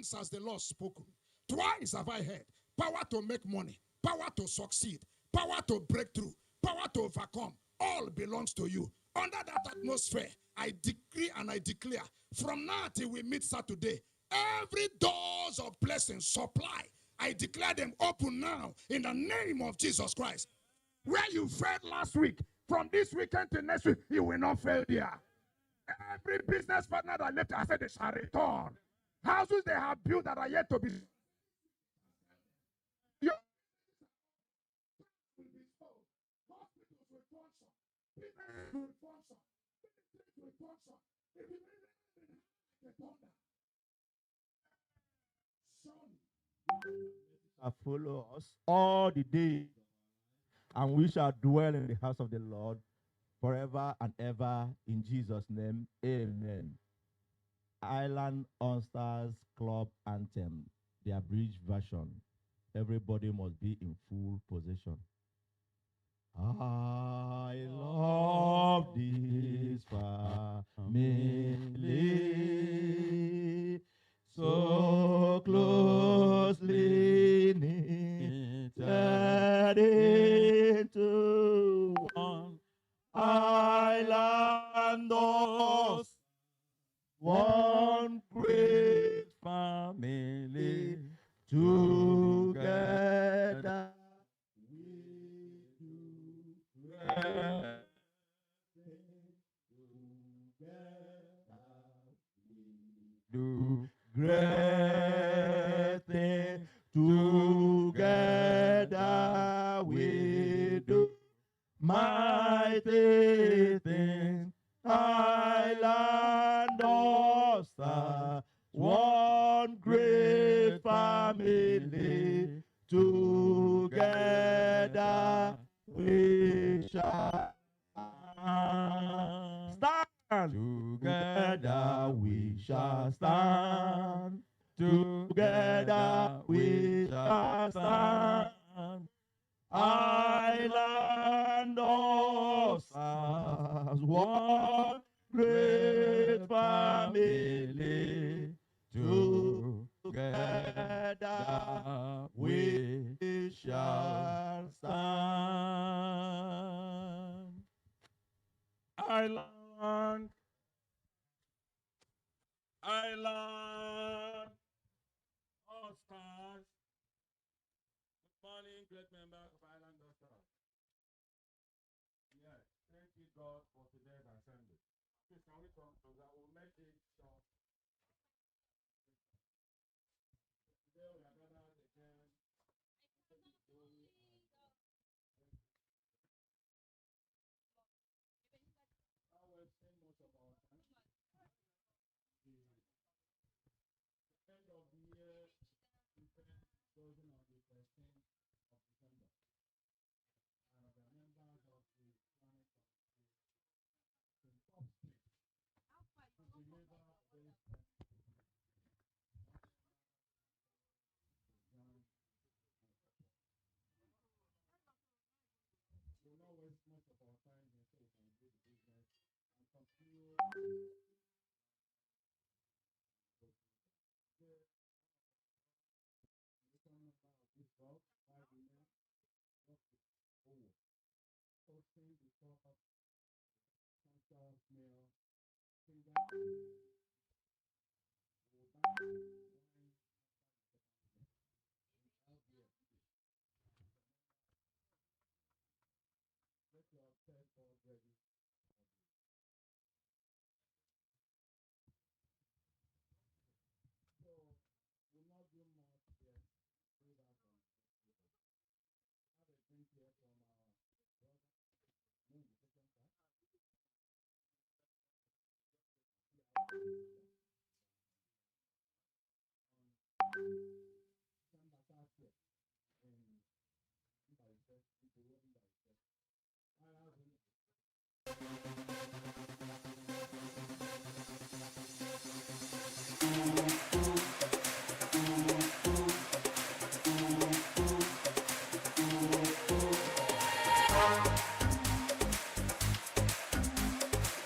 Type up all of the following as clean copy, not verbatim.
once has the Lord spoken. Twice have I heard. Power to make money, power to succeed, power to break through, power to overcome. All belongs to you. Under that atmosphere, I decree and I declare, from now till we meet Saturday, every doors of blessing, supply, I declare them open now in the name of Jesus Christ. Where you failed last week, from this weekend to next week, you will not fail there. Every business partner that left, I said they shall return. Houses they have built that are yet to be. Follow us all the day, and we shall dwell in the house of the Lord forever and ever. In Jesus' name, amen. Island AllStars Club Anthem, the abridged version. Everybody must be in full possession. I love this family, so closely knitted into one island of one great family. Together do great things. Together we do mighty things. Island AllStars, one great family. Together we shall stand. Together we shall stand. Together we shall stand. Island AllStars, one great family. Together we shall stand. Island AllStars. Good morning, great members of Island AllStars. Yes, thank you God for today's assembly. Please can we come closer? We'll make it short. Today we are gathered again. Now we've seen most of our time. The end of the year event closing on the 13th of December. And the members of the planet of the top street to deliver this we'll not waste much of our time here so we can do the business and continue. Hosting the top sponsors meal, finger, get your passport ready. So we'll not do much here. Do that on have a drink here from our brother. No, the second part.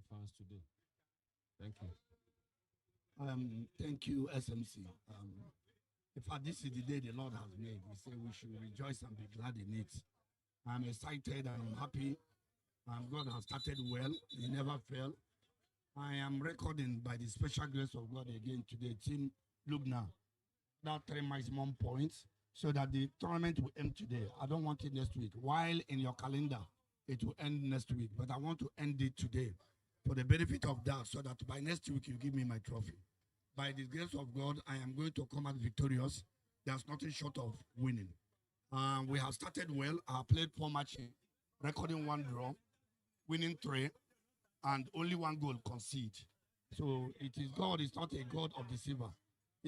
fans today. Thank you. Thank you, SMC. In fact, this is the day the Lord has made. We say we should rejoice and be glad in it. I'm excited and I'm happy. God has started well. He never failed. I am recording by the special grace of God again today, Team Lugna, that 3 maximum points so that the tournament will end today. I don't want it next week. While in your calendar, it will end next week. But I want to end it today for the benefit of that so that by next week you give me my trophy. By the grace of God, I am going to come out victorious there's nothing short of winning. We have started well. I played 4 matches, recording 1 draw, winning 3, and only 1 goal conceded. So it is God is not a God of deceiver.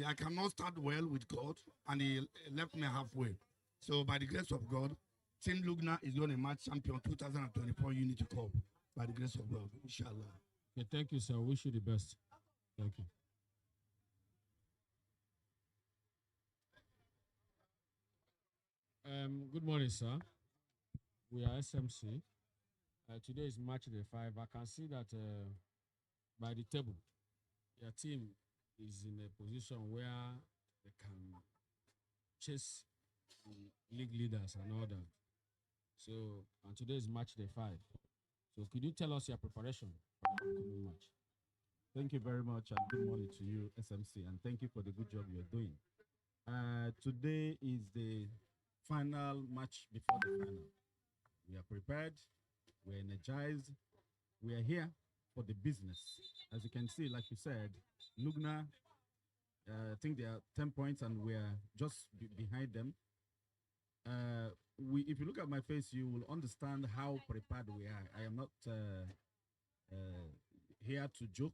I cannot start well with God, and he left me halfway. So by the grace of God, Team Lugna is going to match champion 2024 Unity Cup. By the grace of God, inshallah. Okay, thank you, sir. Wish you the best. Thank you. Good morning, sir. We are SMC. Today is Matchday 5. I can see that by the table, your team is in a position where they can chase the league leaders and all that. So, and today is Matchday 5. So, could you tell us your preparation for the upcoming match? Thank you very much, and good morning to you, SMC, and thank you for the good job you're doing. Today is the final match before the final. We are prepared, we're energized, we are here for the business. As you can see, like you said, Lugna, I think they are 10 points and we're just behind them. If you look at my face, you will understand how prepared we are. I am not here to joke.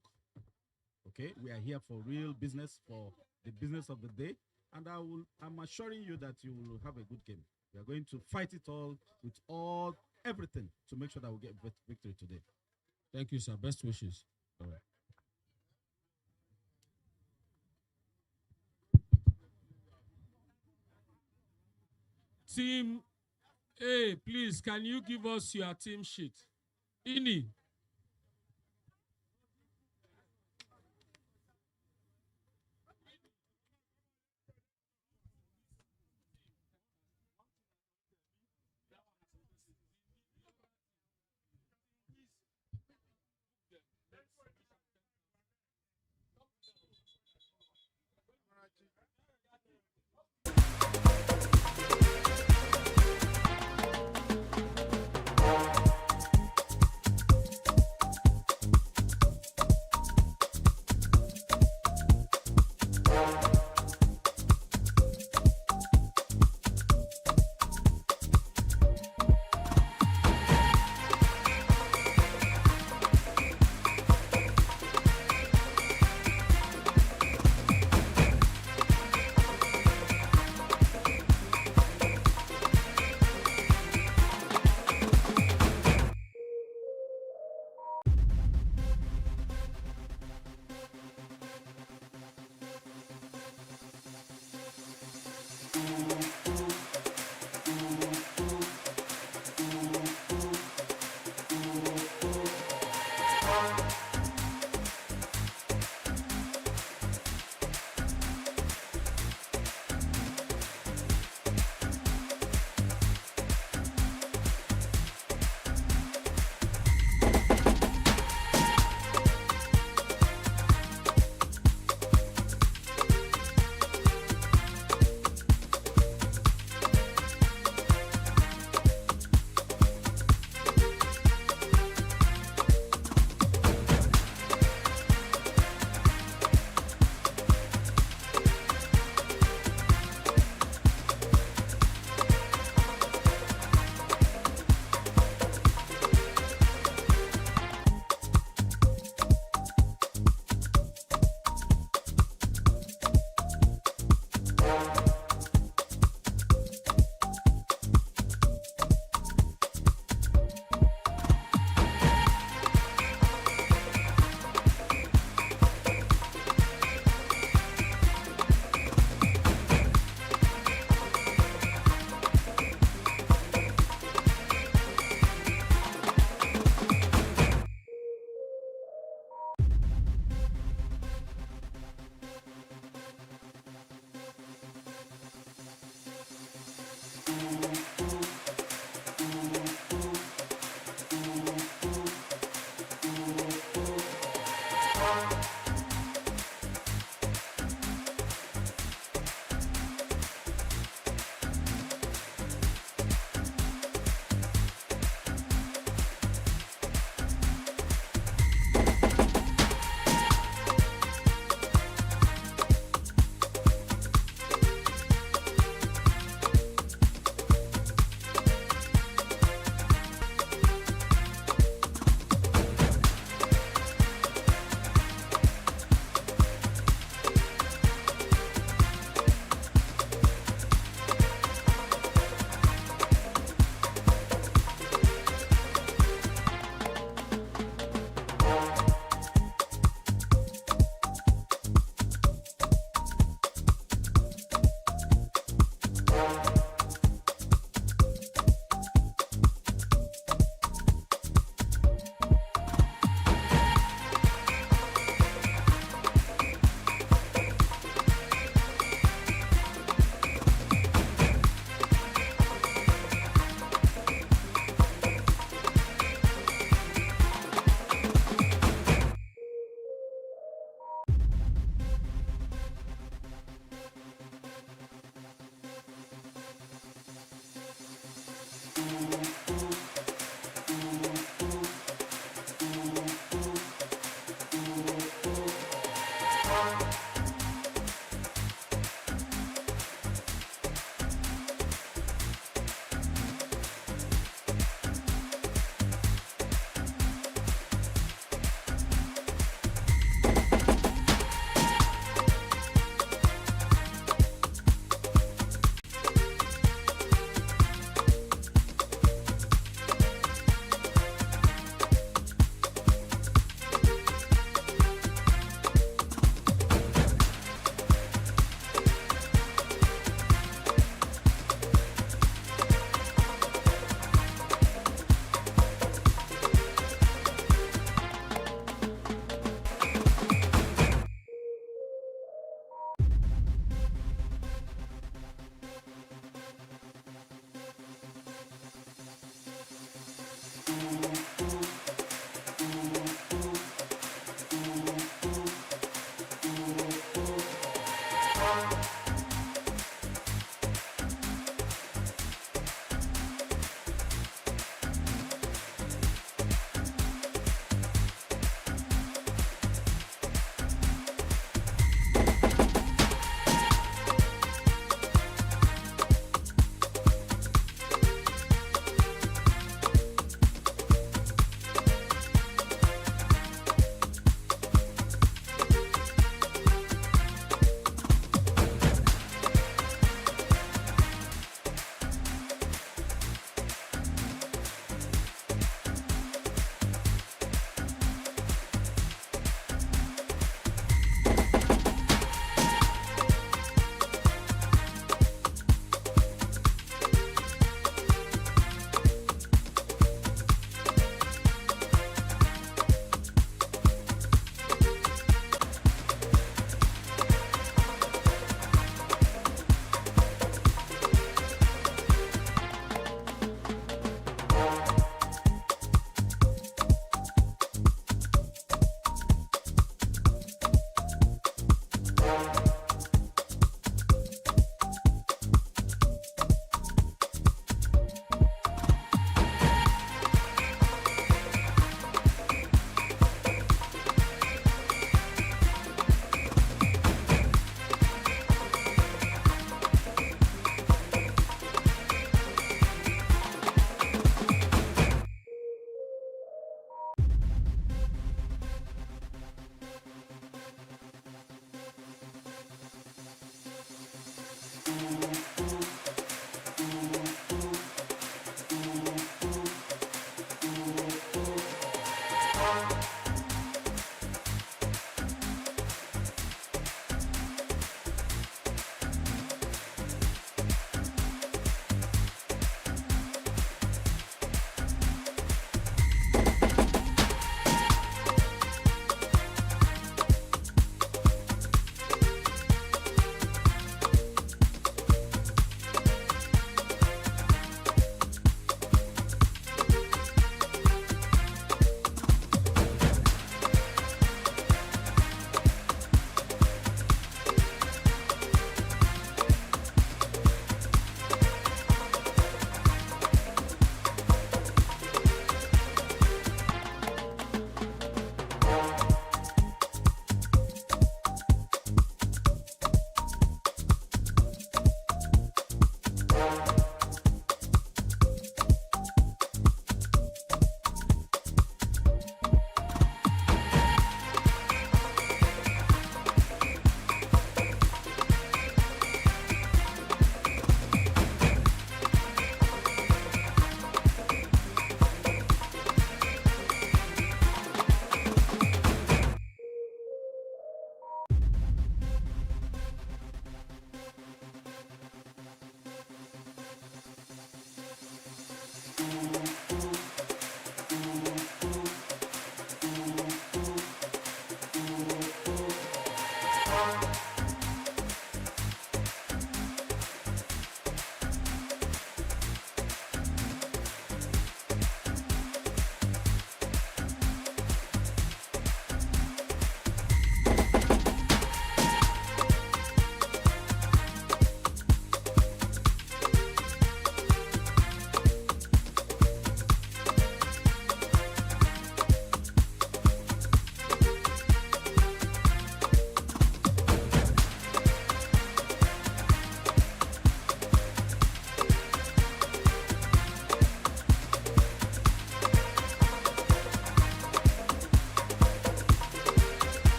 Okay, we are here for real business, for the business of the day, and I'm assuring you that you will have a good game. We are going to fight it all with everything to make sure that we get victory today. Thank you, sir. Best wishes. All right. Team A, please, can you give us your team sheet? Ini.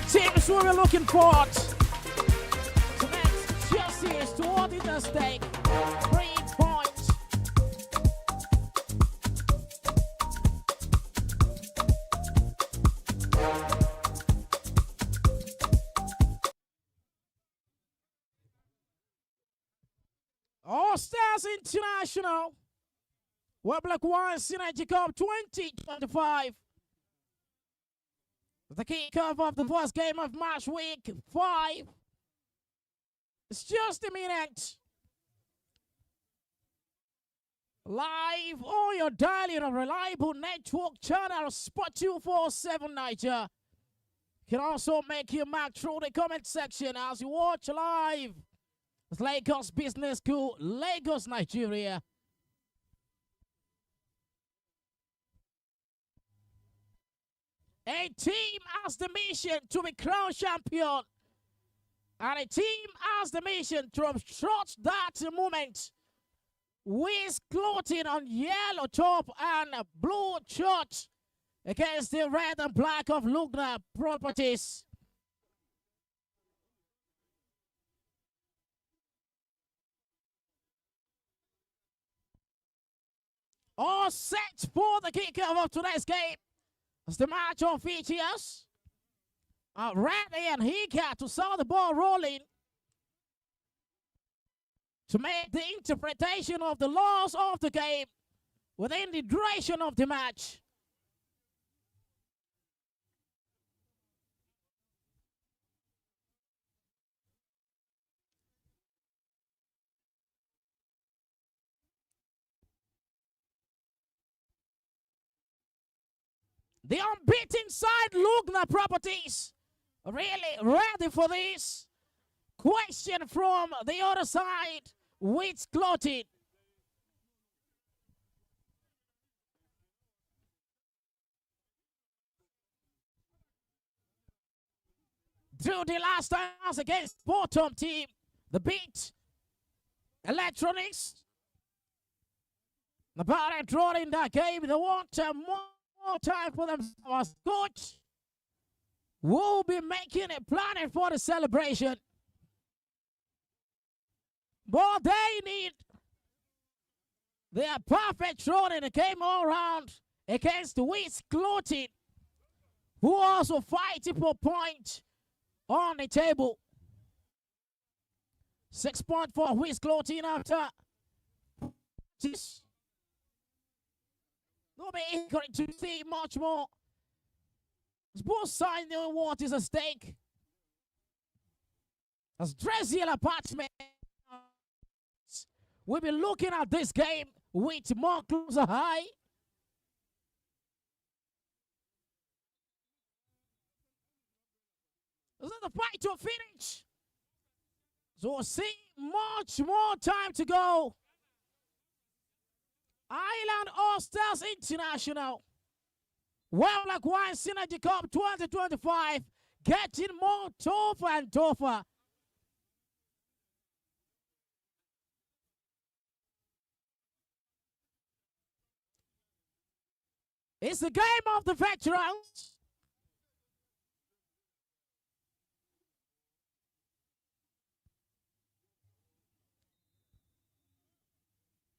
teams will be looking forward to next year's series to what is at stake. 3 points. AllStars International WERBLACK One Synergy Cup 2025. The kickoff of the first game of match week 5. It's just a minute. Live on your daily and reliable network channel, Spot 247 Niger. You can also make your mark through the comment section as you watch live. It's Lagos Business School, Lagos, Nigeria. A team has the mission to be crowned champion. And a team has the mission to obstruct that moment. Wizh Clothings on yellow top and blue shirt against the red and black of Lugna Properties. All set for the kickoff of today's game. As the match of FIXTURES are ready and eager to start the ball rolling to make the interpretation of the laws of the game within the duration of the match. The unbeaten side, Lugna Properties, really ready for this. Question from the other side, Wizh Clothings. Through the last times against bottom team, the beat, electronics, about it drawing that game, they want more time for themselves. Coach will be making a planning for the celebration. But they need their perfect run in the game all round against Wizh Clothings, who also fighting for points on the table. 6 points for Wizh Clothings after this. They'll be eager to see much more. As both sides know what is at stake. As Drexel Apartment, we'll be looking at this game with more closer eye. This is the fight to finish. So we'll see much more time to go. Island AllStars International WERBLACK One Synergy Cup 2025 getting more tougher and tougher. It's the game of the veterans.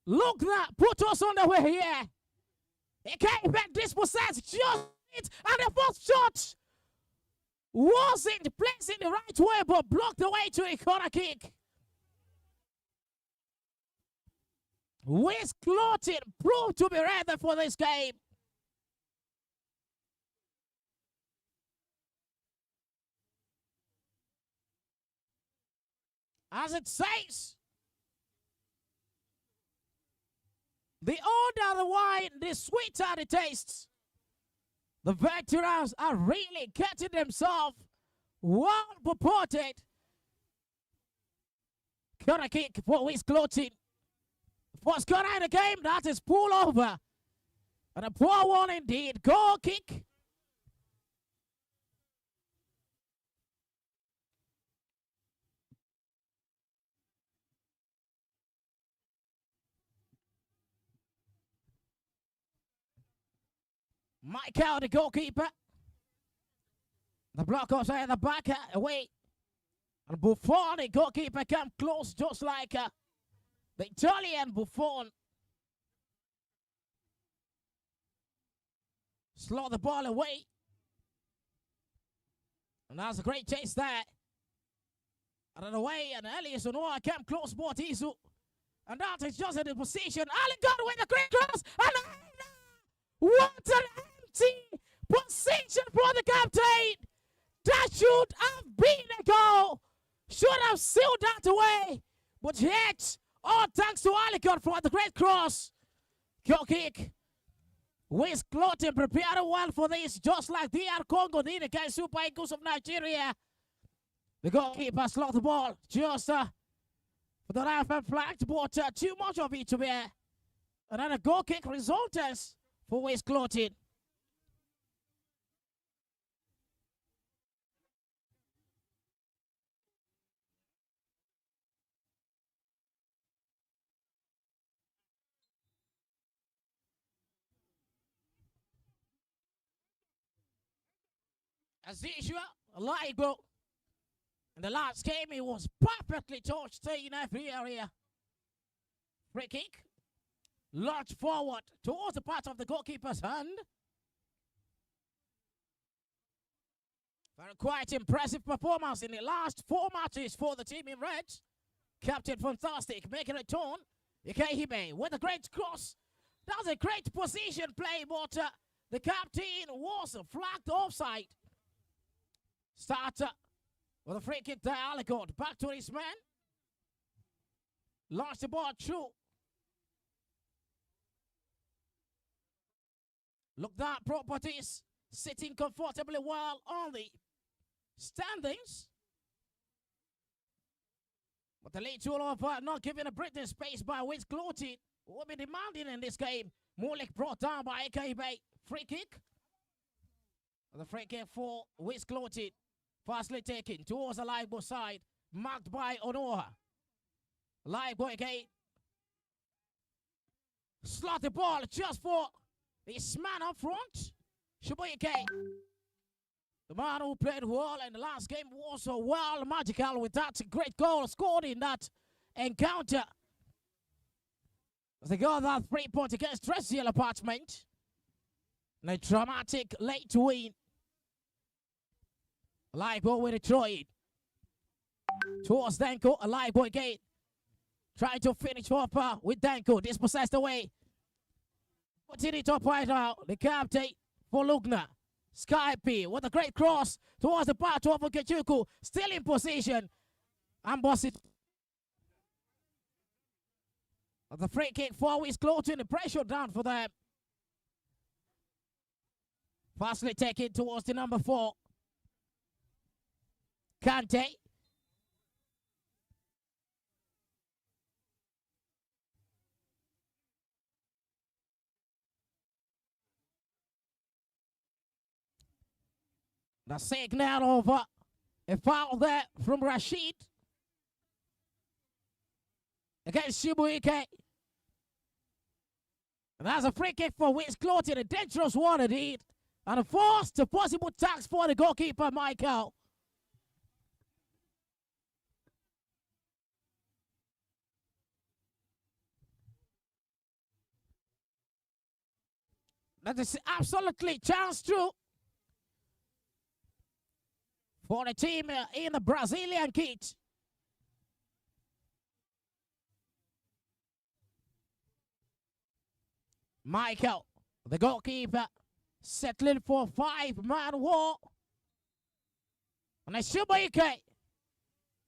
Lugna put us on the way here. He came back dispossessed, just it, and the first shot wasn't placed in the right way, but blocked the way to a corner kick. Wizh Clothings proved to be ready for this game. As it says, the older the wine, the sweeter the taste. The veterans are really getting themselves well purported. Corner kick for Wizh Clothings. First corner in the game, that is pull over. And a poor one indeed. Goal kick. Michael, the goalkeeper. The block outside the back away. And Buffon, the goalkeeper, came close just like the Italian Buffon. Slow the ball away. And that's a great chase there. And away, and Elias Onoa came close, Mortizu. And that is just in the position. Allen with the great cross. And what an empty position for the captain. That should have been a goal. Should have sealed that away. But yet, all thanks to Alicott for the great cross. Goal kick. Wizh Clothings prepared well for this, just like DR Congo did against Super Eagles of Nigeria. The goalkeeper slogged the ball just for the right flag, but too much of it to bear. And then a goal kick resulted for Wizh Clothings. As usual, Ligo. In the last game, he was perfectly touched in every area. Free kick. Launched forward towards the part of the goalkeeper's hand. Very quite impressive performance in the last 4 matches for the team in red. Captain fantastic, making a turn. Ikehibe with a great cross. That was a great position play, but the captain was flagged offside. Starter with a free kick there, Alicott. Back to his man. Launched the ball through. Lugna Properties sitting comfortably well on the standings. But the lead tool of not giving a breathing space by Wizh Clothings will be demanding in this game. Mulik brought down by AKB. Free kick. The free kick for Wizh Clothings. Fastly taken towards the Ligo side. Marked by Onoha. Ligo again. Slot the ball just for this man up front. Shubuike. The man who played well in the last game was well magical with that great goal scored in that encounter. They got that 3 point against Drexel apartment. And a dramatic late win. Ligo with a try. Towards Danko. A Ligo again. Trying to finish off with Danko. Dispossessed away. Putting it up right now. The captain for Lugna. Skype with a great cross towards the part of Kachuku. Still in position. And boss it. The free kick for Wizh Clothings. The pressure down for them. Fastly taken towards the number 4. Kante. The signal of a foul there from Rashid against Shibuike. And that's a free kick for Wizh Clothings, a dangerous one indeed. And a forced possible tax for the goalkeeper, Michael. That is absolutely chance through for the team in the Brazilian kit. Michael, the goalkeeper, settling for 5-man war. And it's Shubuike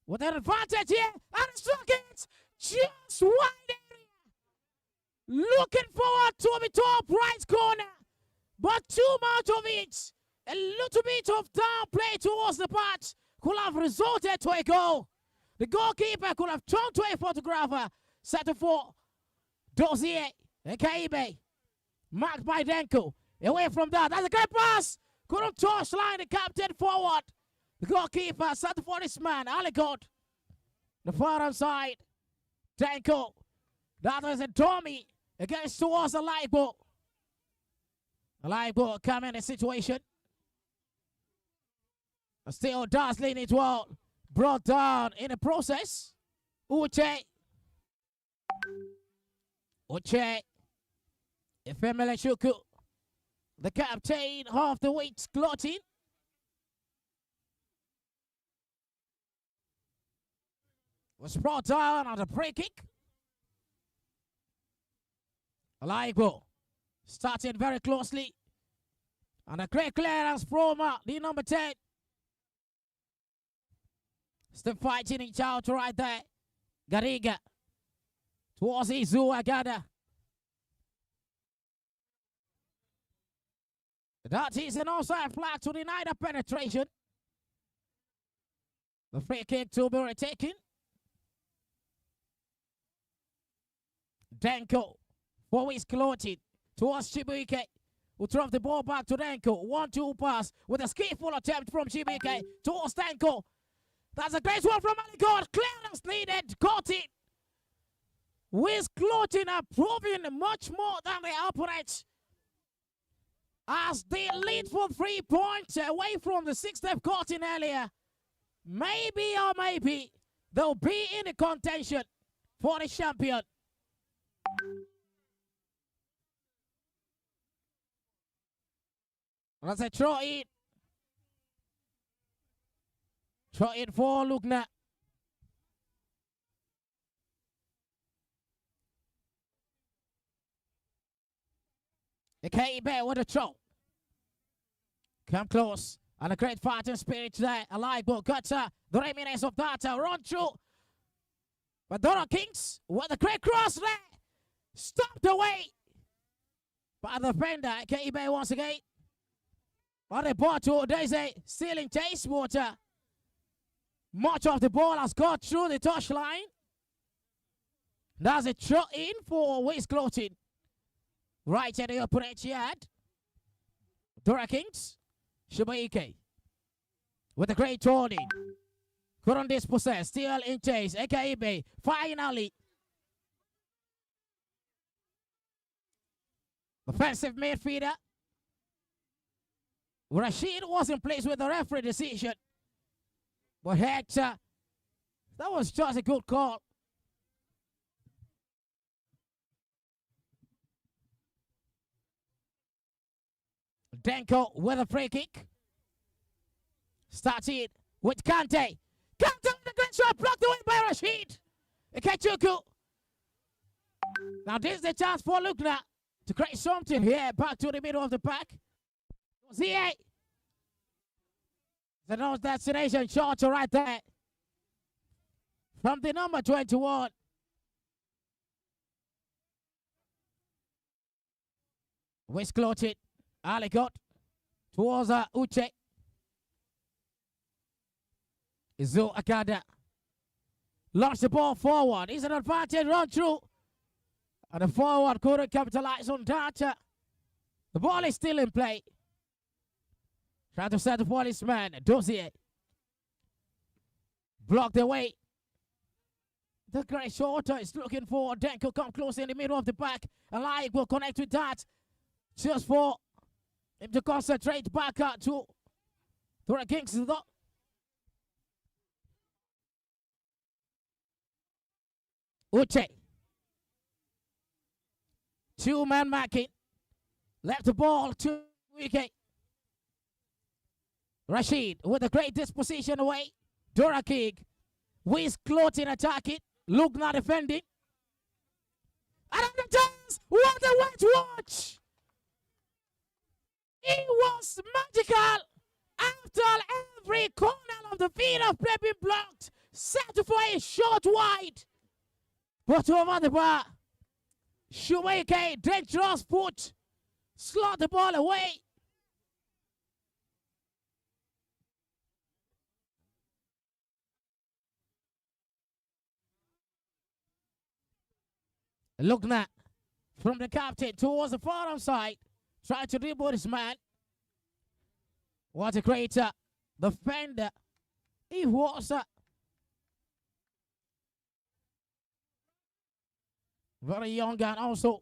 with an advantage here. And struck it just wide area. Looking forward to the top right corner. But too much of it. A little bit of down play towards the patch could have resulted to a goal. The goalkeeper could have turned to a photographer. Set for Dozier and Kaibe. Marked by Denko. Away from that. That's a great pass. Couldn't touch line the captain forward. The goalkeeper set for this man. Alicott. The far hand side. Denko. That is a dummy against towards the light ball. The light ball come in a situation. Still dazzling it well. Brought down in the process. Uche. Efemele Shuku. The captain of the Wizh Clothings. Was brought down on the free kick. Alaigo started very closely. And a great clearance from the number 10. Still fighting each out right there. Gariga. Towards Izu Agada. That is an offside flag to deny the penetration. The free kick to be retaken. Denko for Wizh Clothings towards Chibuike, who throw the ball back to Denko. 1-2 pass with a skillful attempt from Chibuike towards Denko. That's a great one from Aligod. Clearance needed. Got it. Wizh Clothings are proving much more than the opponents, as they lead for 3 points away from the 6 they've got in earlier. Maybe or maybe they'll be in the contention for the champion. That's a throw in. Throw in for Lugna. Okay, bear with a throw. Come close. And a great fighting spirit there. Alive, but got the remnants of that run through. But Dora Kings with a great cross there. Stopped away by the defender. KeBay once again. But the ball to Daisy. Still in chase water. Much of the ball has got through the touchline. That's a throw in for Wizh Clothings. Right at the opponent's yard. Dora Kings. Shibaike. With a great turning. Couldn't dispossess. Still in chase. KeBay. Finally. Offensive midfielder. Rashid was in place with the referee decision. But Hector, that was just a good call. Denko with a free kick. Started with Kante. Kante with the great shot, blocked away by Rashid. Ikechuku. Now this is the chance for Lugna to create something here. Back to the middle of the pack. ZA. The nose destination shot right there. From the number 21. Wizh Clothings. Ali got towards Uche. Izu Akada. Launch the ball forward. It's an advantage run through. And the forward couldn't capitalize on that. The ball is still in play. Trying to set the policeman. Dozier. Blocked away. The great shorter is looking for Denko. Come close in the middle of the back. And Light will connect with that. Just for him to concentrate back to the Kings. Uche. 2-man marking. Left the ball to wicket. Rashid with a great disposition away. Dora King. Wizh Clothings attacking. Lugna defending. Another chance. What a way to watch. It was magical. After every corner of the field of play being blocked. Set for a shot wide. But over the bar. Shumeke, dangerous foot. Slot the ball away. Lugna from the captain towards the far side. Trying to dribble his man. What a great defender. He was very young and also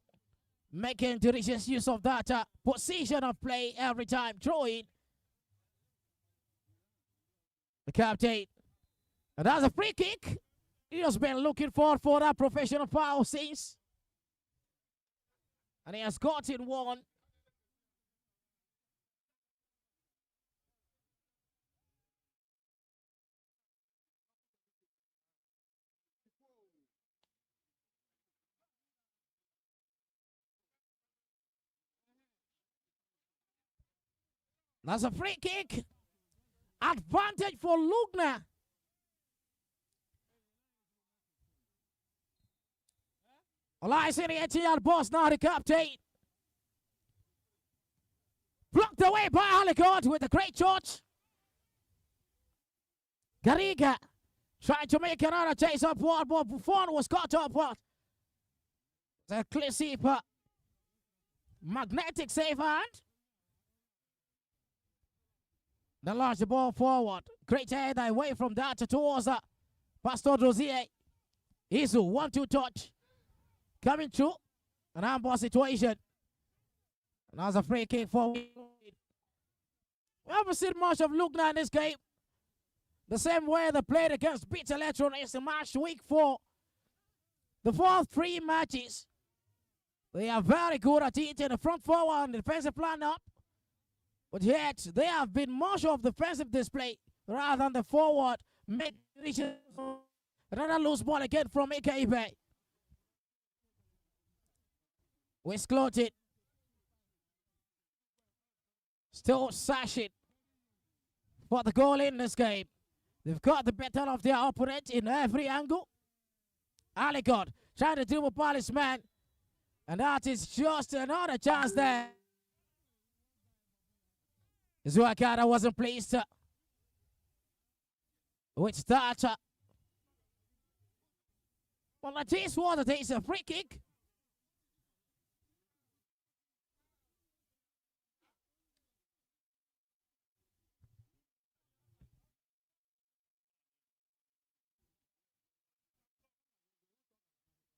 making judicious use of that position of play every time throwing. The captain. And that's a free kick. He has been looking forward for that professional foul since. And he has gotten one. That's a free kick. Advantage for Lugna. Elias in the 18-yard box now, the captain. Blocked away by Alicott with a great shot. Garriga trying to make another chase upward, but Buffon was caught upward. The clear sweeper. Magnetic save hand. Then launch the ball forward. Great head away from that towards Pastor Dozier. Isu, 1-2 touch. Coming through. An handball situation. And that's a free kick for. We haven't seen much of Lugna in this game. The same way they played against Beat Electron is the match week 4. The first 3 matches. They are very good at it in the front forward and defensive line up. But yet, they have been much of defensive display rather than the forward make another loose ball again from Ikaibe. Wizh Clothings. Still sashing for the goal in this game. They've got the better of their opponent in every angle. Alicott trying to dribble Palace man. And that is just another chance there. Zuakara wasn't pleased with that. Well, it is what it is, a free kick.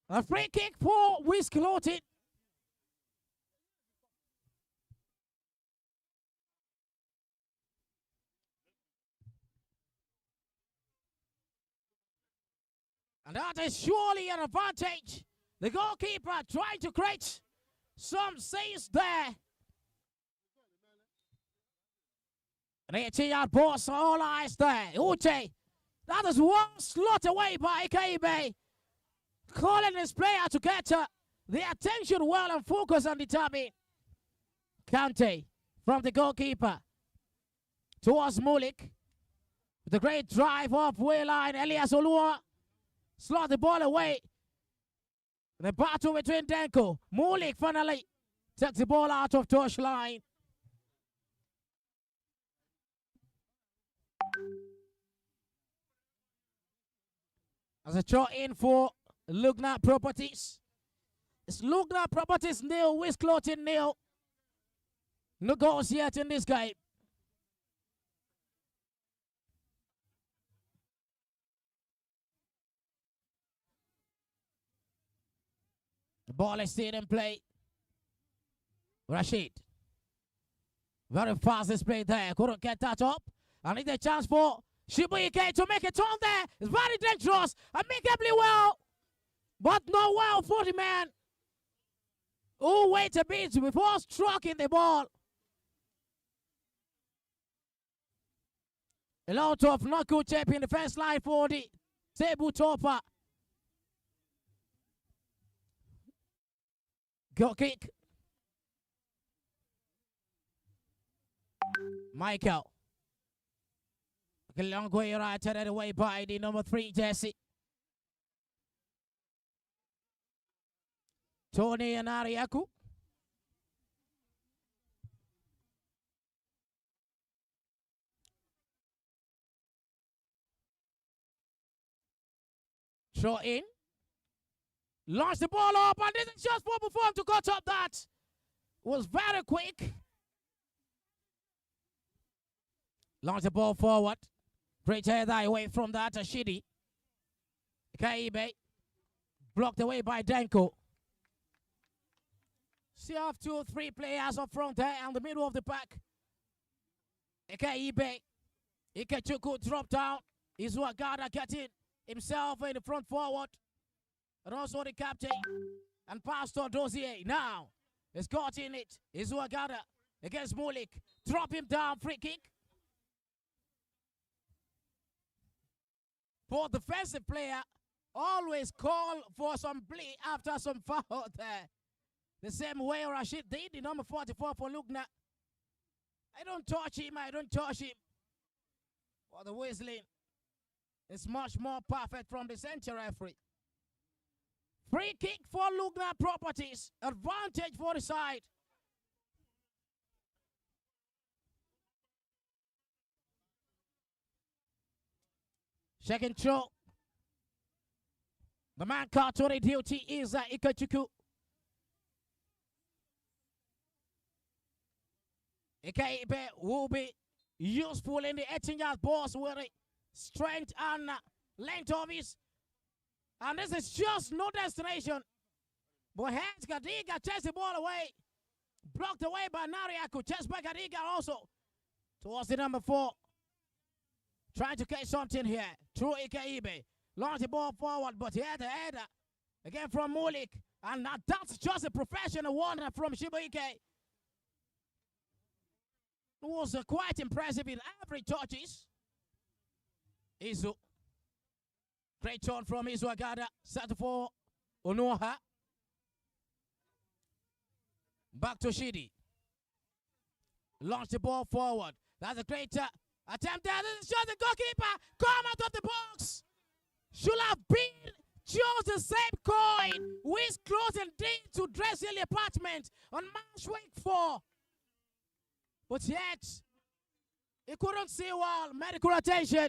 A free kick for Wizh Clothings. And that is surely an advantage. The goalkeeper trying to create some space there. An 18-yard boss, all eyes there. Uche. That is one slot away by Ikaibe. Calling his player to get the attention well and focus and determine. Kante from the goalkeeper towards Mulik. The great drive off way line. Elias Olua slot the ball away. The battle between Denko. Mulik finally takes the ball out of touch line. As a throw in for Lugna Properties. It's Lugna Properties nil, Wizh Clothings nil. No goals yet in this game. The ball is still in play. Rashid. Very fast display there. Couldn't get that up. I need a chance for Shibuike to make a turn there. It's very dangerous. Amicably well. But not well for the man who wait a bit before striking the ball. A lot of knuckle tape in the first line for the table topper. Go kick. Michael. A long way right headed away by the number 3 jersey. Tony and Ariaku. Throw in. Launch the ball up, and this is just for Buffon to cut up that. Was very quick. Launch the ball forward. Great head away from that. Ashidi. Kaibe. Blocked away by Denko. See, have 2 or 3 players up front there in the middle of the pack. Kaibe. Ikechuku drop down. Izuagada getting himself in the front forward. And also the captain. And Pastor Dozier now is caught in it. Izuagada against Mulik. Drop him down. Free kick. For defensive player, always call for some play after some foul there. The same way Rashid did, the number 44 for Lugna. I don't touch him. For the whistling is much more perfect from the center referee. Free kick for Lugna Properties. Advantage for the side. Second throw. The man caught on the duty is Ikechuku. Ikebe will be useful in the 18-yard balls with the strength and length of his. And this is just no destination. But Hans Gadiga chased the ball away. Blocked away by Nariaku. Chased by Gadiga also. Towards the number 4. Trying to catch something here. Through Ikebe. Launched the ball forward, but he had the header. Again from Mulik. And that's just a professional one from Shibuike. It was quite impressive in every touches. Izu. Great turn from Izu Agada. Set for Onoha. Back to Shidi. Launch the ball forward. That's a great attempt there. This is just the goalkeeper. Come out of the box. Should have been just the same coin. Wizh Clothings did to Drexel apartment on match week 4. But yet, he couldn't see well. Medical attention.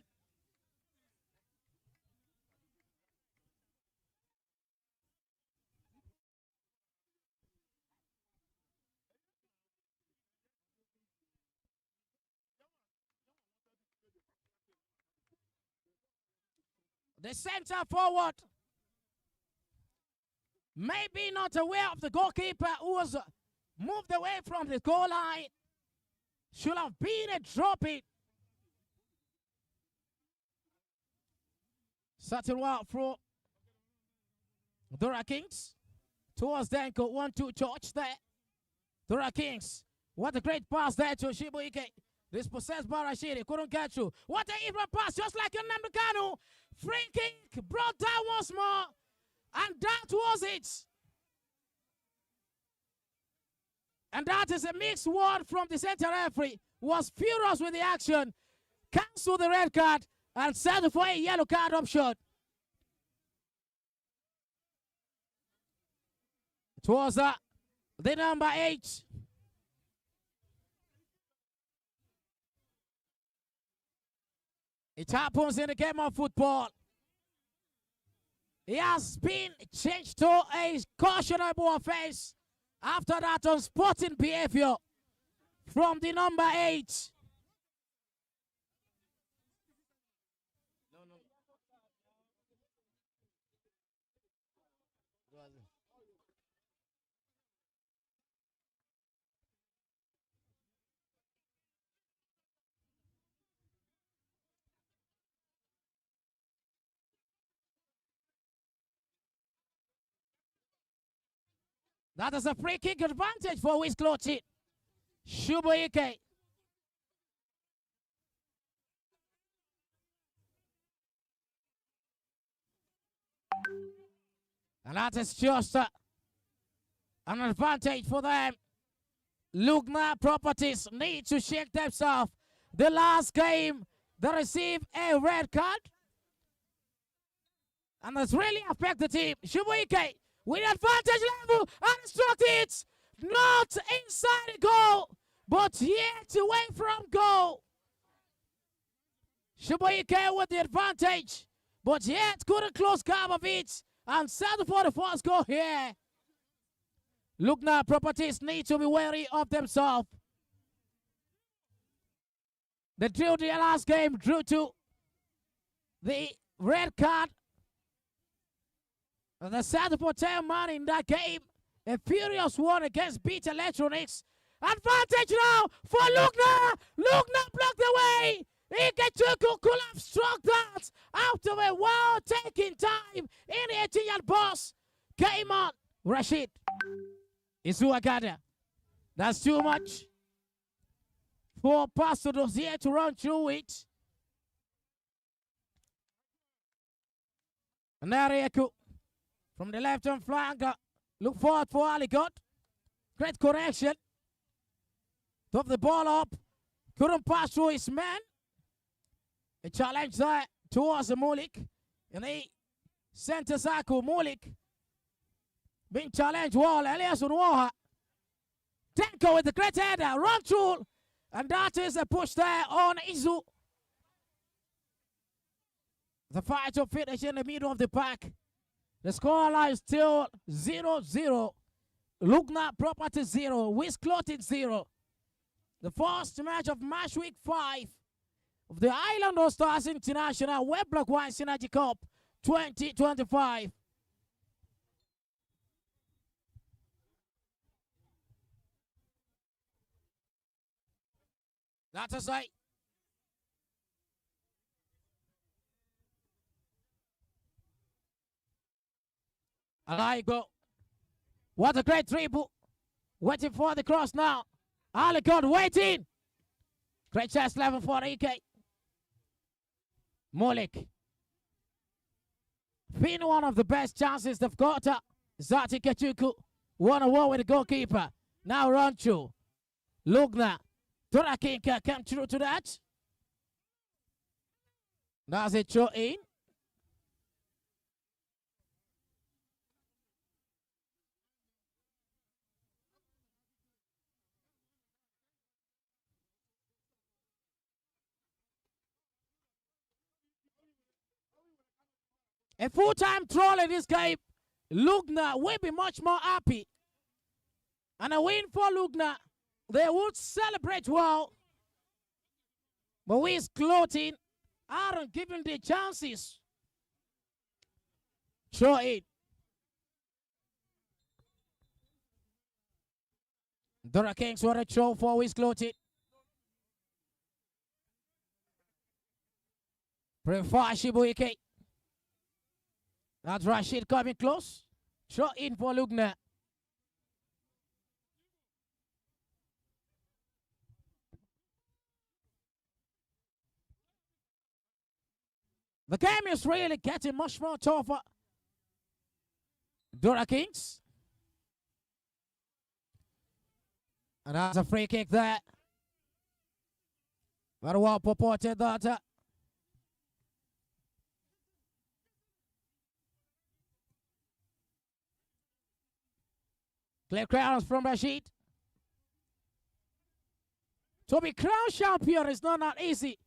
The center forward, maybe not aware of the goalkeeper who was moved away from the goal line. Should have been a drop it. Starting well for Dora Kings. Towards the ankle, 1-2 touch there. Dora Kings. What a great pass there to Shibuike. This possessed by Rashid. He couldn't get through. What an even pass, just like an Americano. Free kick brought down once more. And that was it. And that is a mixed word from the center referee. Was furious with the action. Cancelled the red card and set for a yellow card option. It was the number 8. It happens in the game of football. He has been changed to a cautionable offense after that unsporting behavior from the number 8. That is a free kick advantage for Wizh Clothings. Shibuike. And that is just an advantage for them. Lugna Properties need to shake themselves. The last game, they received a red card. And that's really affected the team. Shibuike with advantage level and struck it. Not inside the goal, but yet away from goal. Shibuike with the advantage, but yet couldn't close gap of it and settle for the first goal here. Lugna Properties need to be wary of themselves. They drew the last game, drew to the red card. And they settled for 10 man in that game. A furious one against Beat Electronics. Advantage now for Lugna. Lugna blocked away. Ikechuku could have struck that after a well-taken time in the 18-yard box. Came on. Rashid. Isuagada. That's too much for Pastor Dozier to run through it. Narieku from the left-hand flank. Look forward for Aligot. Great correction. Top the ball up. Couldn't pass through his man. A challenge there towards Mulik. And he sent a cycle. Mulik being challenged. Wall. Elias Unwaha. Tenko with the great header. Run through. And that is a push there on Izu. The fight to finish in the middle of the pack. The scoreline is still 0-0. Lugna Properties 0. Wizh Clothings 0. The first match of match week 5 of the Island AllStars International WERBLACK Wine Synergy Cup 2025. That's a sight. And I go. What a great dribble. Waiting for the cross now. Alicott waiting. Great chance level for EK. Mulik. Been one of the best chances they've got. Zati Kachuku. 1-1 with the goalkeeper. Now run through. Lugna. Torakinka came through to that. That's it, throw in. A full-time troll in this game. Lugna will be much more happy. And a win for Lugna. They would celebrate well. But Wizh Clothings aren't given the chances. Throw it. Dora Kings were a throw for Wizh Clothings. Prefer Shibuike. That's Rashid coming close. Throw in for Lugna. The game is really getting much more tougher. Dora Kings. And that's a free kick there. Very well purported that. Clear crowns from Rashid. To be crowned champion is not that easy.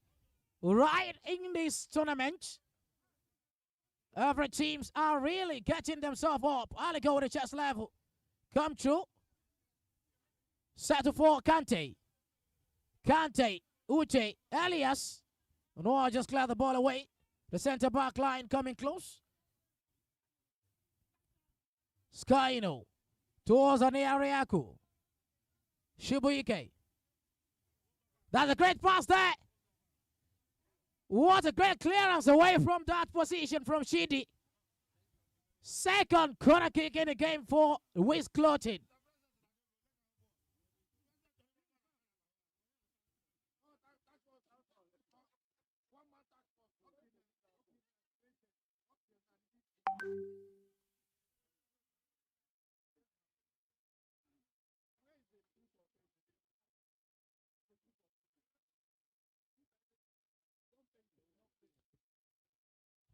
Right in this tournament, every teams are really getting themselves up. I'll go with the chest level. Come through. Settle for Kante. Kante, Uche, Elias. No, just clear the ball away. The center back line coming close. Skyno. Towards Aniariaku. Shibuike. That's a great pass there. What a great clearance away from that position from Shidi. Second corner kick in the game for Wizh Clothings.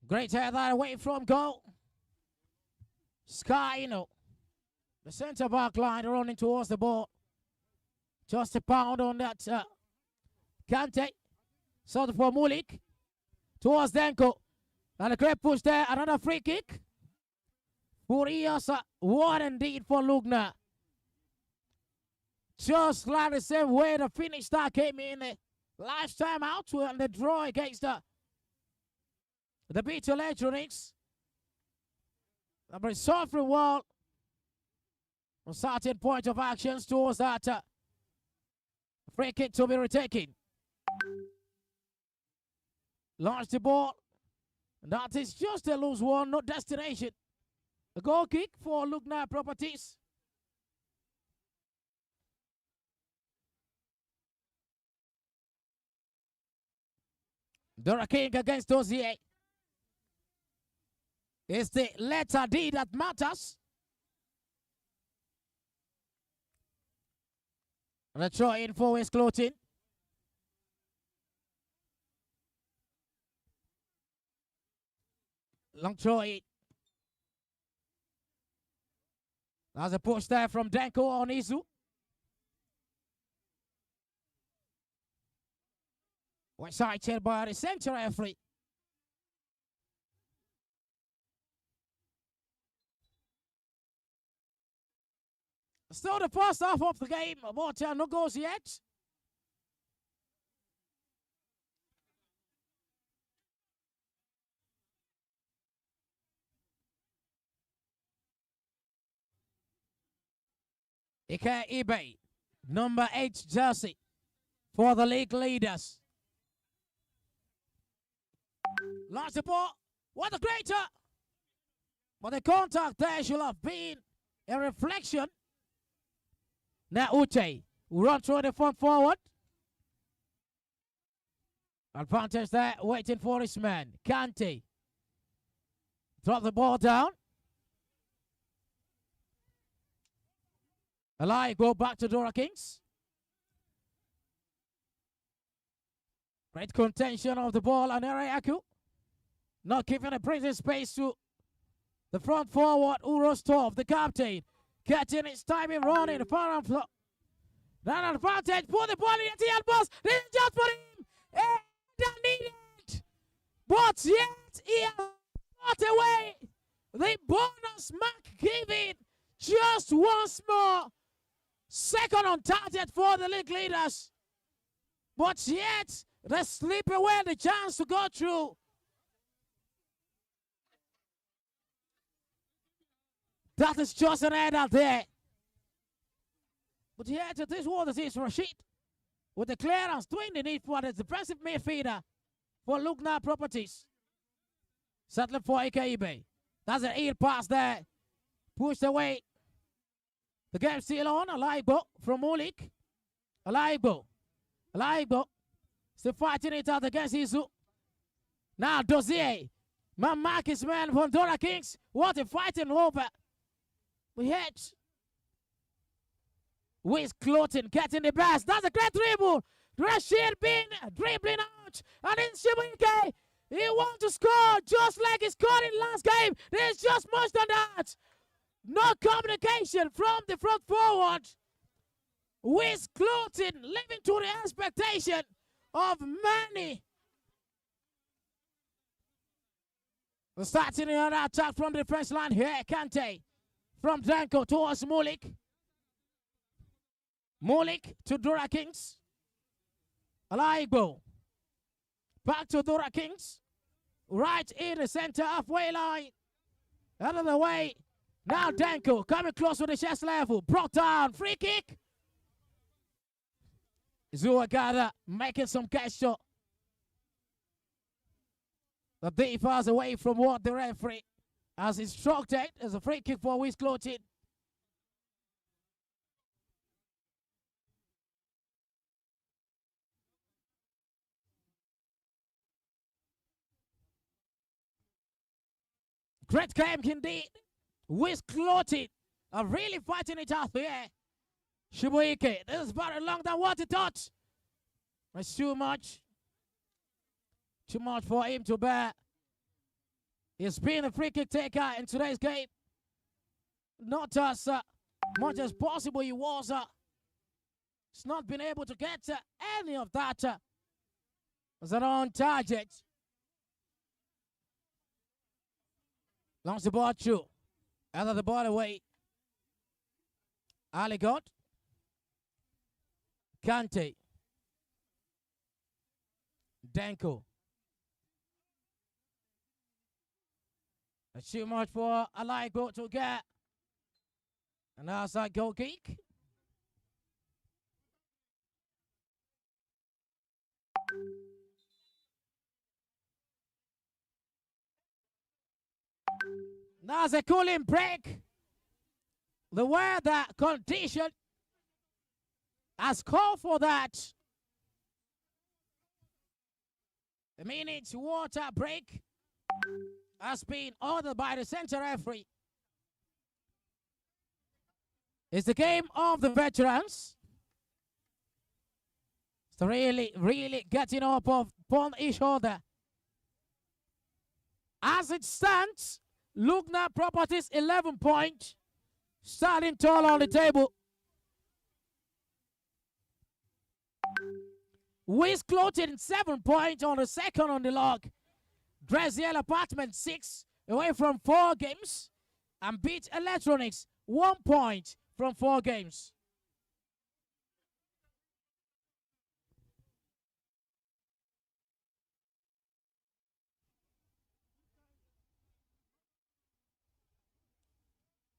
Great header away from goal. Skyno. The center back line running towards the ball. Just a pound on that. Kante. Sort for Mulik. Towards Denko. And a great push there. Another free kick. Furious. One indeed for Lugna. Just like the same way the finish that came in the last time out and the draw against the Beat Electronics. Number suffering well on certain point of actions towards that free kick to be retaken. Launch the ball. And that is just a loose one, no destination. A goal kick for Lugna Properties. Dora King against Dozier. It's the letter D that matters. And a throw in for Wizh Clothings. Long throw in. There's a push there from Danko on Izu. One side chair by the center referee. Still the first half of the game, but no goals yet. Ike Ibe, number 8 jersey for the league leaders. Lost the ball. What a greater! But the contact there should have been a reflection. Now Uche will run through the front forward. Advantage there, waiting for his man. Kante. Drop the ball down. Alai go back to Dora Kings. Great contention of the ball and Ere Aku. Not giving a breathing space to the front forward, Urostov, the captain. Getting his timing running the far and flow. That advantage, put the ball in the elbows. This is just for him. And needed. But yet he has got away. The bonus mark given just once more. Second on target for the league leaders. But yet they slip away the chance to go through. That is just an header there. But yet it is what it is. Rashid with the clearance doing the need for the defensive midfielder for Lugna Properties. Settling for Ikeibe. That's an heel pass there. Pushed away. The game still on. Alaibo from Mulik. Alaibo. Still fighting it out against Izu. Now Dozier. Man Marcus man from Dora Kings. What a fighting over. We hit. Wizh Clothings getting the best. That's a great dribble. Rashid bin dribbling out. And then Shibuike. He wants to score just like he scored in last game. There's just much than that. No communication from the front forward. Wizh Clothings living to the expectation of many. We're starting another attack from the French line here. Kante from Danko towards Mulik. Mulik to Dora Kings. Alaibo. Back to Dora Kings. Right in the center halfway line. Out of the way. Now Danko coming close to the chest level. Brought down. Free kick. Zuagada making some gesture. The defense away from what the referee has instructed as a free kick for Wizh Clothings. Great game indeed. Wizh Clothings are really fighting it out here. Shibuike, this is very long than what he thought. It's too much. Too much for him to bear. He's been a free kick taker in today's game. Not as much as possible he was. He's not been able to get any of that as an on target. Launch the ball through. Out of the ball away. Ali got. Kante. Danko. That's too much for Alaigo to get. And that's that goal kick. That's a cooling break. The weather condition has called for that. The minute water break has been ordered by the center referee. It's the game of the veterans. It's really getting up upon each other. As it stands, Lugna Properties 11 points, starting tall on the table. Wizh Clothings 7 points on the second on the log. Drexel Apartment 6 away from 4 games. And Beat Electronics 1 point from 4 games.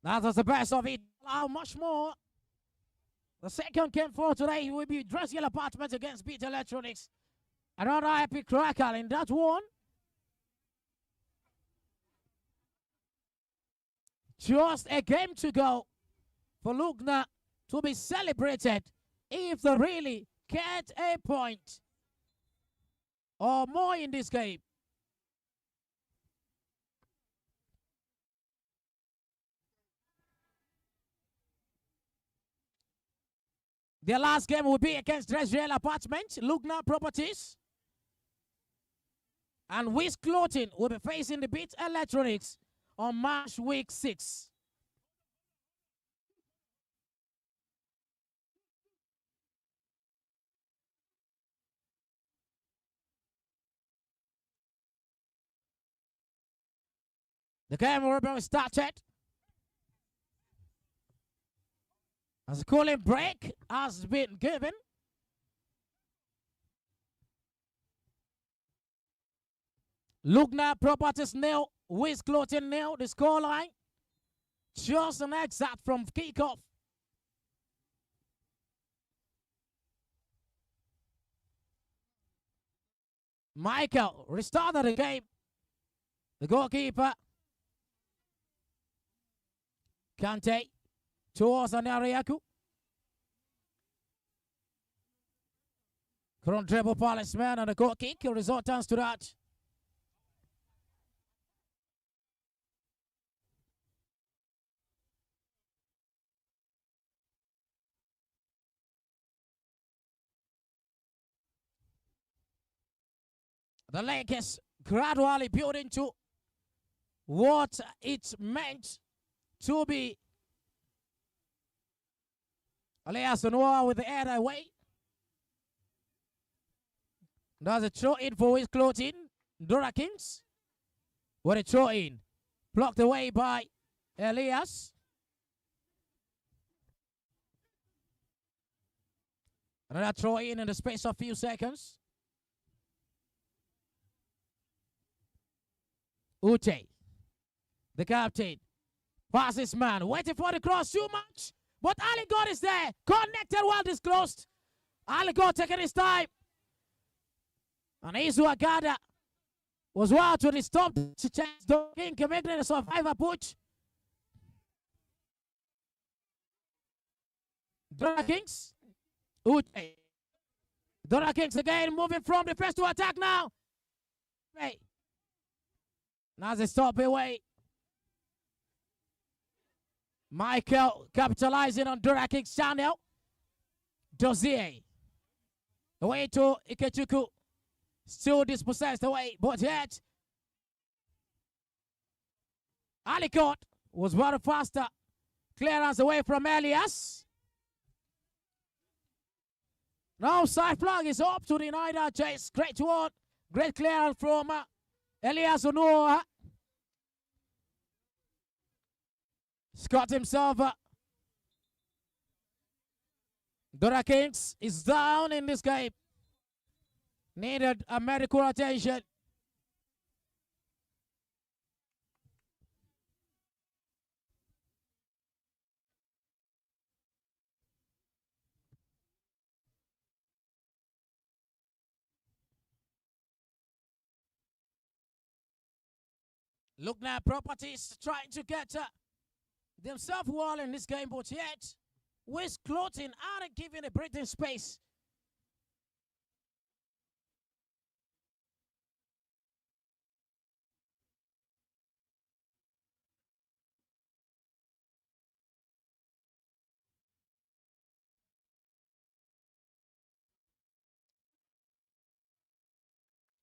That was the best of it. How much more? The second game for today will be Drexel Apartments against Beat Electronics. Another epic crackle in that one. Just a game to go for Lugna to be celebrated if they really get a point or more in this game. Their last game will be against Drexel Apartments, Lugna Properties. And Wizh Clothings will be facing the Beat Electronics on March week 6. The game will be started. As a cooling break has been given. Lugna Properties nil, Wizh Clothings nil. The scoreline just an excerpt from kickoff. Michael restarted the game. The goalkeeper Kante towards Anariaku. Current dribble Palace man and a goal kick. Resultants to that. The lake is gradually building to what it's meant to be. Elias Noah with the head away. Does a throw in for Wizh Clothings. Dora Kings with a throw in. Blocked away by Elias. Another throw in the space of a few seconds. Ute, the captain, passes man, waiting for the cross too much. But Ali God is there, connected while this closed. Ali God taking his time. And Isu Agada was wild to stop the chance. The King can make a survivor push. Dora Kings, Ute. Dora Kings again moving from the first to attack now. Hey. Now they stop away. Michael capitalizing on Dora King's channel. Dozier. Away to Ikechuku. Still dispossessed away, but yet Alicott was very faster. Clearance away from Elias. Now side flag is up to deny that chase. Great one. Great clearance from Elias Onoa. Scott himself. Dora Kings is down in this game. Needed a medical attention. Lugna Properties trying to get themselves well in this game, but yet Wizh Clothing aren't giving a breathing space.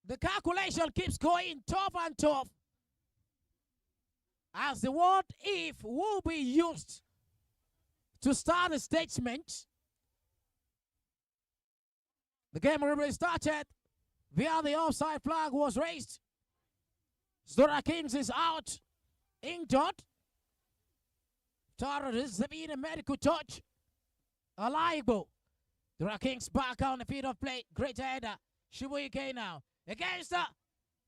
The calculation keeps going tough and tough as the word if will be used to start a statement. The game already started via the offside flag was raised. Zora Kings is out, injured. Tara is being a medical touch. Alaibo. Zora Kings back on the field of play. Great header. Shibuike now. Against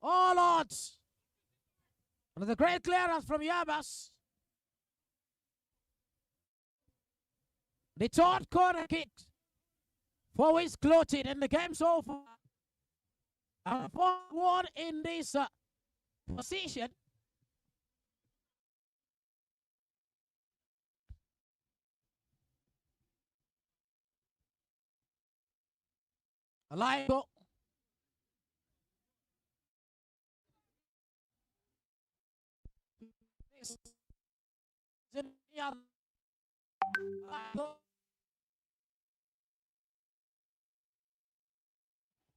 all odds. And the great clearance from Yabas. The third corner kick for Wizh Clothing, and the game's over. And forward in this position. Alaibo.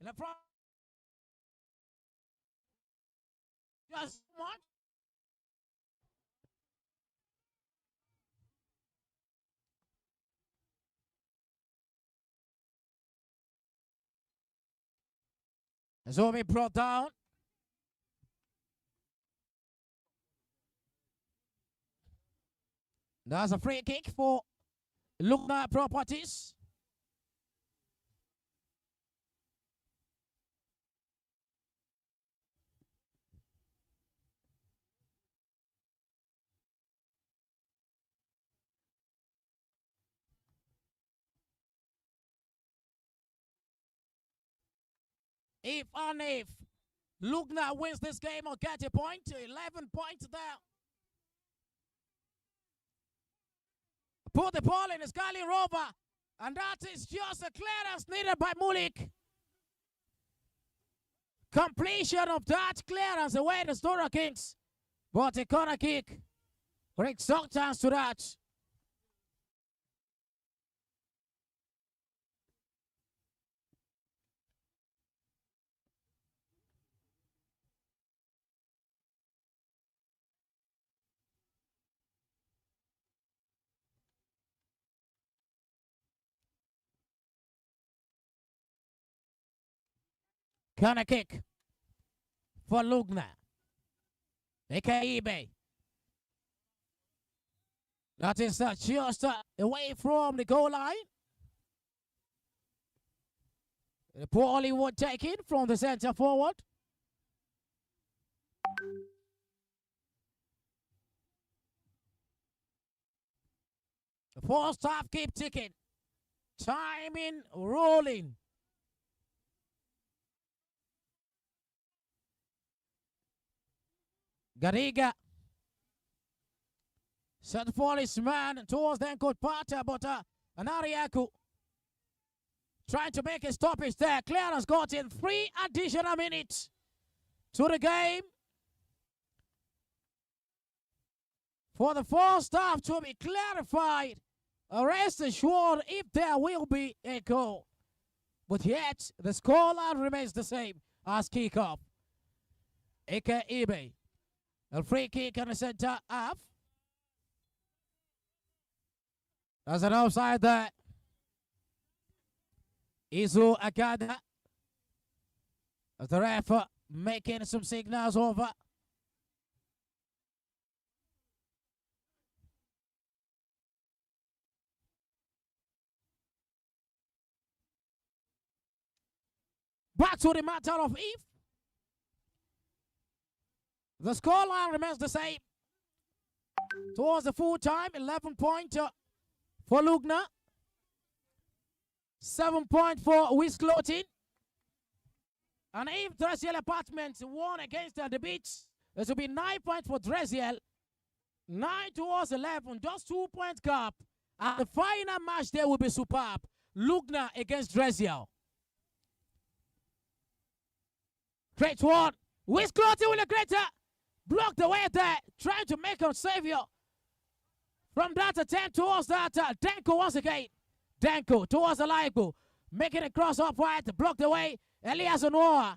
In the front, just much. Zomi brought down. That's a free kick for Lugna Properties. If Lugna wins this game or get a point, 11 points there. Put the ball in the Scully Rover, and that is just a clearance needed by Mulik. Completion of that clearance away the Zora Kings, but a corner kick. Great strong chance to that. Corner kick for Lugna. Ekaibe. That is just away from the goal line. The poorly would take it from the center forward. The first half keep ticking. Timing rolling. Gariga set for his man towards the ankle partner, but Anariaku trying to make a stoppage there. Clearance got in 3 additional minutes to the game for the first half to be clarified. Rest assured if there will be a goal. But yet, the scoreline remains the same as kickoff. Ike Ibe. A free kick on the center half. There's an offside there. Izu Agada. As the ref making some signals over. Back to the matter of if. The scoreline remains the same. Towards the full time, 11 points for Lugna. 7 points for Wizh Clothing. And if Drexel Apartments won against the Beach, It will be 9 points for Drexel. 9 towards 11. Just 2 point gap. And the final match there will be superb. Lugna against Drexel. Great one. Wizh Clothings with a greater. Block the way there. Trying to make a savior. From that attempt towards that. Danko once again. Danko towards the Laigo. Making a cross up wide to block the way. Elias Onoa.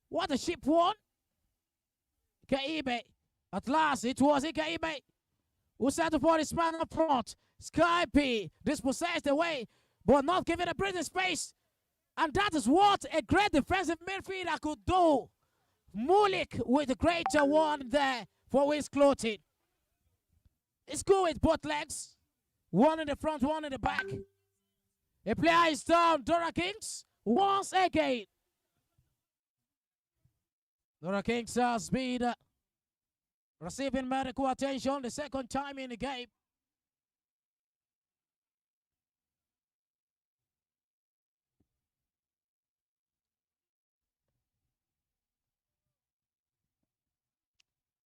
What a ship won. Kaibe. At last, it was Ikaibe who settled for his man up front. Skype dispossessed the way, but not giving a breathing space. And that is what a great defensive midfielder could do. Mulik with a greater one there for Wizh Clothings. It's good with both legs. One in the front, one in the back. A player is down. Dora Kings once again. Dora Kings has been receiving medical attention the second time in the game.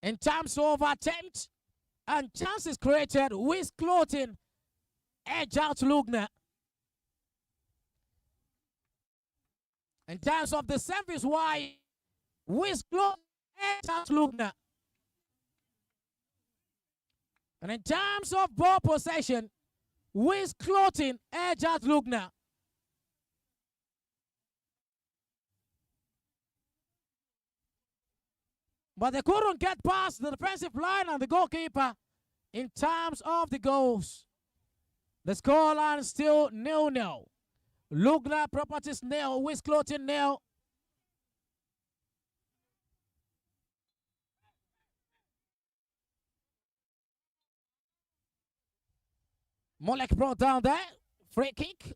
In terms of attempt and chances created, Wizh Clothings edge out Lugna. In terms of the service wide, Wizh Clothings edge out Lugna. And in terms of ball possession, Wizh Clothings edge out Lugna. But they couldn't get past the defensive line and the goalkeeper in terms of the goals. The scoreline is still 0-0. Lugna Properties 0, Wizh Clothings 0. Molek brought down there. Free kick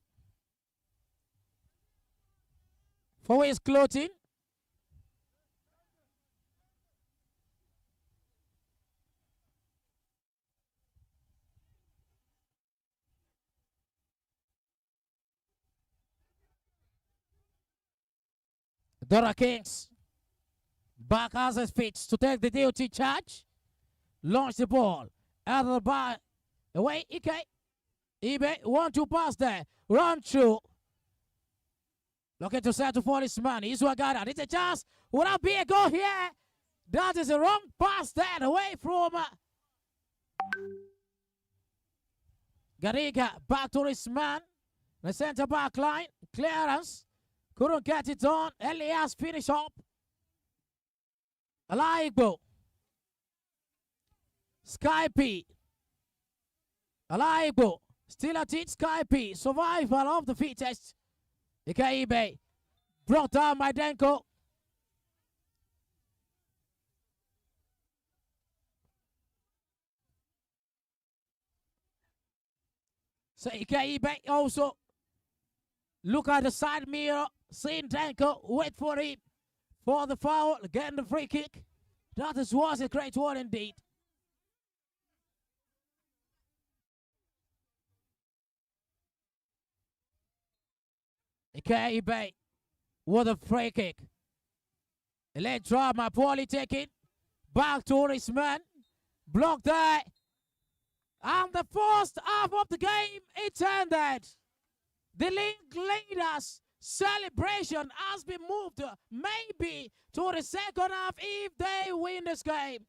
for Wizh Clothings. Dora Kings back as his feet to take the duty charge. Launch the ball. Out of the bar. Away, Ike. Ibe, 1-2 pass there. Run through. Looking to settle for this man. Iswagada. It's a chance. Would that be a goal here? That is a wrong pass there. Away from Gariga. Back to this man. The center back line. Clearance. Couldn't get it on. Elias finish up. Alaigbo. Skype. Alaigbo. Still at it. Skype. Survival of the fittest. Ikaibe. Brought down by Denko. So Ikaibe also look at the side mirror. Seeing Danko, wait for him for the foul, getting the free kick. That was a great one indeed. Ikaibe with a free kick. A late drop, my poorly taken. Back to his man. Blocked there. And the first half of the game, it ended. The league leaders celebration has been moved maybe to the second half if they win this game.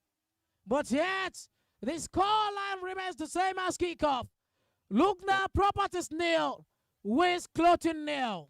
But yet, the scoreline remains the same as kickoff. Lugna Properties 0, Wizh Clothings 0.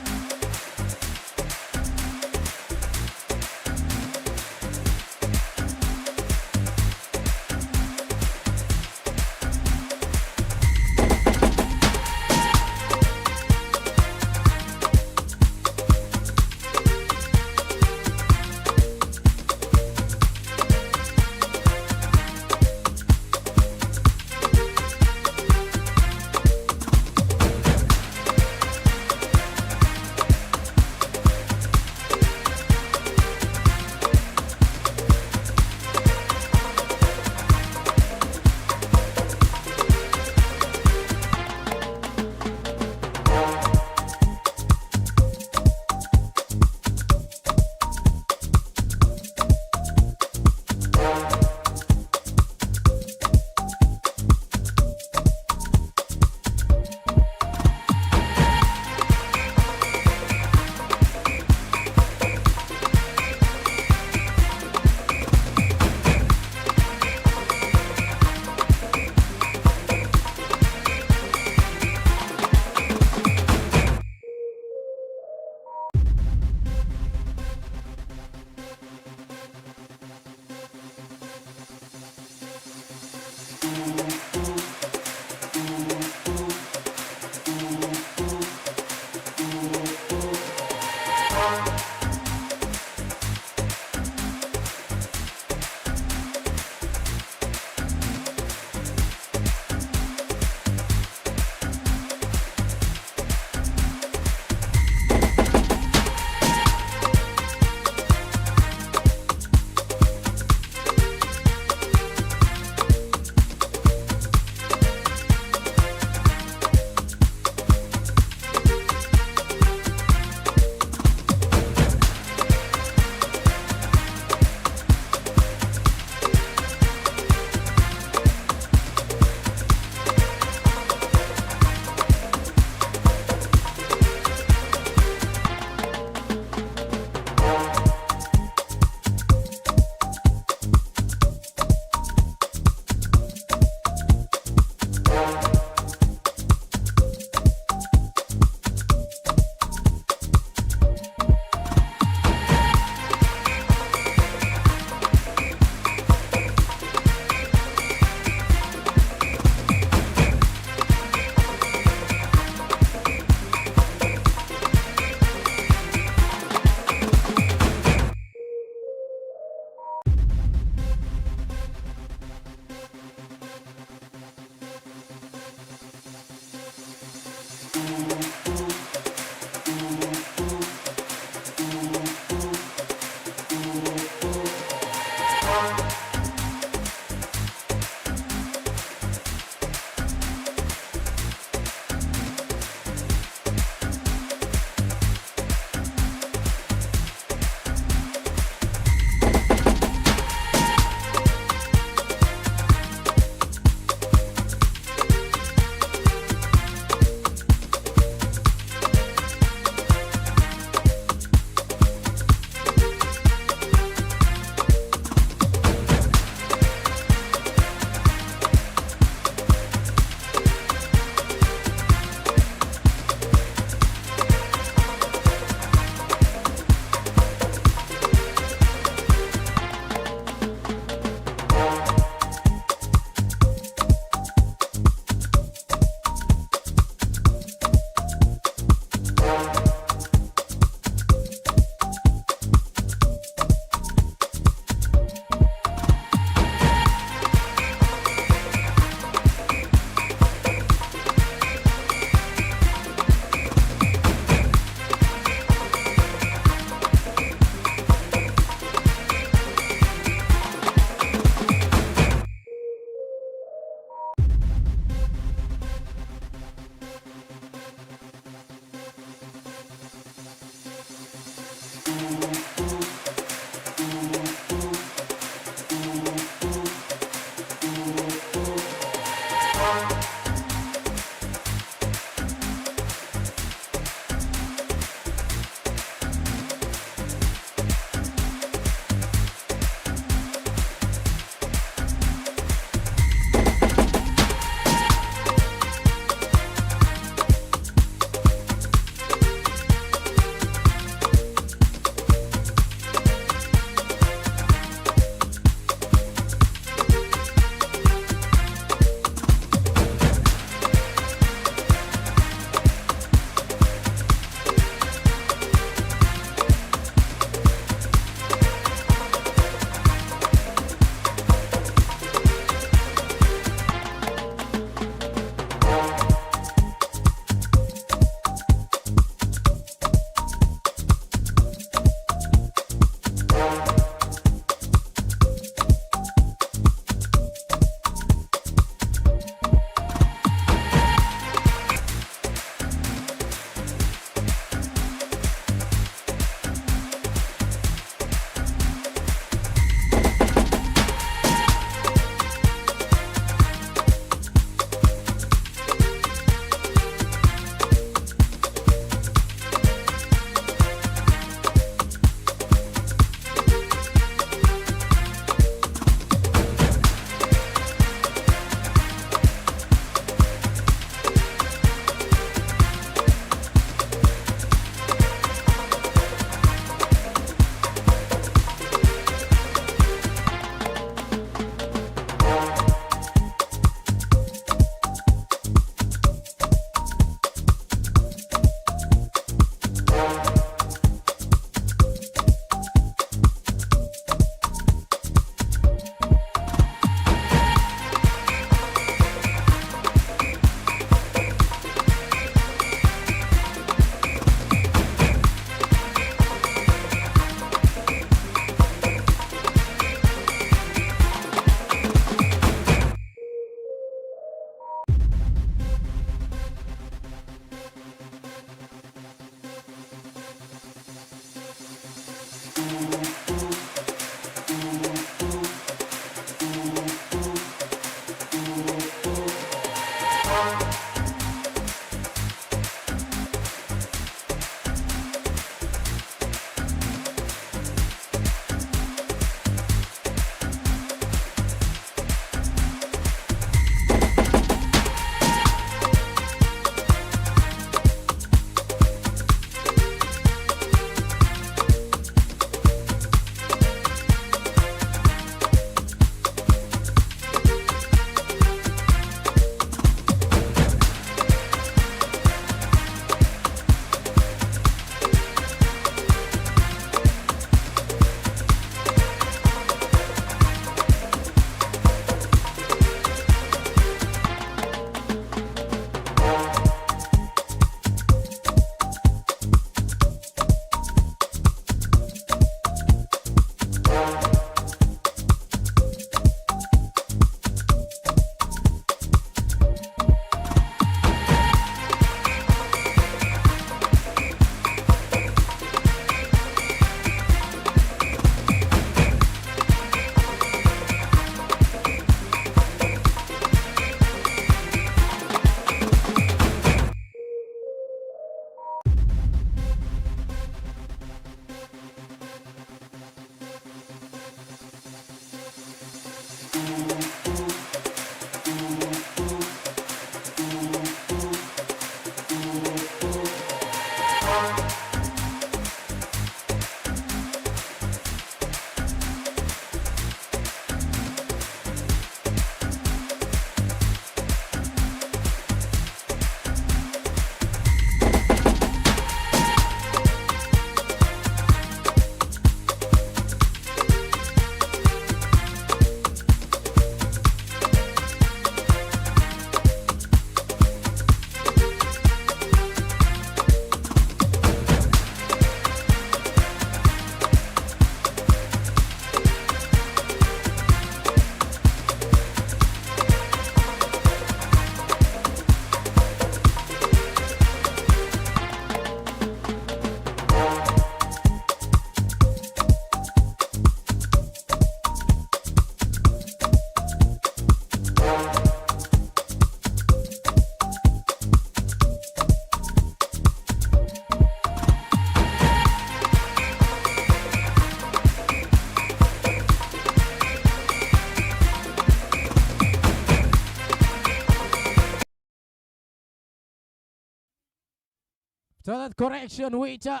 So that correction, waiter.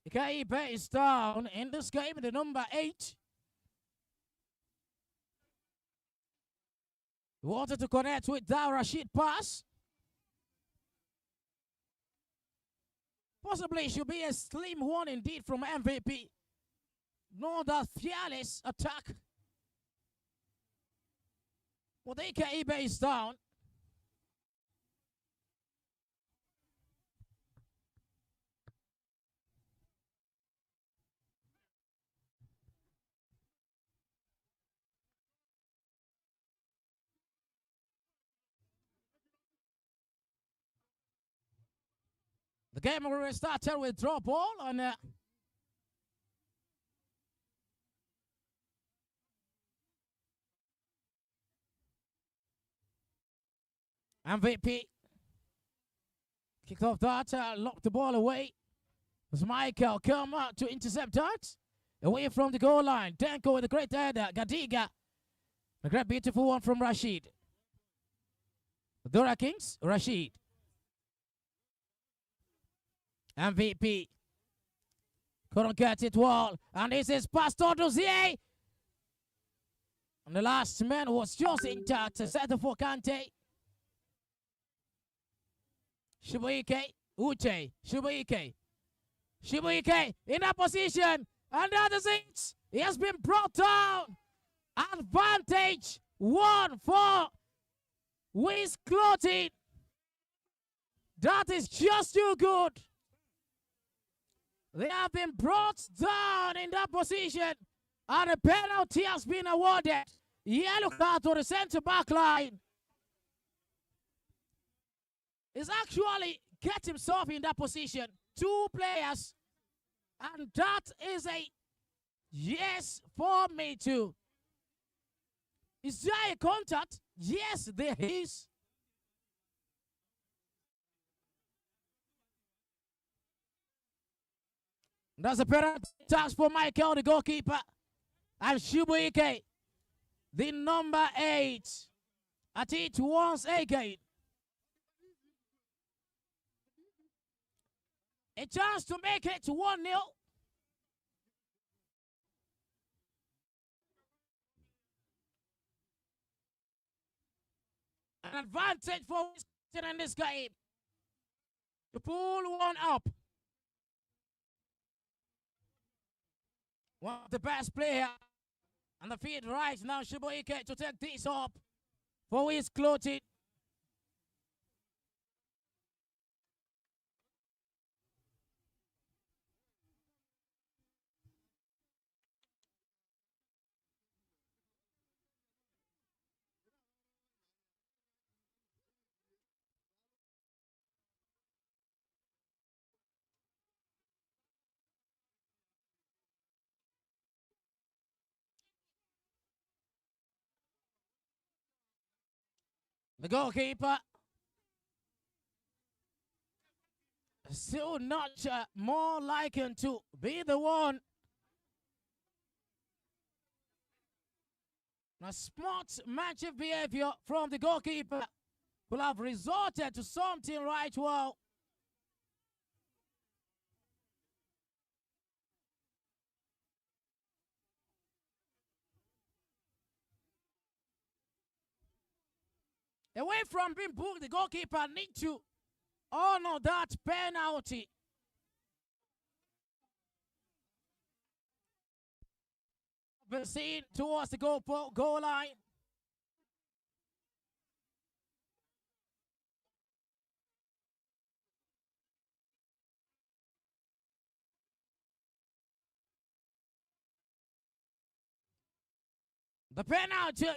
Kaiba is down in this game, the number 8. Wanted to connect with that Rashid pass. Possibly should be a slim one indeed from MVP. No, that fearless attack. Well, they Kaiba is down. The game already started with draw ball and MVP kicked off that, locked the ball away. As Michael come out to intercept that away from the goal line. Danko with a great header. Gadiga, a great beautiful one from Rashid. Dora Kings, Rashid. MVP couldn't get it well, and this is Pastor Dozier. And the last man was just intact, set for Kante. Shibuike, Uche, Shibuike. Shibuike in that position, and that is it. He has been brought down. Advantage 1 for Wizh Clothings. That is just too good. They have been brought down in that position, and a penalty has been awarded. Yellow card to the centre back line. He's actually get himself in that position. 2 players, and that is a yes for me too. Is there a contact? Yes, there is. That's a penalty task for Michael, the goalkeeper. And Shibuike, the number 8. At it once again. A chance to make it 1-0. An advantage for Wizh in this game. To pull one up. One of the best player on the field right now, Shibuike, to take this up for Wizh Clothings. The goalkeeper still not more likely to be the one. A smart match of behavior from the goalkeeper will have resorted to something right well. Away from being booked, the goalkeeper need to honor that penalty. Been seen towards the goal line. The penalty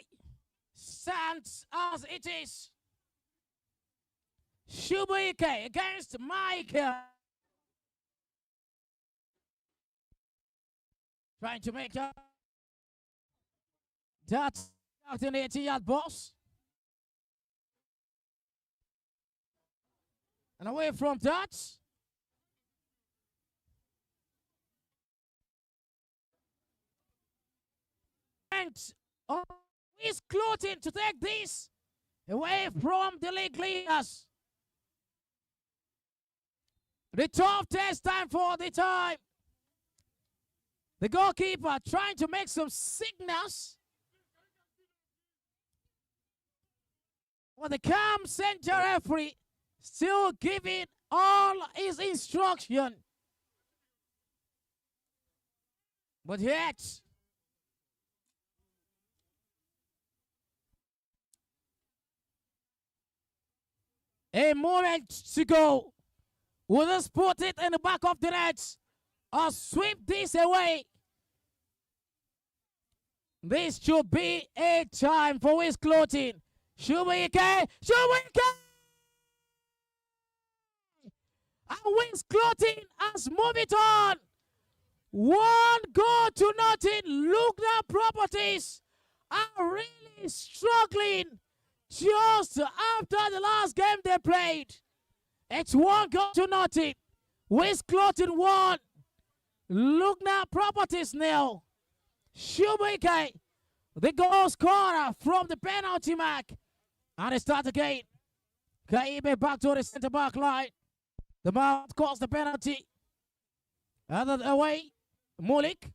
stands as it is. Shibuike against Michael. Trying to make that out in the 80-yard box. And away from that. And Wizh Clothings to take this away from the league leaders. The tough test time for the time. The goalkeeper trying to make some signals. But the calm center referee still giving all his instruction. But yet, a moment to go. Will this put it in the back of the net or sweep this away? This should be a time for Wizh Clothing. Should we get? Should we get? And Wizh Clothing has moved it on. 1 goal to nothing. Lugna Properties are really struggling just after the last game they played. It's 1 goal to nothing. Wizh Clothing 1. Lugna Properties 0. Shubike, the goal scorer from the penalty mark. And they start again. Kaibe back to the center back line. The man calls the penalty. Other away. Mulik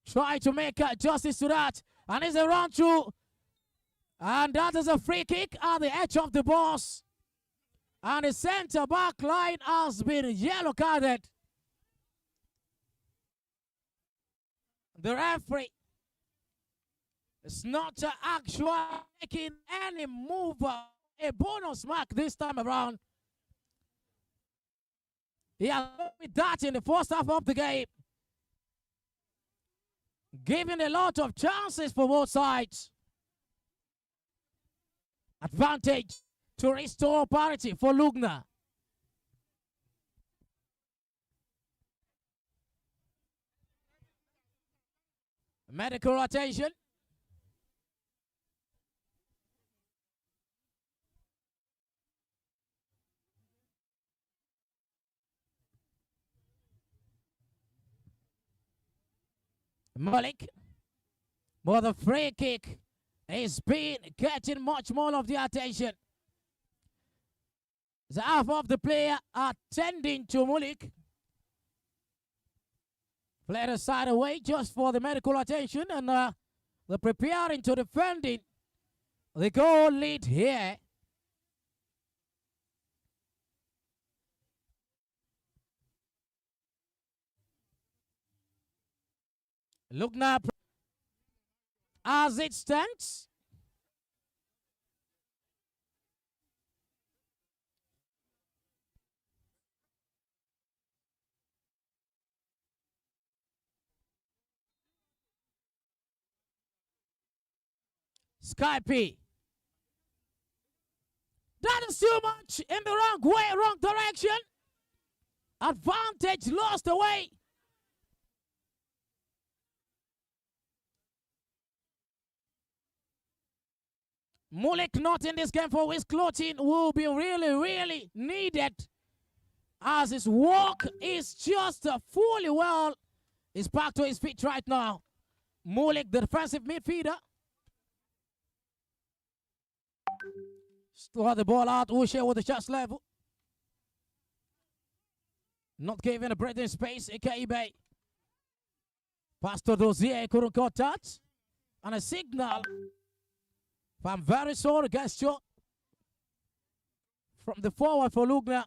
try to make justice to that. And it's a run through. And that is a free kick at the edge of the box. And the center back line has been yellow carded. The referee is not actually making any move. A bonus mark this time around. He has with that in the first half of the game. Giving a lot of chances for both sides. Advantage to restore parity for Lugna. Medical rotation. Malik. But the free kick is been getting much more of the attention. The half of the player attending to Malik. Play the side away just for the medical attention, and they're preparing to defending the goal lead here. Lugna as it stands. Skype. That is too much in the wrong way, wrong direction. Advantage lost away. Mulik not in this game for Wizh Clothing will be really, really needed, as his work is just fully well. He's back to his feet right now. Mulik, the defensive midfielder. Still had the ball out. Ushe with the shots level. Not giving a breathing space. Ikaibe. Pastor Dozier couldn't cut that. And a signal. I'm very sorry, gesture from the forward for Lugna.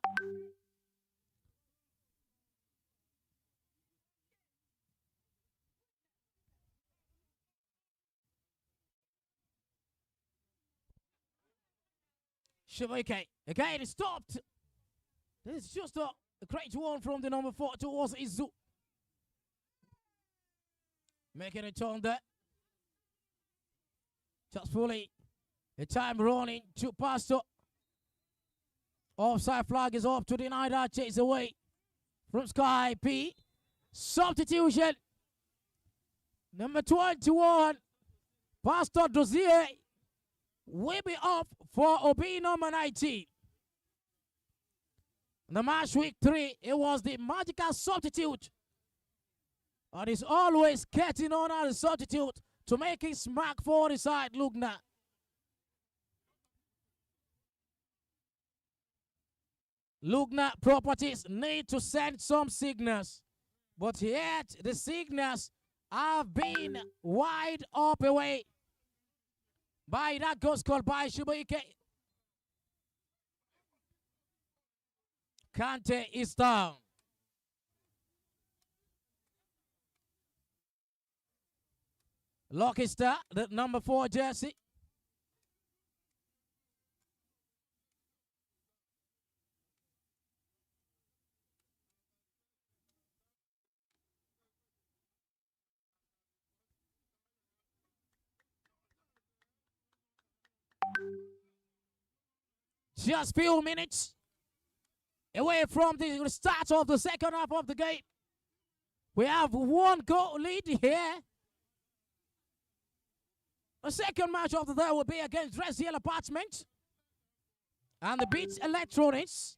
Shavike. Again, it stopped. This is just a great one from the number 4 towards Izu. Making a turn there. Just fully. The time running to Pastor. Offside flag is up to deny that. Chase away from Sky P. Substitution. Number 21. Pastor Dozier will be up for OB number 19. The match week 3, it was the magical substitute. And he's always getting on as a substitute to make his mark for the side, Lugna. Lugna Properties need to send some signals, but yet the signals have been wide up away by that ghost called by Shubaike. Kante is down. Lucky Star, the number 4 jersey. Just few minutes away from the start of the second half of the game. We have 1 goal lead here. The second match of the day will be against Drexel Apartments and the Beats Electronics.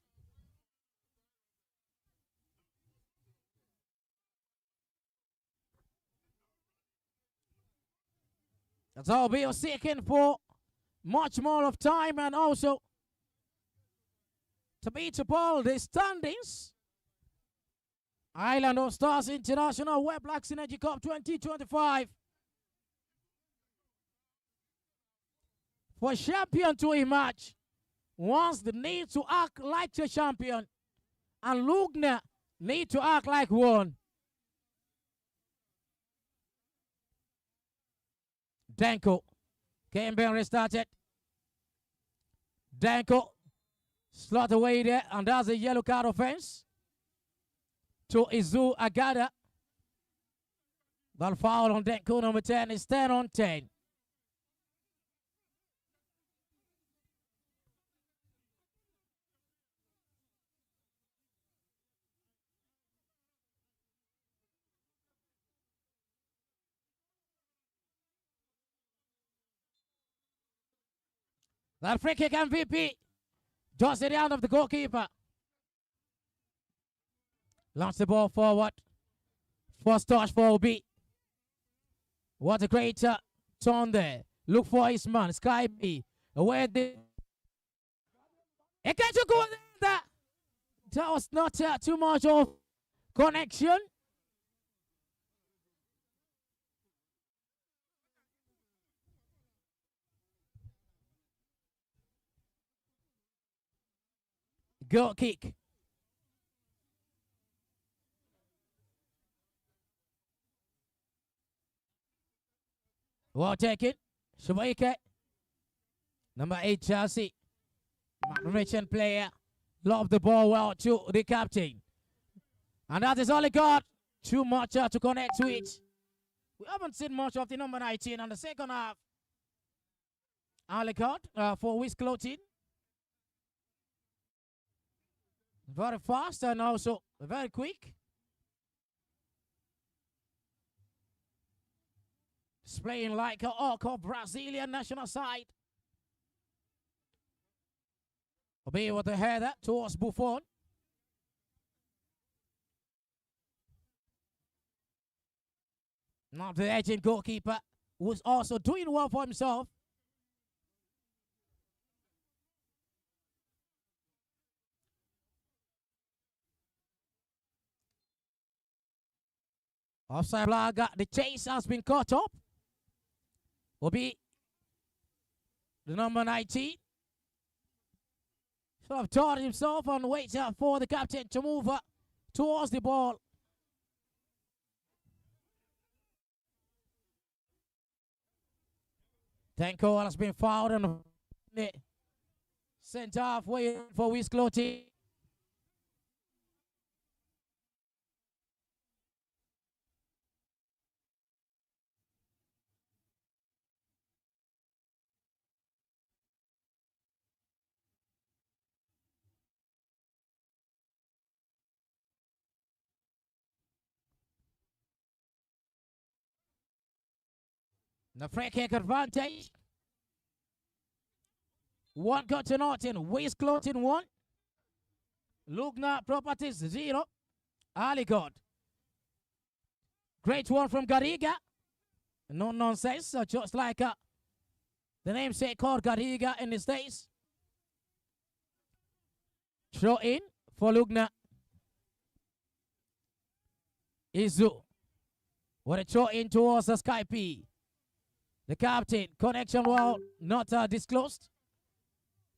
That's all we are seeking for much more of time and also to beat up all the standings. Island AllStars International WERBLACK Synergy Cup 2025. For champion to emerge, wants the need to act like a champion, and Lugna need to act like one. Danko, game being restarted. Danko, slot away there, and that's a yellow card offense to Izu Agada. That foul on Danko number 10 is 10 on 10. That free kick MVP. Just at the hand of the goalkeeper. Launch the ball forward. First touch for OB. What a great turn there. Look for his man, Sky B. Away the. It can't go there. That was not too much of connection. Goal kick. Well taken. Shubaike. Number 8, Chelsea. Richard player. Love the ball well to the captain. And that is all he got. Too much to connect to it. We haven't seen much of the number 19 on the second half. All he got for Wizh Clothings. Very fast and also very quick. He's playing like an Orco Brazilian national side. Obey with the header towards Buffon. Now the agent goalkeeper was also doing well for himself. Offside flag, the chase has been caught up. Will be the number 19. Should have taught himself and wait for the captain to move towards the ball. Danko has been fouled and sent off way for Wizh Clothings. The free kick advantage. 1 goal to nothing. Wizh Clothings 1. Lugna Properties 0. Ali God. Great one from Gariga. No nonsense. Just like the namesake called Gariga in the States. Throw in. for Lugna. Izu. With a throw in towards the Sky P. The captain. Connection well not disclosed.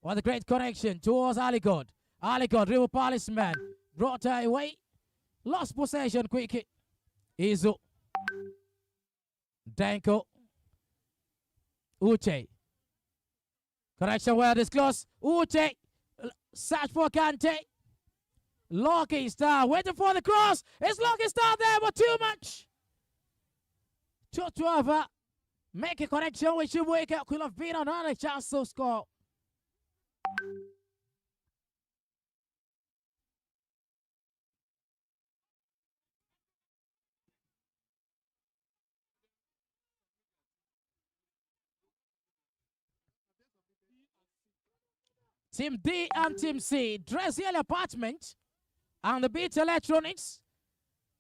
What a great connection towards Aligod. Aligod, River Policeman. Brought her away. Lost possession quickly. Izu. Danko. Uche. Correction well disclosed. Uche. Search for Kante. Lucky Star waiting for the cross. It's Lucky Star there, but too much. Chotuava make a connection with Shibuika. Could have been another chance to score. Team D and Team C, Drexel Apartment and the Beat Electronics.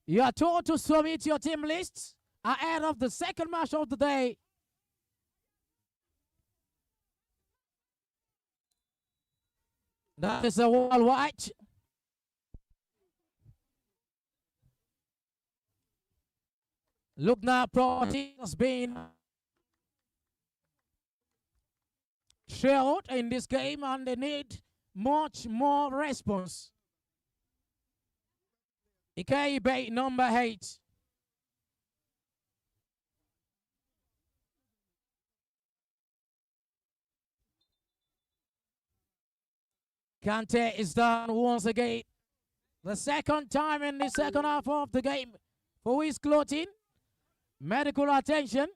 You are told to submit your team lists ahead of the second match of the day. That is a worldwide. Lugna Properties has been trailed in this game and they need much more response. Ikeibe number 8. Kante is done once again. The second time in the second half of the game for Wizh Clothings. Medical attention.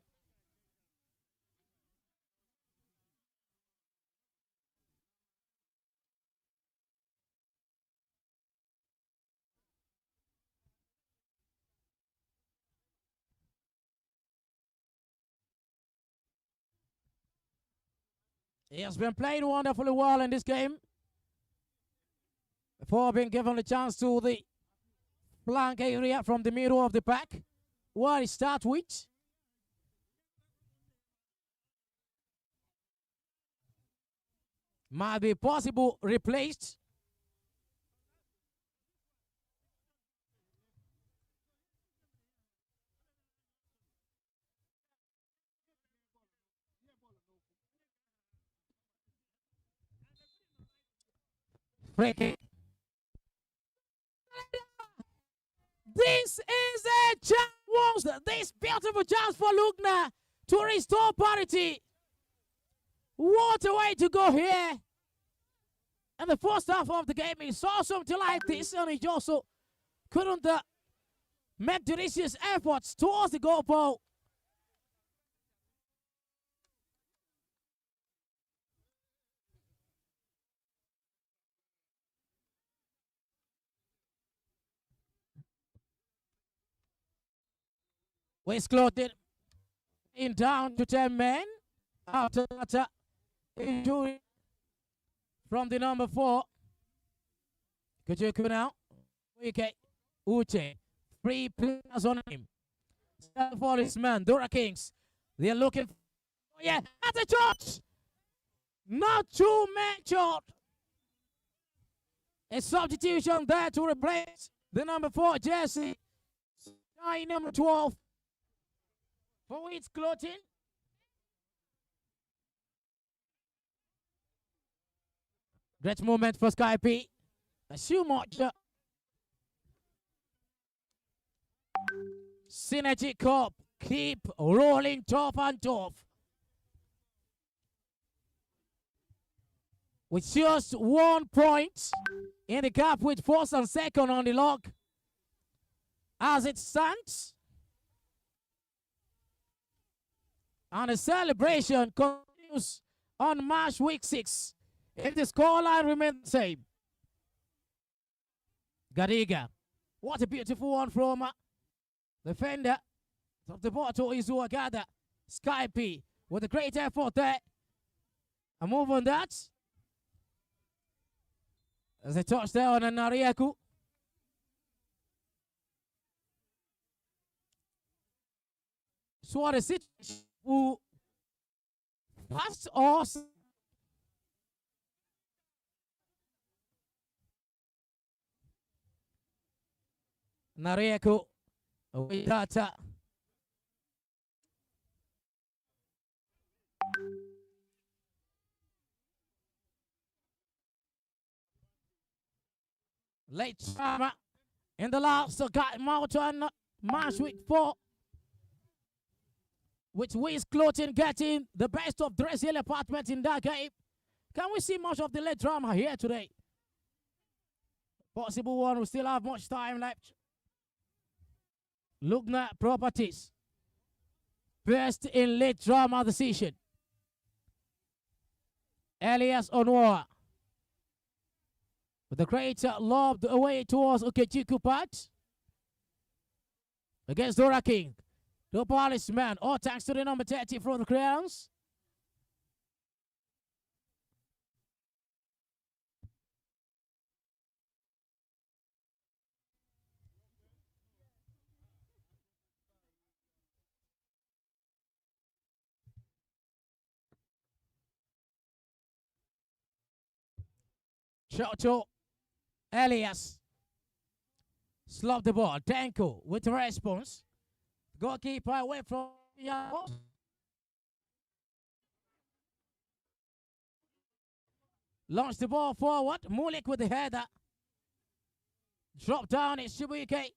He has been playing wonderfully well in this game. Before being given the chance to the flank area from the middle of the pack. What is start with? Might be possible replaced. Free kick. This is a chance, this beautiful chance for Lugna to restore parity. What a way to go here. And the first half of the game, he saw something like this, and he also couldn't make judicious efforts towards the goal pole. Wizh Clothings in down to 10 men after that injury from the number 4. Kujuku now. Wike Uche. 3 players on him. For this man, Dora Kings. They are looking for, oh yeah, that's a shot. Not too shot. A substitution there to replace the number 4 jersey. Number 12. For Wizh Clothings. Great moment for Sky P. So much. Synergy Cup. Keep rolling tough and tough. With just 1 point in the gap with first and second on the log. As it stands. And the celebration continues on March week 6. If the scoreline remains the same. Gadiga. What a beautiful one from defender of the bottle is Uagada. Sky P with a great effort there. A move on that. As a touchdown on Nariaku. So what is it? Who fast or Nareko. Data. Late summer in the last Mountain March week 4. With Wizh Clothing getting the best of Drexel apartment in that game. Can we see much of the late drama here today? Possible one, we still have much time left. Lugna Properties. Best in late drama decision. Elias Onwa. With the great lobbed away towards Ukechiku Pat. Against Dora King. The policeman. All thanks to the number 30 from the Crowns. Shoto Elias. Slop the ball. Danko with the response. Goalkeeper away from Yamos. Launch the ball forward. Mulik with the header. Drop down. It's Shibuike.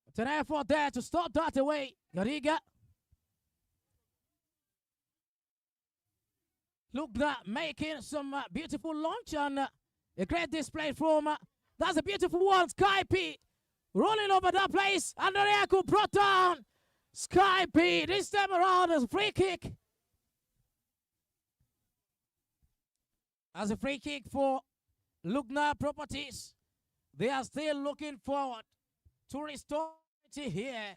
It's an effort there to stop that away. Gariga. Lugna making some beautiful launch and a great display from that's a beautiful one. Sky P rolling over that place. And Reaku brought down Sky P. This time around as a free kick. As a free kick for Lugna Properties. They are still looking forward to restore it here.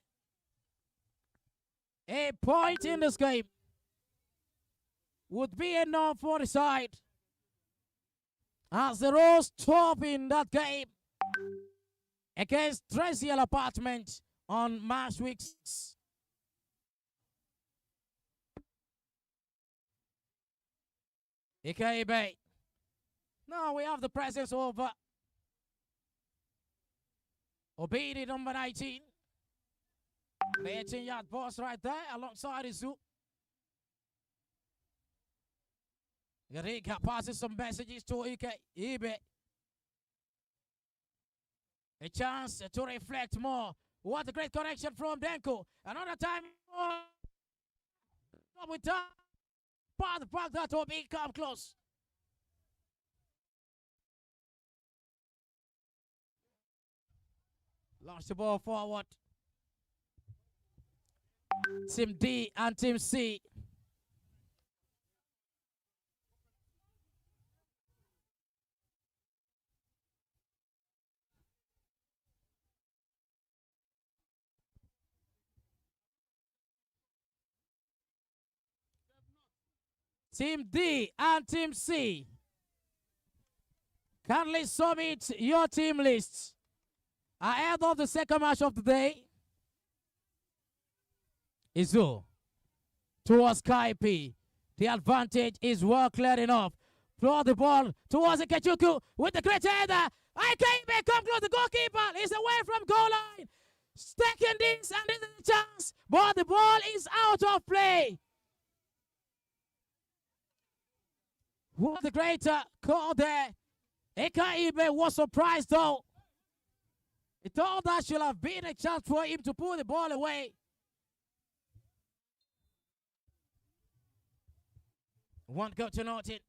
A point in this game would be enough for the side as the Rose top in that game against Drexel Apartment on March week 6. Ikaibe. Now we have the presence of Obedi number 19. The 18-yard boss right there alongside Izu. Garika passes some messages to Ibe. A chance to reflect more. What a great connection from Denko. Another time with that. Part of the park that will come close. Launch the ball forward. Team D and Team C. Team D and Team C. Kindly submit your team lists ahead of the second match of the day. Izu towards Kaipi. The advantage is well clear enough. Throw the ball towards Ikechuku with the great header. Ikaibe come close. The goalkeeper is away from goal line. Stacking this and this is the chance. But the ball is out of play. What a great call there. Ikaibe was surprised though. He thought that should have been a chance for him to pull the ball away. One goal to note it.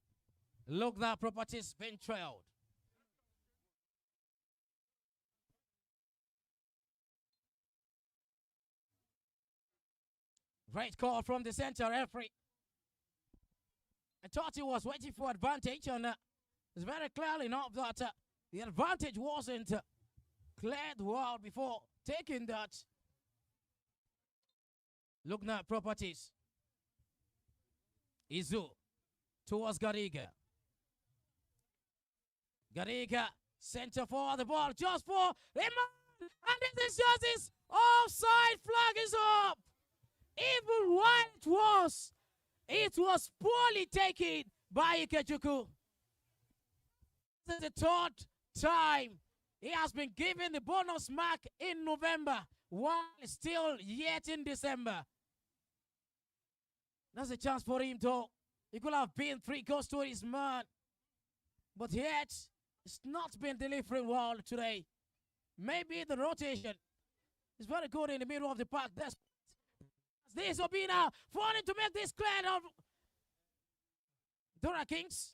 Lugna Properties been trailed. Great call from the center referee. I thought he was waiting for advantage, and it's very clearly enough that the advantage wasn't cleared well before taking that. Lugna Properties. Izu towards Gariga. Gariga center for the ball, just for the man, and this is just his offside flag is up. Even while it was poorly taken by Ikechuku. This is the third time He has been given the bonus mark in November while still yet in December. That's a chance for him, though. He could have been 3 goals to his man. But yet, it's not been delivering well today. Maybe the rotation is very good in the middle of the park. This will be now falling to make this clear of Dora Kings.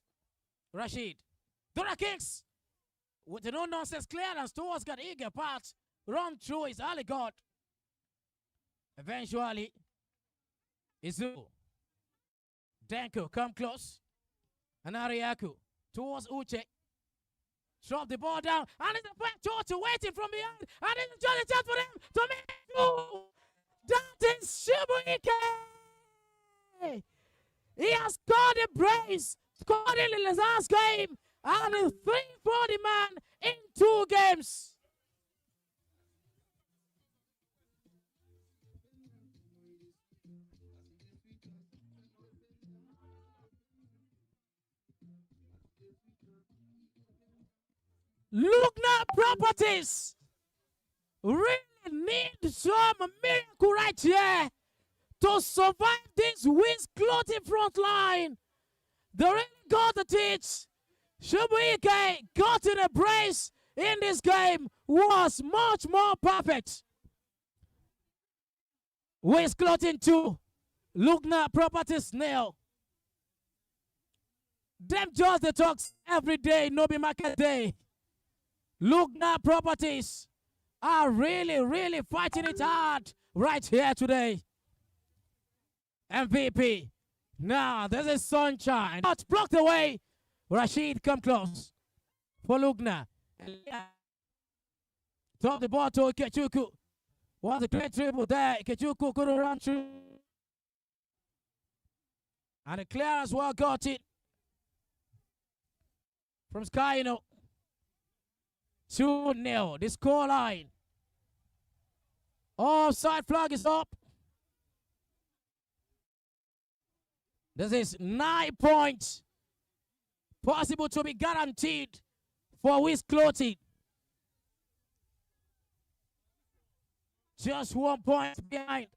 Rashid. Dora Kings with the no-nonsense clearance towards Gadiga part. Run through his alley guard. Eventually, Izu. Danko come close. And Ariaku towards Uche. Drop the ball down. And it's a back to waiting from behind. And it's just a chance for them to make two. That is Shibuike. He has scored a brace. Scored in the last game. And a 340 man in 2 games. Lugna Properties really need some miracle right here to survive this Wizh Clothing front line. They really got the teach. Shibuike got in a brace in this game, was much more perfect. Wizh Clothing 2, Lugna Properties nil. Them just the talks every day, no be market day. Lugna Properties are really fighting it hard right here today. MVP. Now, there's a sunshine. Not blocked away. Rashid come close for Lugna. Drop the ball to Ikechuku. Was a great dribble there. Ikechuku couldn't run through. And the clearance well got it from Skyno. 2-0, the score line. Offside flag is up. This is 9 points possible to be guaranteed for Wizh Clothing. Just 1 point behind.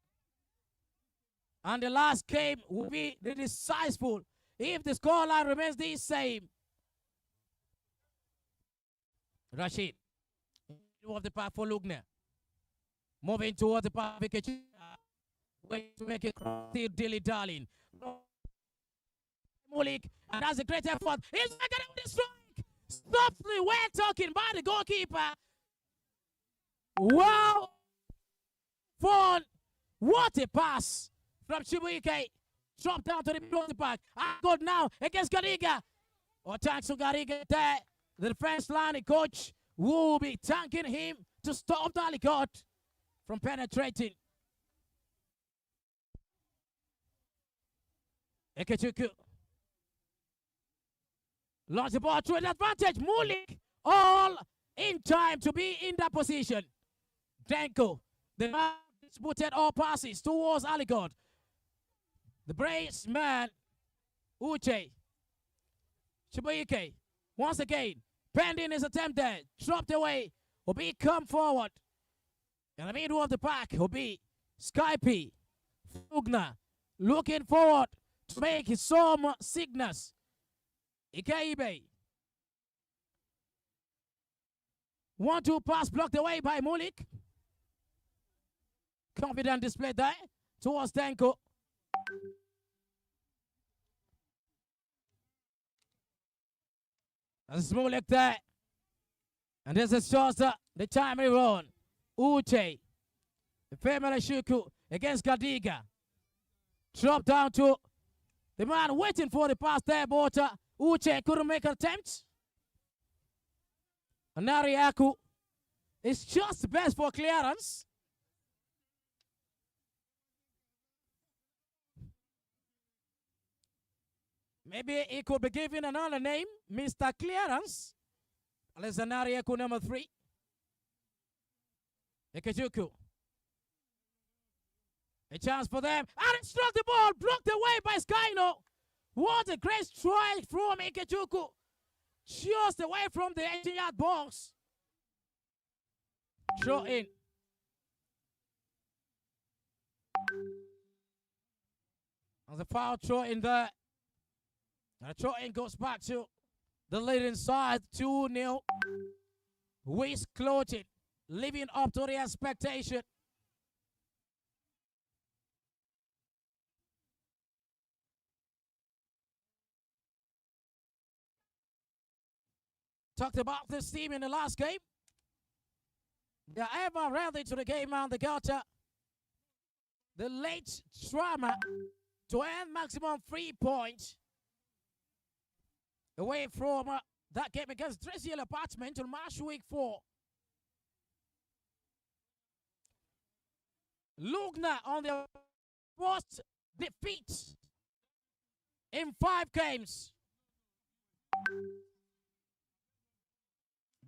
And the last game will be the decisive if the scoreline remains the same. Rashid, of the path for Lugna. Moving towards the path, way to make it still dilly-dallying. Mulik, and that's a great effort. He's making it with a strike. Softly, well talking by the goalkeeper. Wow. Fun. What a pass from Shibuike. Drop down to the middle of the park. Good now against Gariga. Or thanks to Gariga there. The defense line coach will be thanking him to stop Dalicot from penetrating. Ekechuku. Lost the ball to an advantage. Mulik all in time to be in that position. Danko. The man disputed all passes towards Aligod. The brace man. Uche. Shibuike. Once again. Pending his attempt there. Dropped away. Obi come forward. In the middle of the park. Obi. Skype. Lugna. Looking forward to make his some signals. Ikeibe. 1-2 pass blocked away by Mulik. Confident display there towards Danko. That's Mulik there. And this is just the timely run. Uche. The family Shuku against Gadiga. Drop down to the man waiting for the pass there, but Uche couldn't make an attempt. And Nariaku is just the best for clearance. Maybe he could be given another name, Mr. Clearance. Nariaku number 3. Ikejuku. A chance for them. And it struck the ball, blocked away by Skyno. What a great strike from Ikejuku. Just away from the 18-yard box. Throw in. And the foul throw in there. And the throw in goes back to the leading side, 2-0. Wizh Clothings living up to the expectation. Talked about this team in the last game. They're ever ready to the game on the gutter. The late drama to earn maximum 3 points away from that game against Drexel Apartment on March week 4. Lugna on their first defeat in 5 games.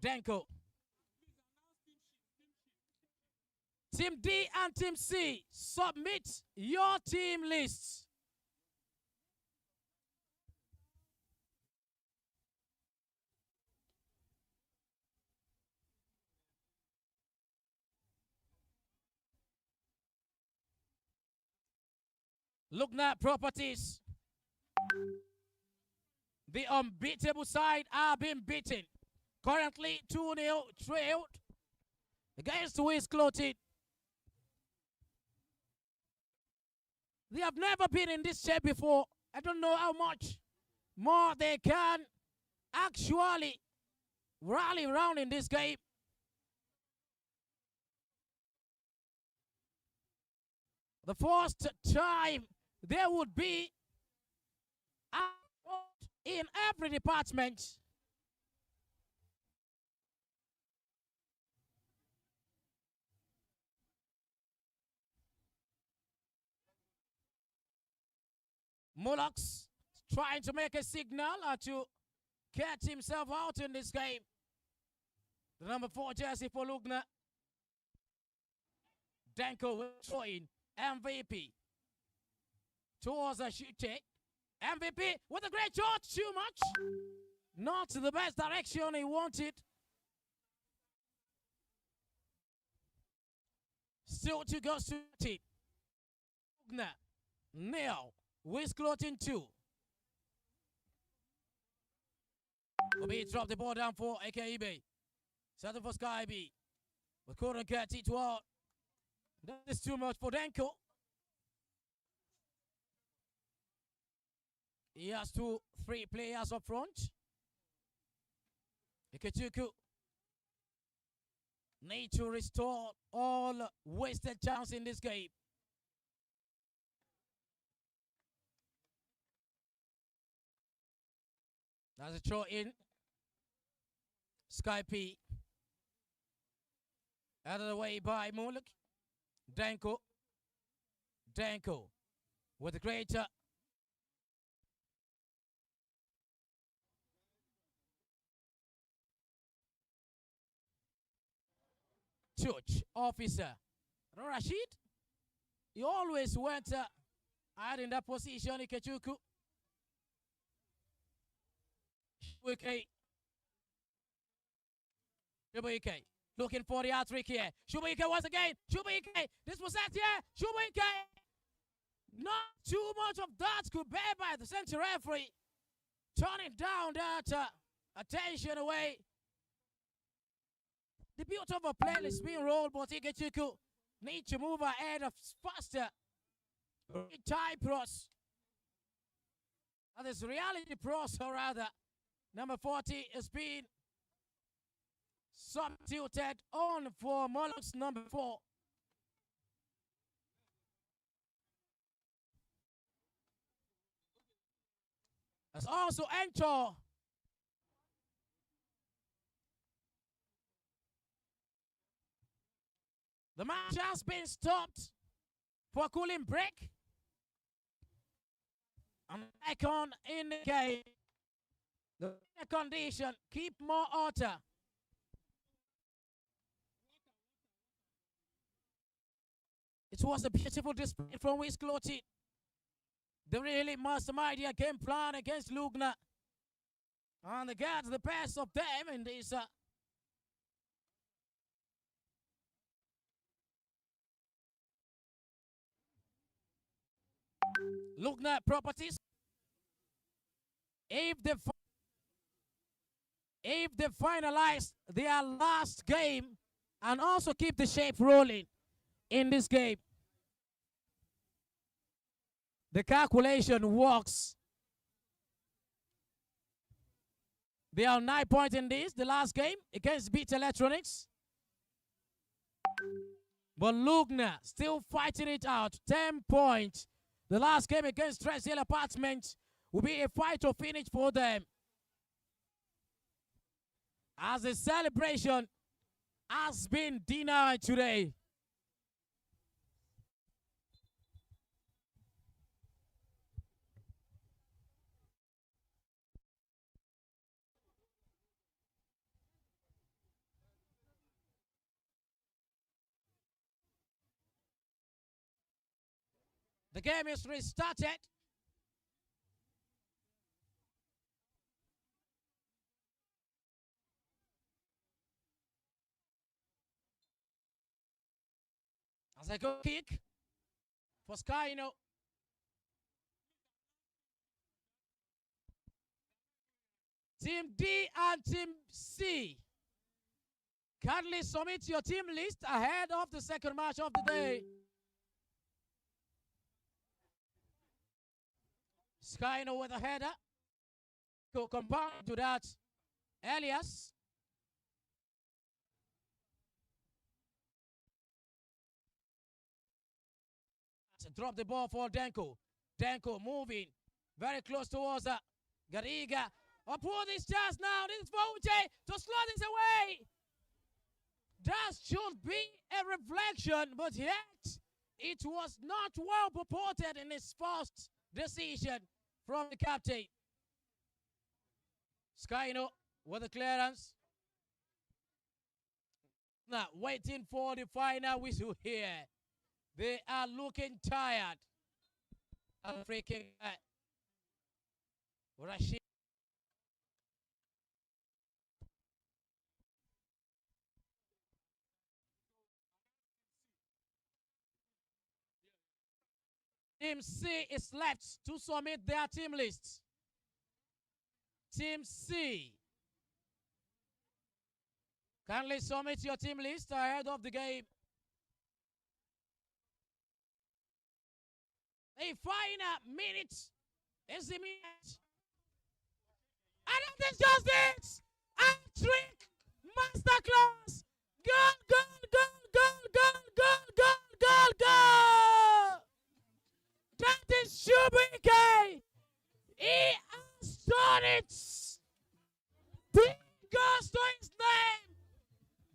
Denko. Team D and Team C, submit your team lists. Lugna Properties. The unbeatable side are being beaten. Currently 2-0 trailed against Wizh Clothings. They have never been in this shape before. I don't know how much more they can actually rally around in this game. The first time there would be out in every department. Mullocks trying to make a signal to get himself out in this game. The number 4 jersey for Lugna. Denko will throw in MVP. Towards a shoot take. MVP with a great shot. Too much. Not the best direction he wanted. Still to go to it. Lugna. Nil. Wizh Clothings 2. Obi dropped the ball down for AKB. Settle for Sky B. But couldn't get it out. That is too much for Denko. He has 2-3 players up front. Ikechuku need to restore all wasted chance in this game. That's a throw in. Sky P. Out of the way by Muluk. Denko. Denko with a great church officer. Rashid. He always went out in that position. Ikechuku. Shubuike. Shubuike. Looking for the hat trick here. Shubuike once again. Shubuike. This was that here. Shubuike. Not too much of that could bear by the center referee. Turning down that attention away. The beauty of a play is being rolled, but Ikechuku need to move ahead of faster. Type Pros. That is reality pros, or rather. Number 40 has been substituted on for Mullocks number 4. As also enter the match has been stopped for a cooling break. And back on in the game. The condition, keep more water. It was a beautiful display from Wizh Clothings. They really mastermind their game plan against Lugna. And they got the best of them in this Lugna Properties. If they finalize their last game and also keep the shape rolling in this game, the calculation works. They are 9 points in this, the last game against Beat Electronics. But Lugna still fighting it out, 10 points. The last game against Drexel Apartments will be a fight to finish for them, as the celebration has been denied today. The game is restarted. As I go kick for Skyno. Team D and Team C. Kindly submit your team list ahead of the second match of the day. Skyno with a header. Combined to that, Elias. Drop the ball for Denko. Denko moving very close towards Gariga. Upon this chance now. This is for Uche to slot this away. That should be a reflection, but yet it was not well purported in his first decision from the captain. Skyno with the clearance. Now waiting for the final whistle here. They are looking tired. Freaking Rashid. Team C is left to submit their team list. Team C. Kindly submit your team list ahead of the game. A final minute is the minute. And that is just it. A trick masterclass. Goal, goal, goal, goal, goal, goal, goal, goal, goal. That is Shubike. He has done it. 3 goals to his name.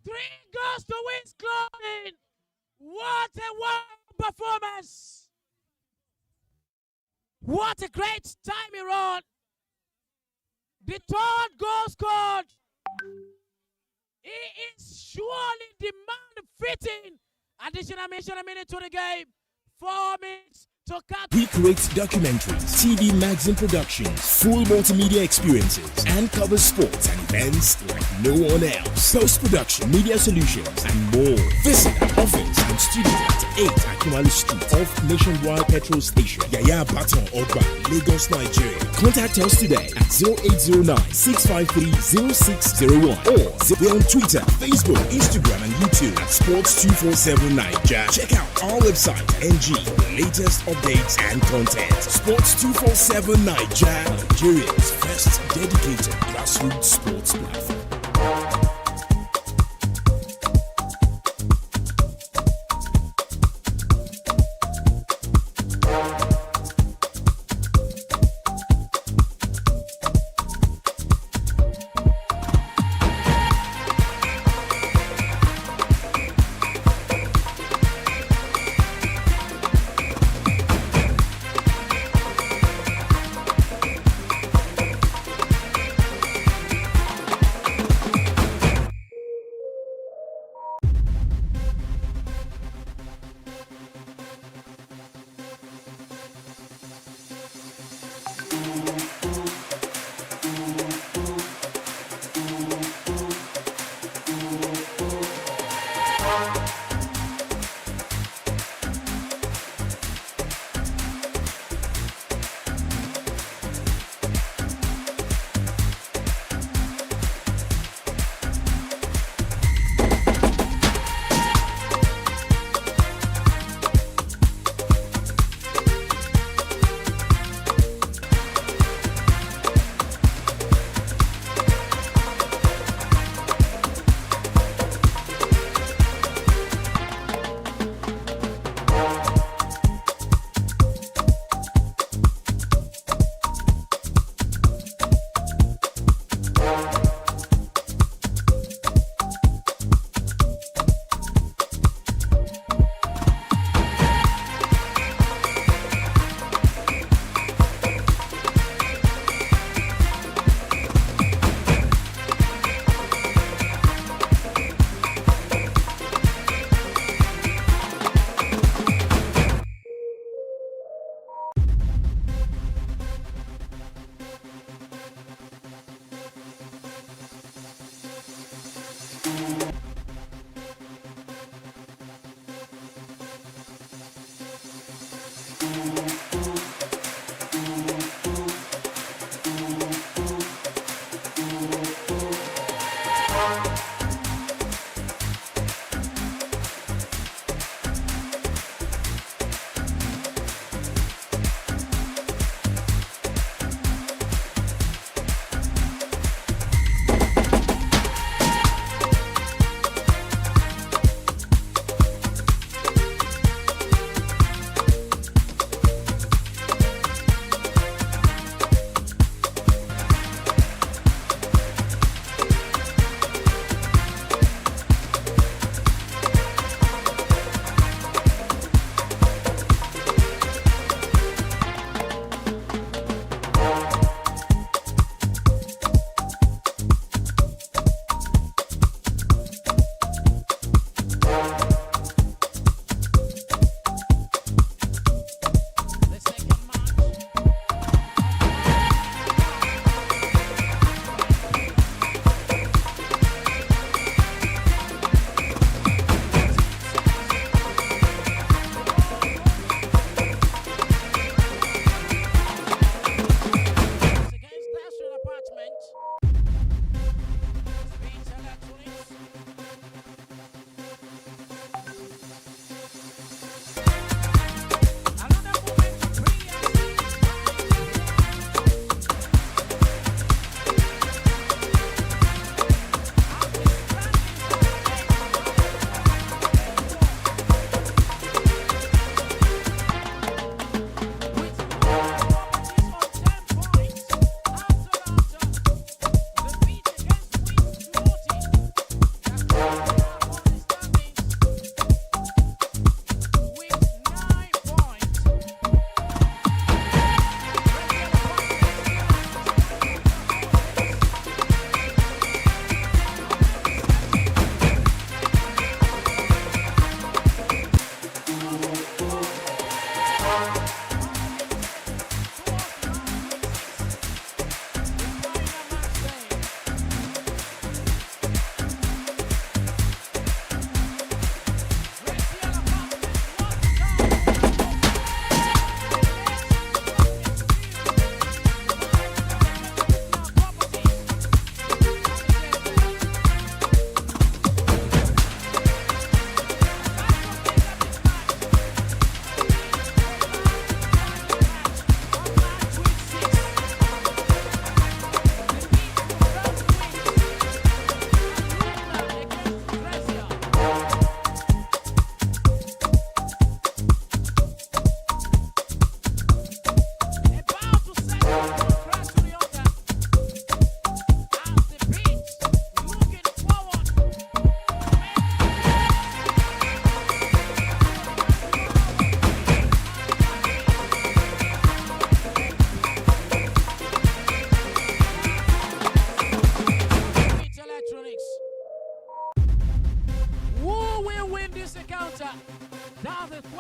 3 goals to Wizh Clothings. What a wild performance. What a great time he run. The 3rd goal scored. He is surely demand-fitting. Additional minute to the game. 4 minutes to cut. We create documentaries, TV magazine productions, full multimedia experiences, and cover sports and events like no one else. Post-production, media solutions, and more. Visit our office and studio at 8 Akinwale Street off Nationwide Petrol Station, Yaya Baton Ogba, Lagos, Nigeria. Contact us today at 0809-653-0601 or we're on Twitter, Facebook, Instagram, and YouTube at Sports247 Nigeria. Check out our website, NG, for the latest updates and content. Sports 247 Nigeria's first dedicated grassroots sports platform.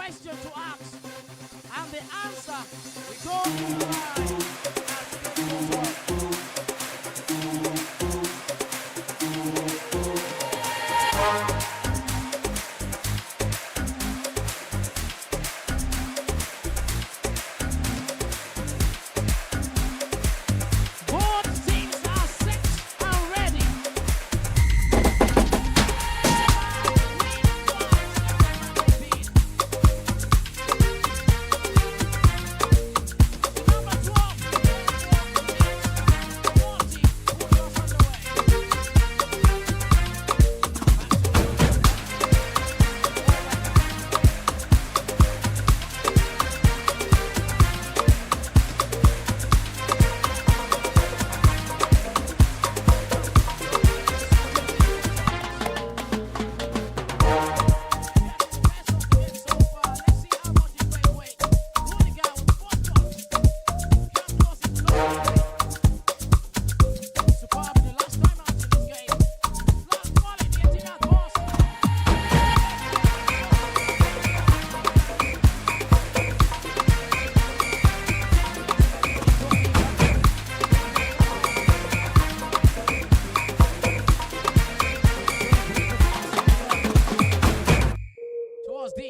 question to ask, and the answer we go to the line as we go forward. Both teams are set and ready.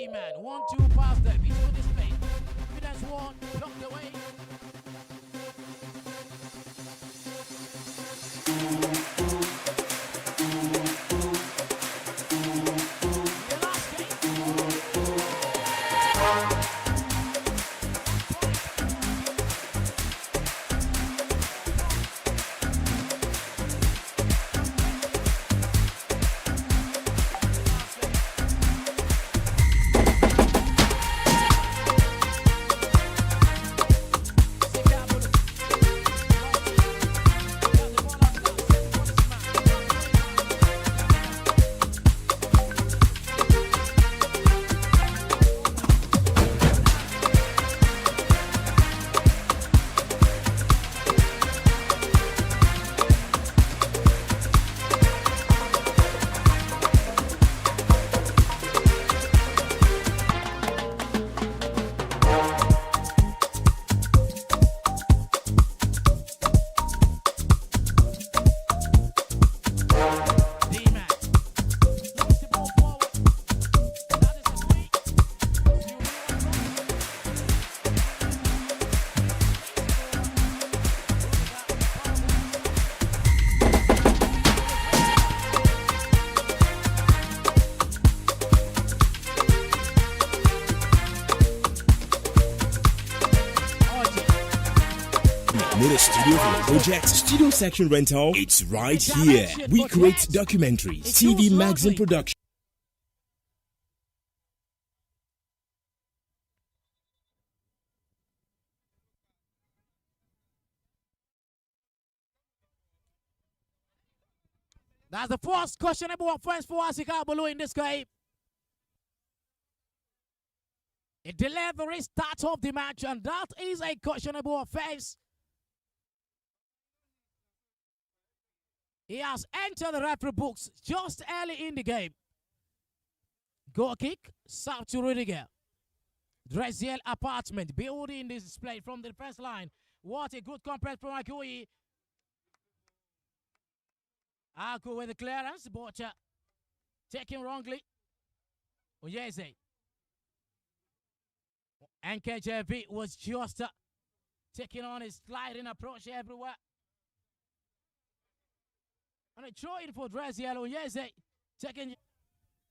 Number 1-2 pass the visual display. Evidence 1 blocked away. The last Need a studio for your project? Studio section rental? It's right here. We create documentaries, TV, magazine production. That's the first questionable offense for Asika Bulu in this game. A delivery start of the match, and that is a questionable offense. He has entered the referee books just early in the game. Goal kick, serve to Rudiger. Drexel apartment, building this display from the defense line. What a good compress from Akui. Aku with the clearance, but taken wrongly. Oyeze. NKJV was just taking on his sliding approach everywhere. And a throw in for Drexel. Oyeze taking,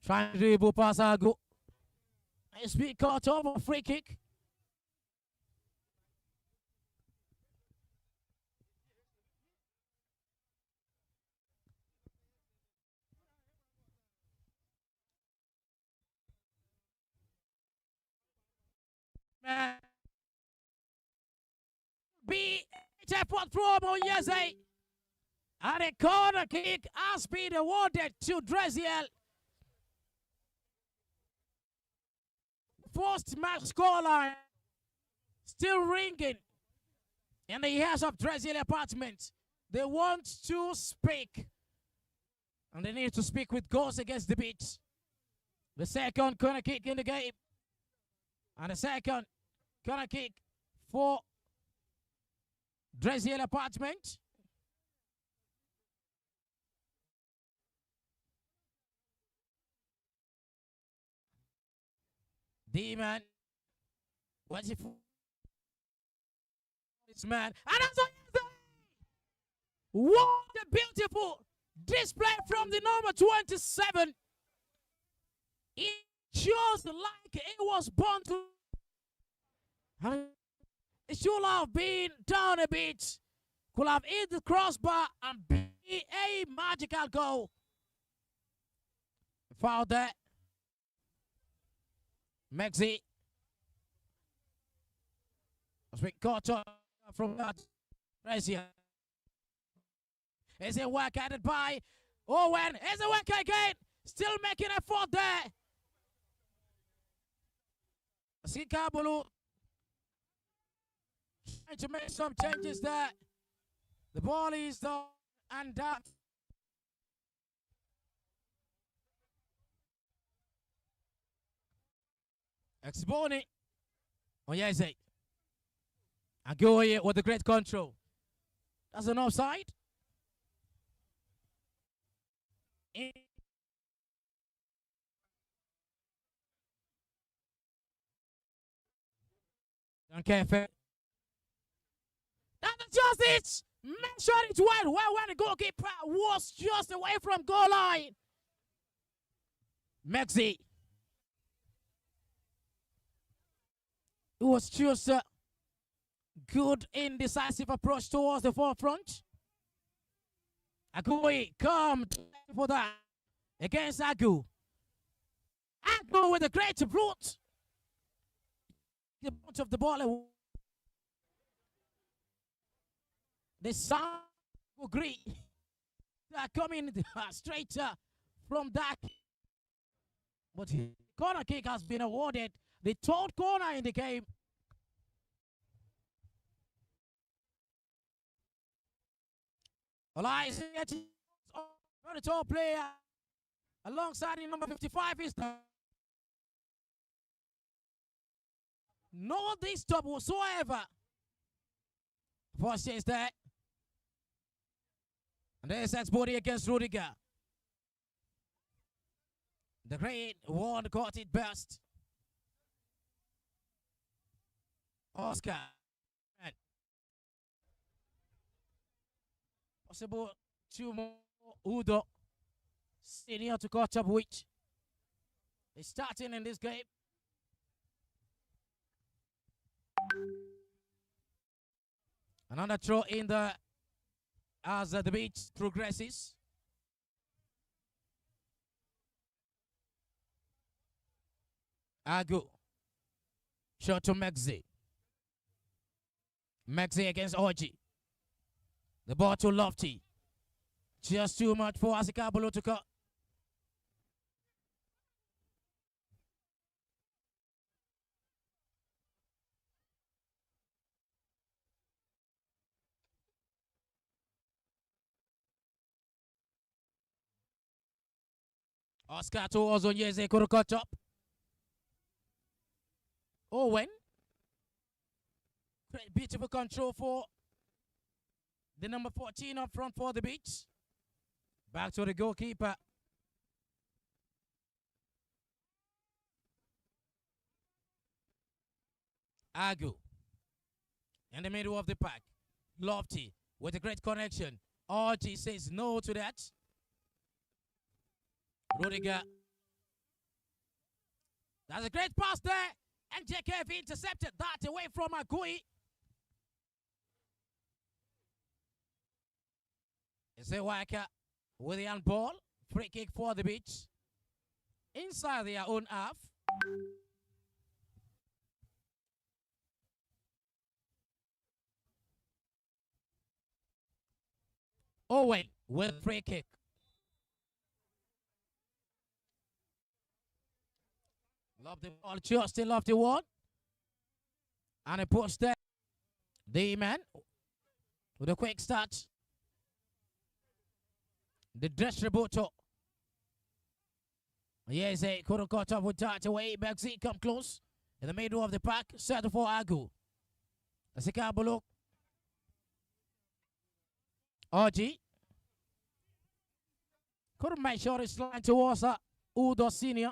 trying to dribble past Agu. It's been caught over, free kick. Be effort from Oyeze. And a corner kick has been awarded to Drexel. First match scoreline still ringing in the ears of Drexel apartment. They want to speak, and they need to speak with goals against the beat. The second corner kick in the game. And the second corner kick for Drexel Apartment. D-man. What's it for? This man. And that's what a beautiful display from the number 27. It shows like it was born to. It should have been down a bit. Could have hit the crossbar and be a magical goal. Foul that. Mexi has been caught up from that. Brazil. Is it work added by Owen? Is it work again? Still making a effort there. See Kabulu trying to make some changes there. The ball is down and that. Exboni. Oh, yes, and go here with the great control. That's an offside. Okay, fair. That's just it. Make sure it's wide. Well, when the goalkeeper was just away from goal line. Mexi. It was just a good indecisive approach towards the forefront. Agui come for that against Agu. Agu with a great root. The bunch of the ball. The sound agree. They are coming straight from that. But the corner kick has been awarded. The third corner in the game. Elias, the top player alongside the number 55 is the no disturb whatsoever. First is that. And there's X-Body against Rudiger. The great one got it best. Oscar. And possible two more. Udo. Senior to catch up with. He's starting in this game. Another throw in the as the beach progresses. Agu. Shot to Mexi. Mexi against Ajah. The ball too lofty. Just too much for Asikabolo to cut. Oscar to Ozonyeze could have cut up. Owen. Great beautiful control for the number 14 up front for the beach. Back to the goalkeeper. Agu. In the middle of the pack. Lofty with a great connection. Ajah says no to that. Rudiger. That's a great pass there. And JKV intercepted that away from Agui. It's a Waka with the handball. Free kick for the beach. Inside their own half. Owen with free kick. Love the ball, just still love the one. And he puts there. The man with a quick start. The distributor. Yes, he could have got up with that away. Mexi come close. In the middle of the pack, set for Agu. Asika Buluk. Ajah. Couldn't make sure it's line towards Udo Senior.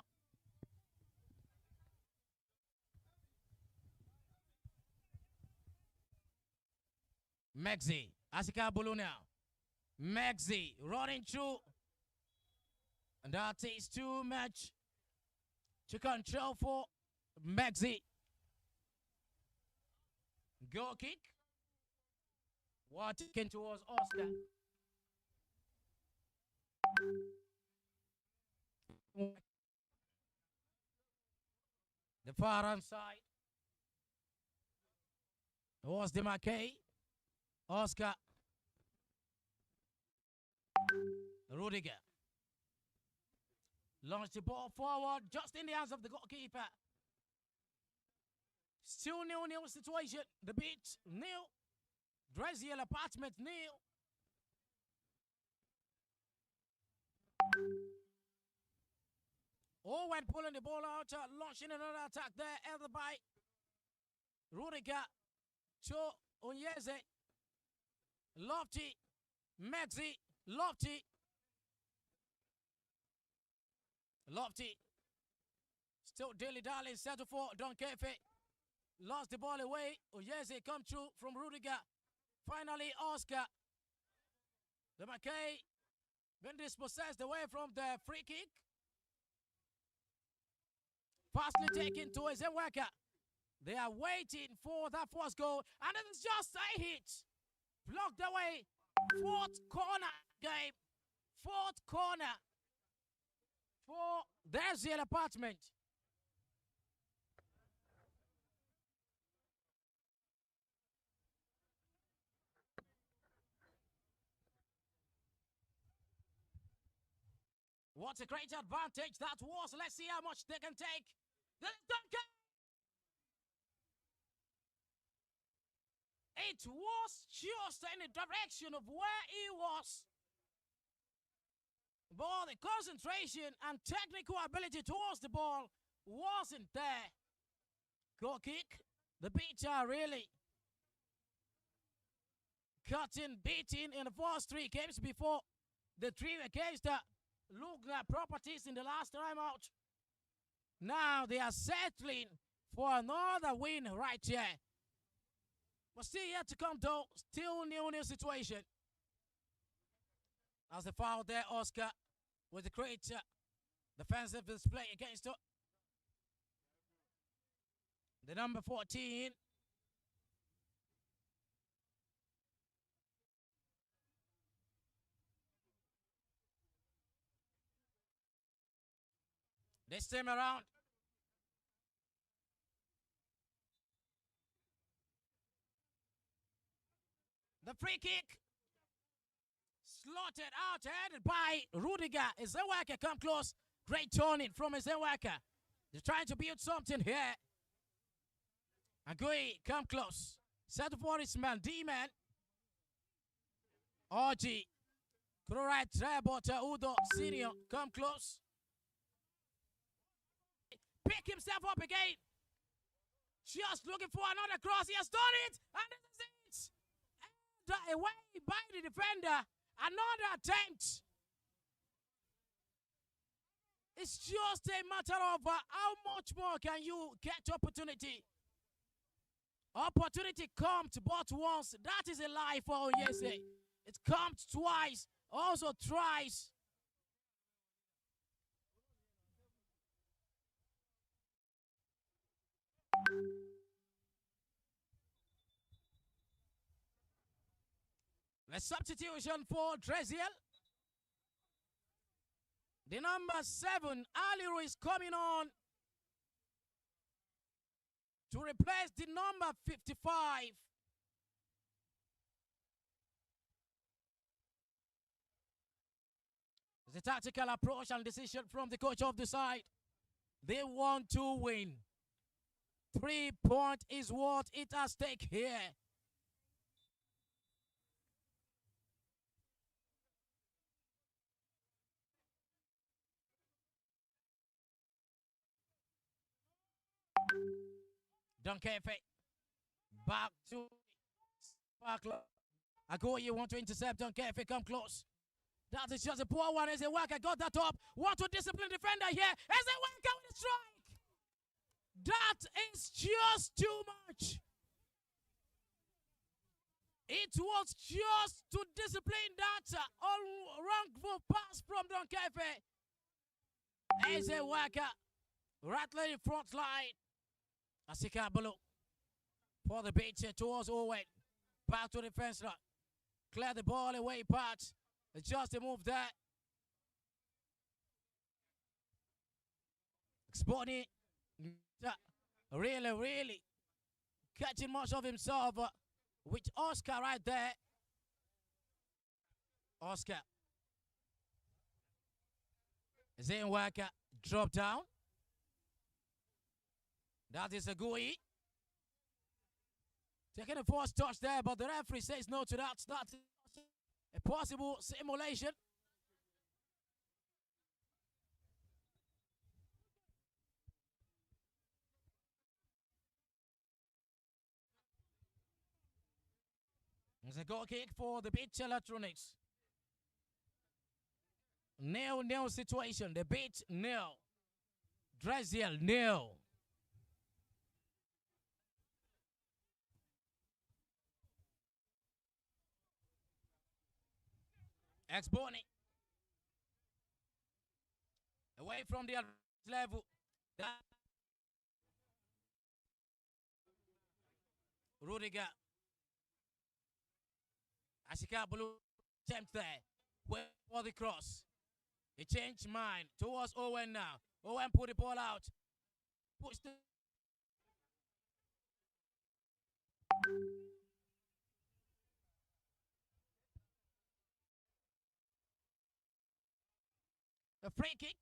Maxi. Asika Bulu now. Maxi running through. And that is too much to control for Maxi. Goal kick. What taken towards Oscar. The far hand side. Was the McKay. Oscar. Rudiger. Launch the ball forward just in the hands of the goalkeeper. Still nil situation. The beat nil. Drexel apartment nil. Owen pulling the ball out, launching another attack there, held by Rudiger to Onyeze. Lofty, Maxi, Lofty. Still dilly-dally, settle for Donkefe. Lost the ball away. Onyeze come through from Rudiger. Finally, Oscar. The McKay been dispossessed away from the free kick. Fastly taken to Ezenwaka. They are waiting for that first goal. And it is just a hit. Blocked away. Fourth corner game. Fourth corner for Drexel apartment. What a great advantage that was. Let's see how much they can take. Duncan! It was just in the direction of where he was. But the concentration and technical ability towards the ball wasn't there. Goal kick. The beats are really beating in the first 3 games before the 3 against the Lugna Properties in the last time out. Now they are settling for another win right here. But still yet to come though, still nil situation. As the foul there, Oscar, with the great defensive display against the number 14. This time around, the free kick slotted out, headed by Rudiger. Ezenwaka come close. Great turning from Ezenwaka. They're trying to build something here. Agui come close. Set for his man, D-man. Ajah. Right there, but Udo Senior come close. Pick himself up again. Just looking for another cross. He has done it. And this is it. And away by the defender. Another attempt. It's just a matter of how much more can you get opportunity. Opportunity comes but once. That is a lie for Onyeze. It comes twice. Also thrice. The substitution for Drexel. The number 7, Aliru, is coming on to replace the number 55. The tactical approach and decision from the coach of the side. They want to win. 3 points is what it has stake here. Dunkefe. Back to Sparkler. I go, you want to intercept Dunkefe, come close. That is just a poor one. As a worker got that up. Want to discipline defender here. As a worker with a strike. That is just too much. It was just to discipline that wrongful pass from Dunkefe. As a worker rattling front line. Asika below. For the beat towards Owen. Back to the defense line. Clear the ball away, Pat. Just a move there. Exporting. Really catching much of himself with Oscar right there. Oscar. Zayn Walker drop down. That is a GUI. Taking a forced touch there, but the referee says no to that. That's a possible simulation. There's a goal kick for the Beach Electronics. Nil situation. The Beach nil. Drexel nil. Ex-Bonnie. Away from the level. Rudiger. Ashika Blue attempt there. Wait for the cross. He changed mind towards Owen now. Owen put the ball out. Push the. A free kick.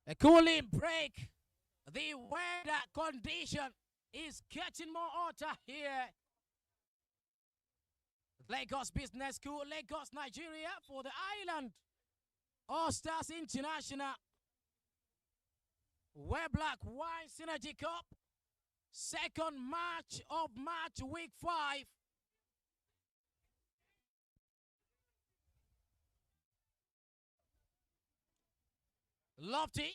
A cooling break. The weather condition is getting more hotter here. Lagos Business School, Lagos, Nigeria, for the island. AllStars International. WERBLACK Wine Synergy Cup. Second match of March week 5. Lofty.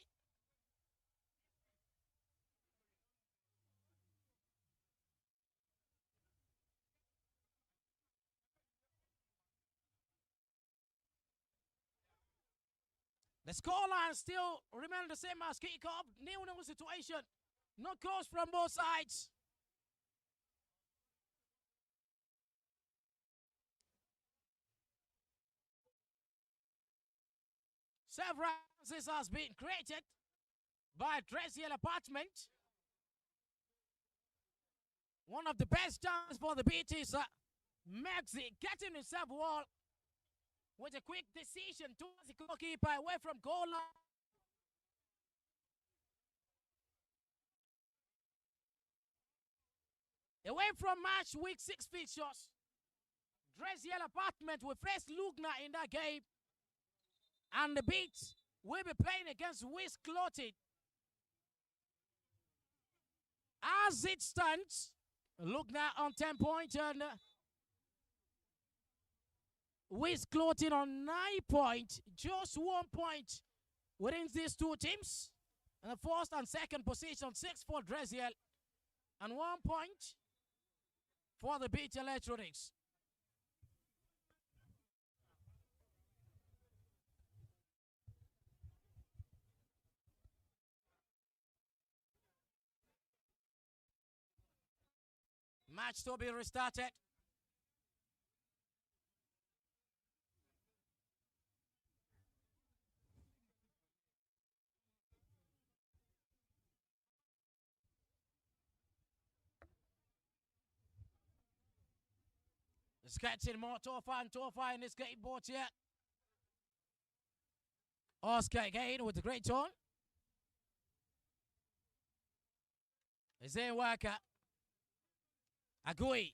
The scoreline still remains the same as kick-off. Nil-nil situation. No goals from both sides. Several chances has been created by Drexel Apartment. One of the best chances for the beat is Maxi getting himself wall with a quick decision towards the goalkeeper away from goal line. Away from match week 6 fixtures, Drexel Apartment will face Lugna in that game. And the Beats will be playing against Wizh Clothings. As it stands, Lugna on 10 points and Wizh Clothings on 9 points. Just 1 point within these two teams. And the first and second position, 6 for Drexel. And 1 point for the Beach Electronics. Match to be restarted. It's getting more tougher and tougher in this game board here. Oscar again with the great turn. Zayn Walker. Agui.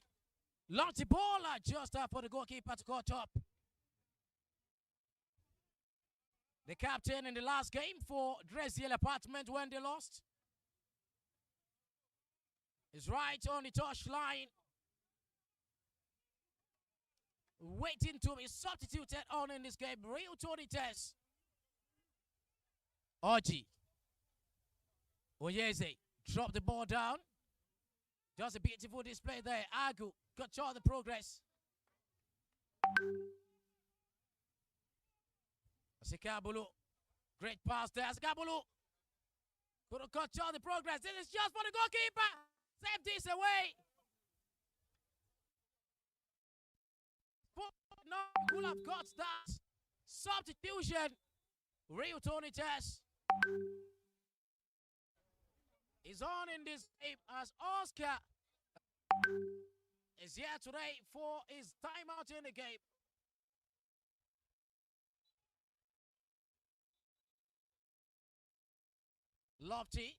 Launch the ball just for the goalkeeper to go top. The captain in the last game for Drexel Apartment when they lost. is right on the touch line. Waiting to be substituted on in this game. Real Tony Test. Ajah. Oyeze. Drop the ball down. Does a beautiful display there. Agu. Control the progress. Sikabulu. Great pass there. Sikabulu. Couldn't control the progress. This is just for the goalkeeper. Save this away. No, could have got that substitution. Real Tony Test is on in this game as Oscar is here today for his timeout in the game. Lofty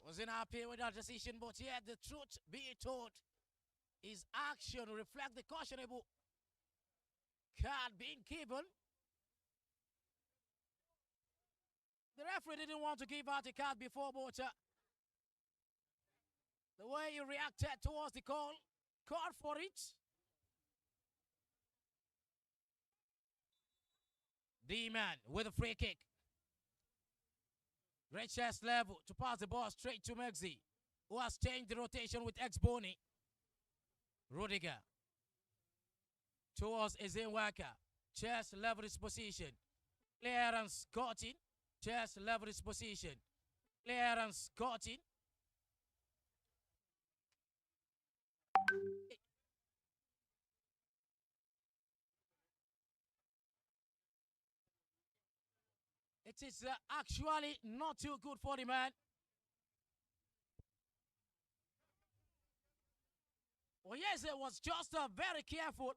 wasn't happy with that decision, but here the truth be told, his action reflect the cautionable card being given. The referee didn't want to give out a card before, but the way he reacted towards the call, called for it. D-man with a free kick. Great chest level to pass the ball straight to Megzi, who has changed the rotation with ex-Boni. Rudiger towards Ezenwaka. Chest level his position. Clearance got in. Chest level his position. Clearance got in. It is actually not too good for the man. Well, yes, it was just very careful.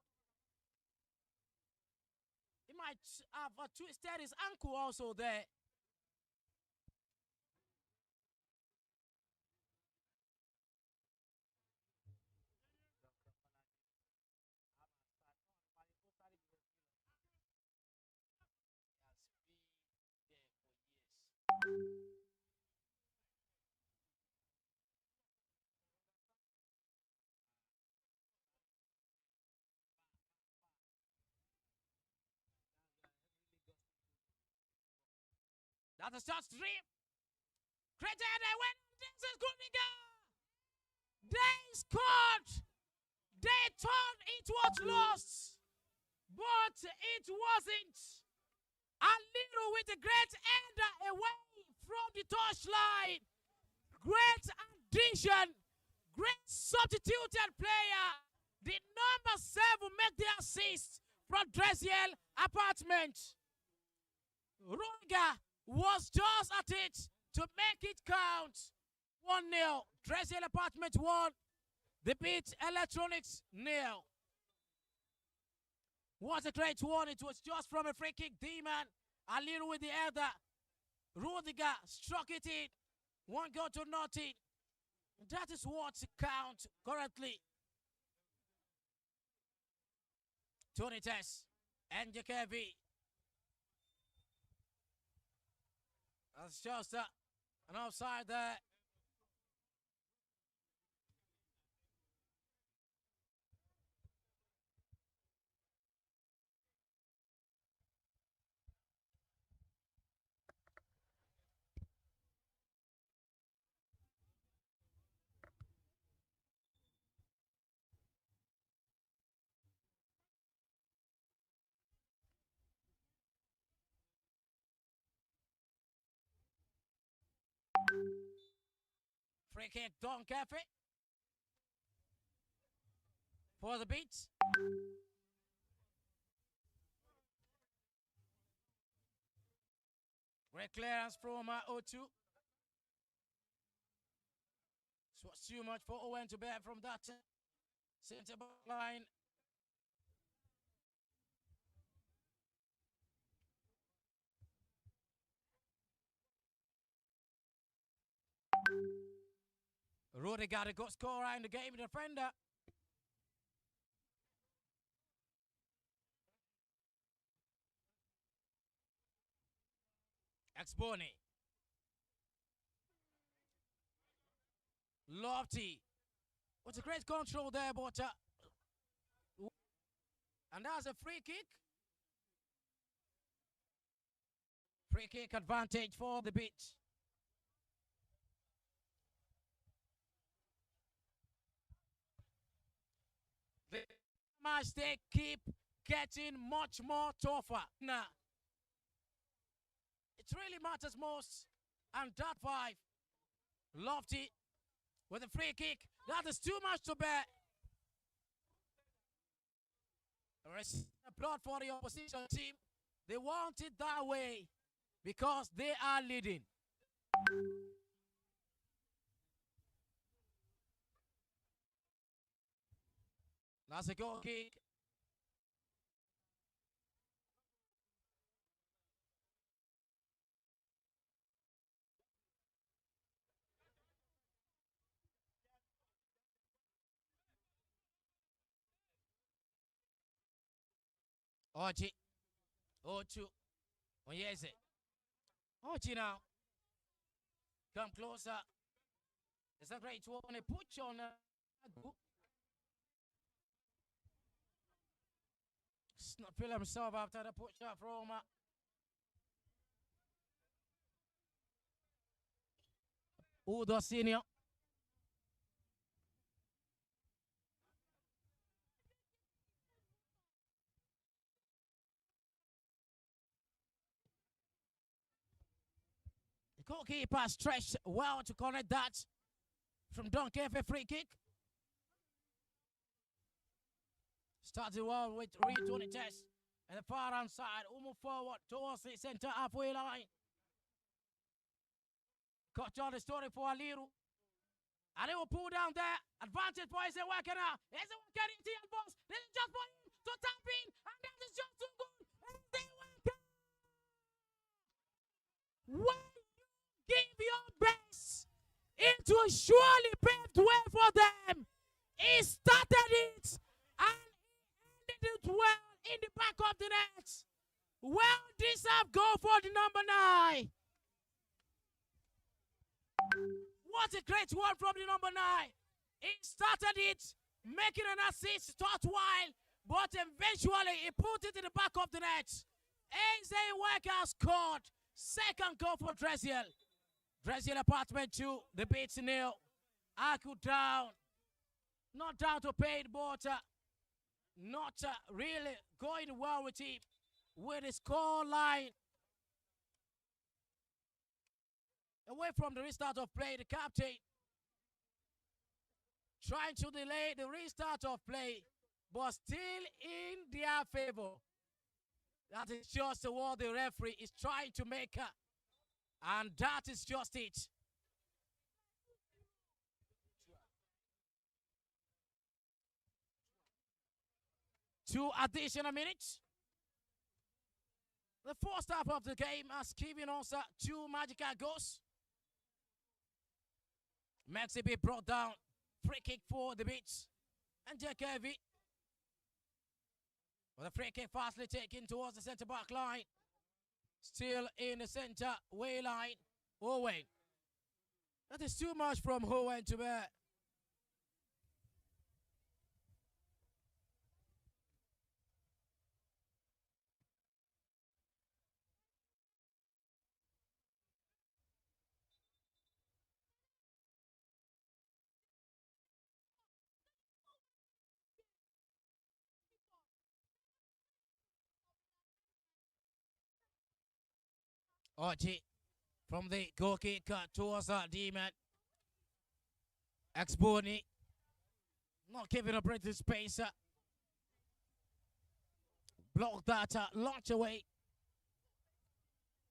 He might have twisted his ankle also there. That's a shot stream. Created a win. This is Gruninger. They scored. They thought it was lost, but it wasn't. A little with a great ender away from the touchline. Great addition. Great substituted player. The number 7 make the assist from Drexel apartment. Rudiger was just at it to make it count. 1-0. Drexel apartment 1. The beat Electronics 0. What a great one. It was just from a free kick. D-man a little with the elder. Rudiger struck it in. 1 goal to nothing. That is what counts currently. Tony Tess and Jakevi. That's just an offside there. Free kick, Don Cafe. For the beats. Great clearance from O2. So it's too much for Owen to bear from that center back line. Rudiger, a good scorer in the game, defender. Ex-Boni. Lofty. What's a great control there, but and that's a free kick. Free kick advantage for the Beats. The match they keep getting much more tougher. Now, it really matters most. And that 5. Lofty with a free kick. That is too much to bear. Applaud for the opposition team. They want it that way because they are leading. That's a goal kick. Ajah. Ochu. Oyeze. Ajah now. Come closer. It's a great one. They put you on not feel himself after the push up from Udo Senior. The goalkeeper stretched well to connect that from Donkey for a free kick. Started well with returning test. And the far hand side, move forward towards the center halfway line. Cut on the story for a little. And they will pull down there. Advantage for is working out. Is it working into your box? This is just for him to tap in. And that is just too good. And they work out. When you give your best, it will surely pave the way for them. He started it. And he ended it well in the back of the net. Well deserved goal for the number 9. What a great one from the number 9. He started it, making an assist short while, but eventually he put it in the back of the net. Eze Worker scored. Second goal for Drexel. Drexel apartment 2, the Beats 0. Aku down. Not down to paid, but not really going well with him with the score line. Away from the restart of play, the captain trying to delay the restart of play, but still in their favor. That is just what the referee is trying to make her. And that is just it. Two additional minutes. The first half of the game has given us 2 magical goals. Maxi be brought down. Free kick for the Beats. And Jack Heavy. With a free kick fastly taken towards the centre back line. Still in the centre way line. Owen. That is too much from Owen to bear. Ajah from the goal kick towards Demon. Ex-Boni. Not giving a break to space. Block that, launch away.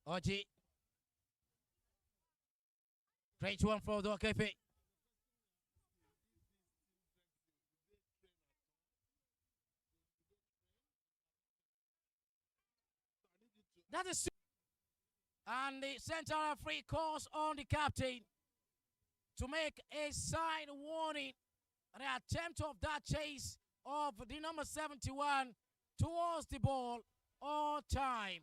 Ajah. Great one for the KP. That is. And the center referee calls on the captain to make a sign warning. The attempt of that chase of the number 71 towards the ball all time.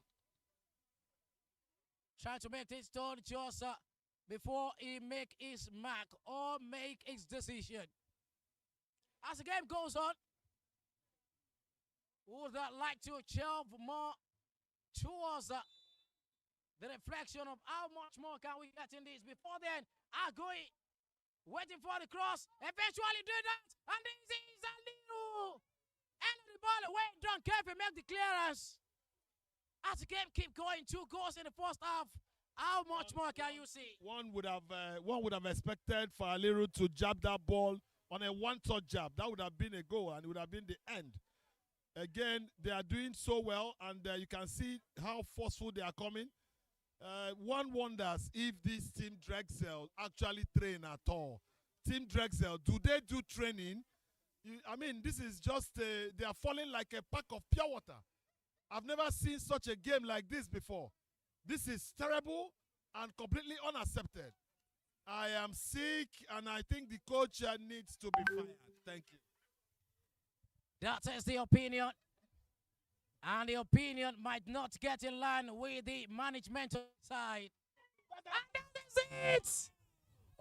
Trying to make this turn just before he make his mark or make his decision. As the game goes on, would that like to shelve more towards the reflection of how much more can we get in this? Before then, Agui waiting for the cross, eventually do that, and this is a little end of the ball away. Don't care if he make the clearance. As the game keep going, 2 goals in the first half. How much more can you see? One would have expected for Aliru to jab that ball on a one-touch jab. That would have been a goal, and it would have been the end. Again, they are doing so well, and you can see how forceful they are coming. One wonders if this team Drexel actually train at all. Team Drexel, do they do training? I mean, this is just, they are falling like a pack of pure water. I've never seen such a game like this before. This is terrible and completely unaccepted. I am sick, and I think the coach needs to be fired. Thank you. That is the opinion. And the opinion might not get in line with the management side. And that is it!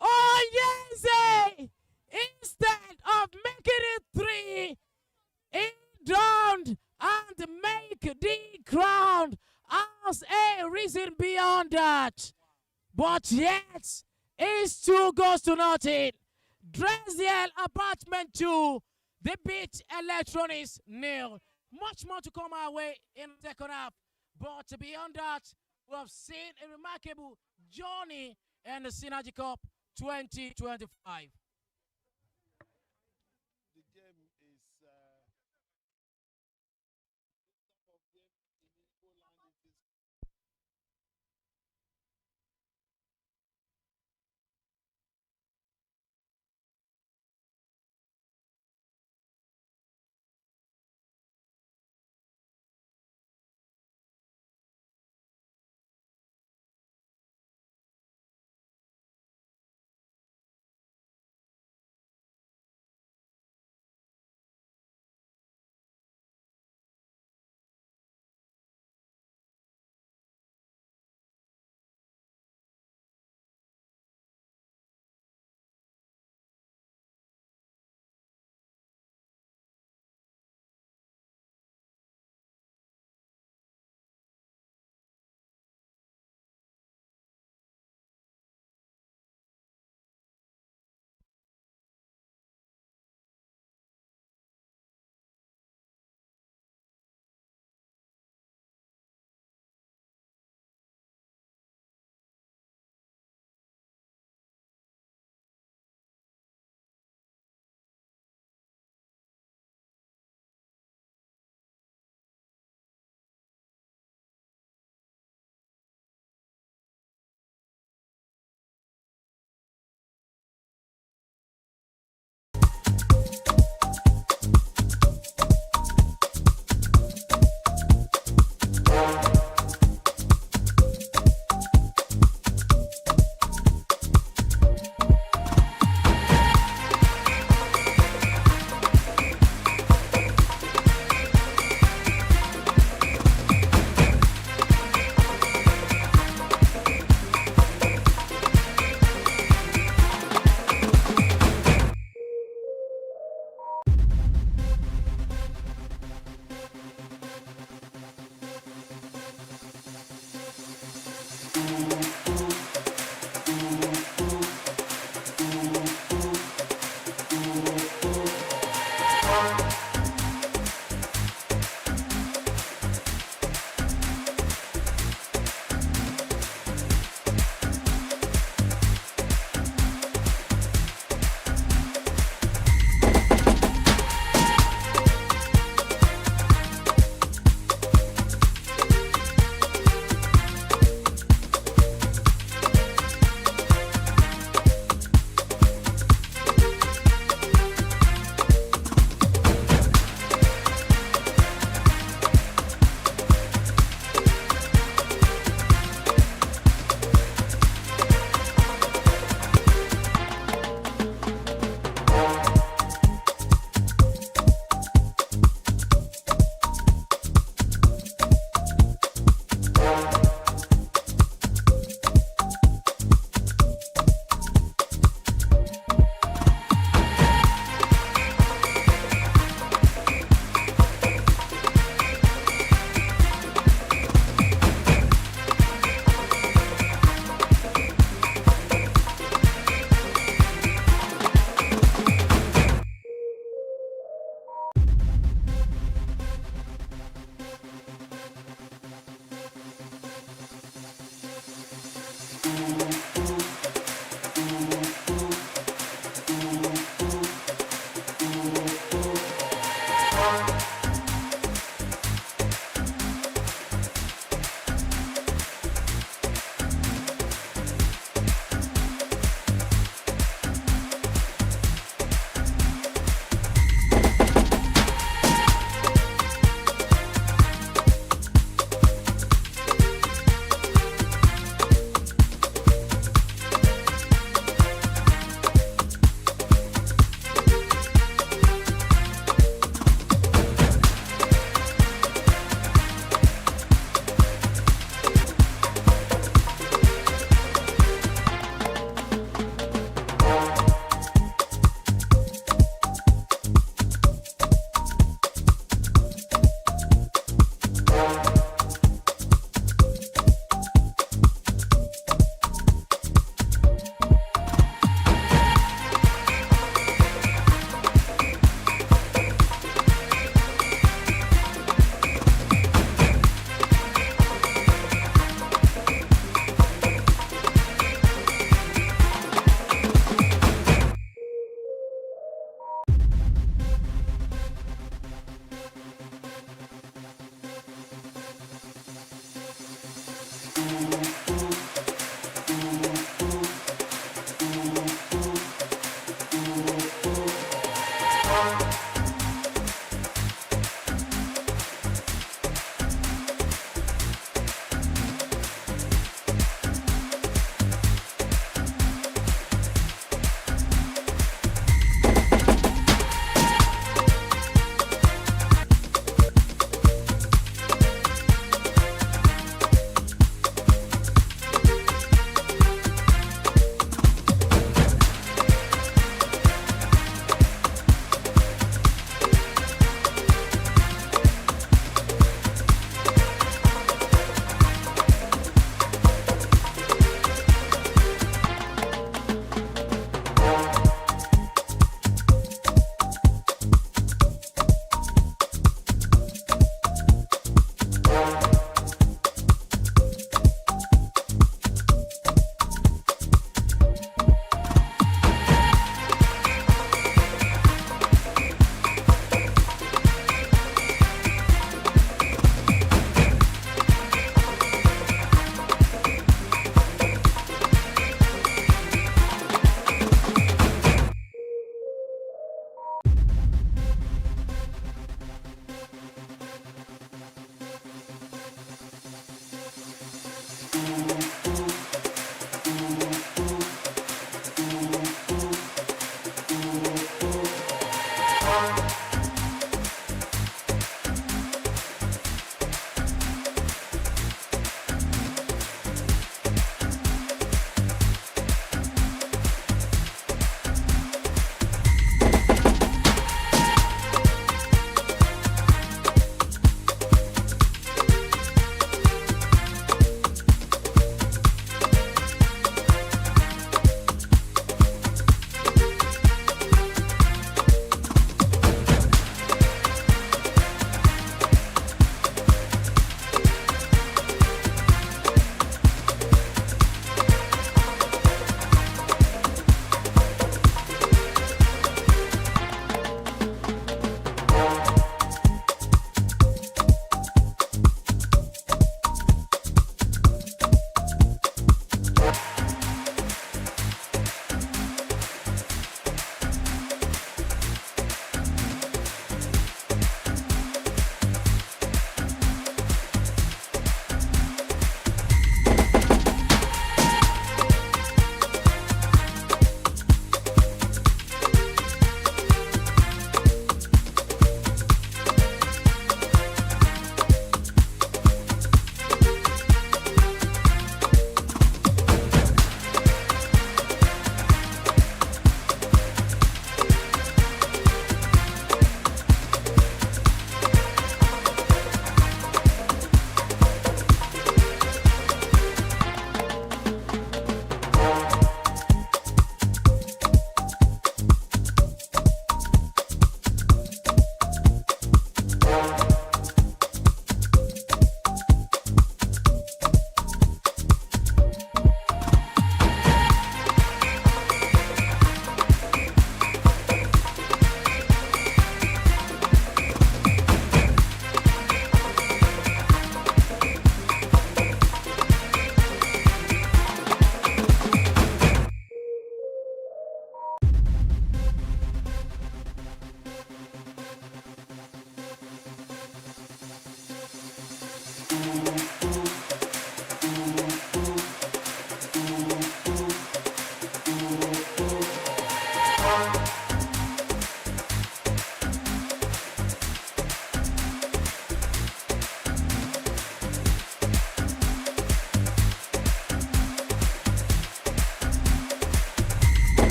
Oh, yes! Instead of making it 3, he downed and make the ground as a reason beyond that. But yet, it's 2 goals to nothing. Drexel Apartment 2, they beat Electronics 0. Much more to come our way in the second half. But beyond that, we have seen a remarkable journey in the Synergy Cup 2025.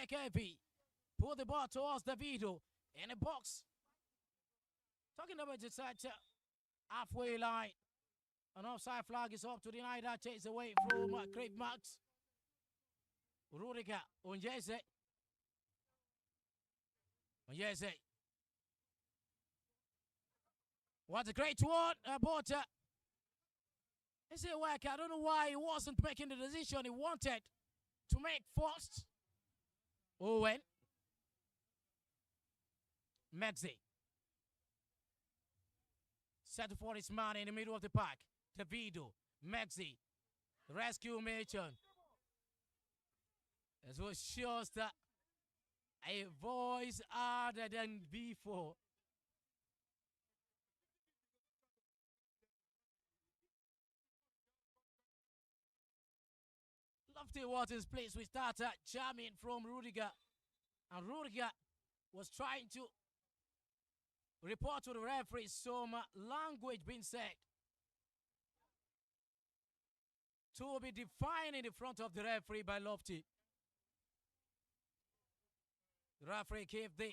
JKV. Pull the ball towards Davido in the box. Talking about the side halfway line. An offside flag is up to deny that chase away from Craig Max. Rudiger, Onyeze. What a great one, but it's a work. I don't know why he wasn't making the decision he wanted to make first. Owen. Maxey. Set for his man in the middle of the park. Davido. Maxey. Rescue mission. This was just a voice harder than before. Lofty Water's place. We started jamming from Rudiger. And Rudiger was trying to report to the referee some language being said to be defined in the front of the referee by Lofty. The referee gave the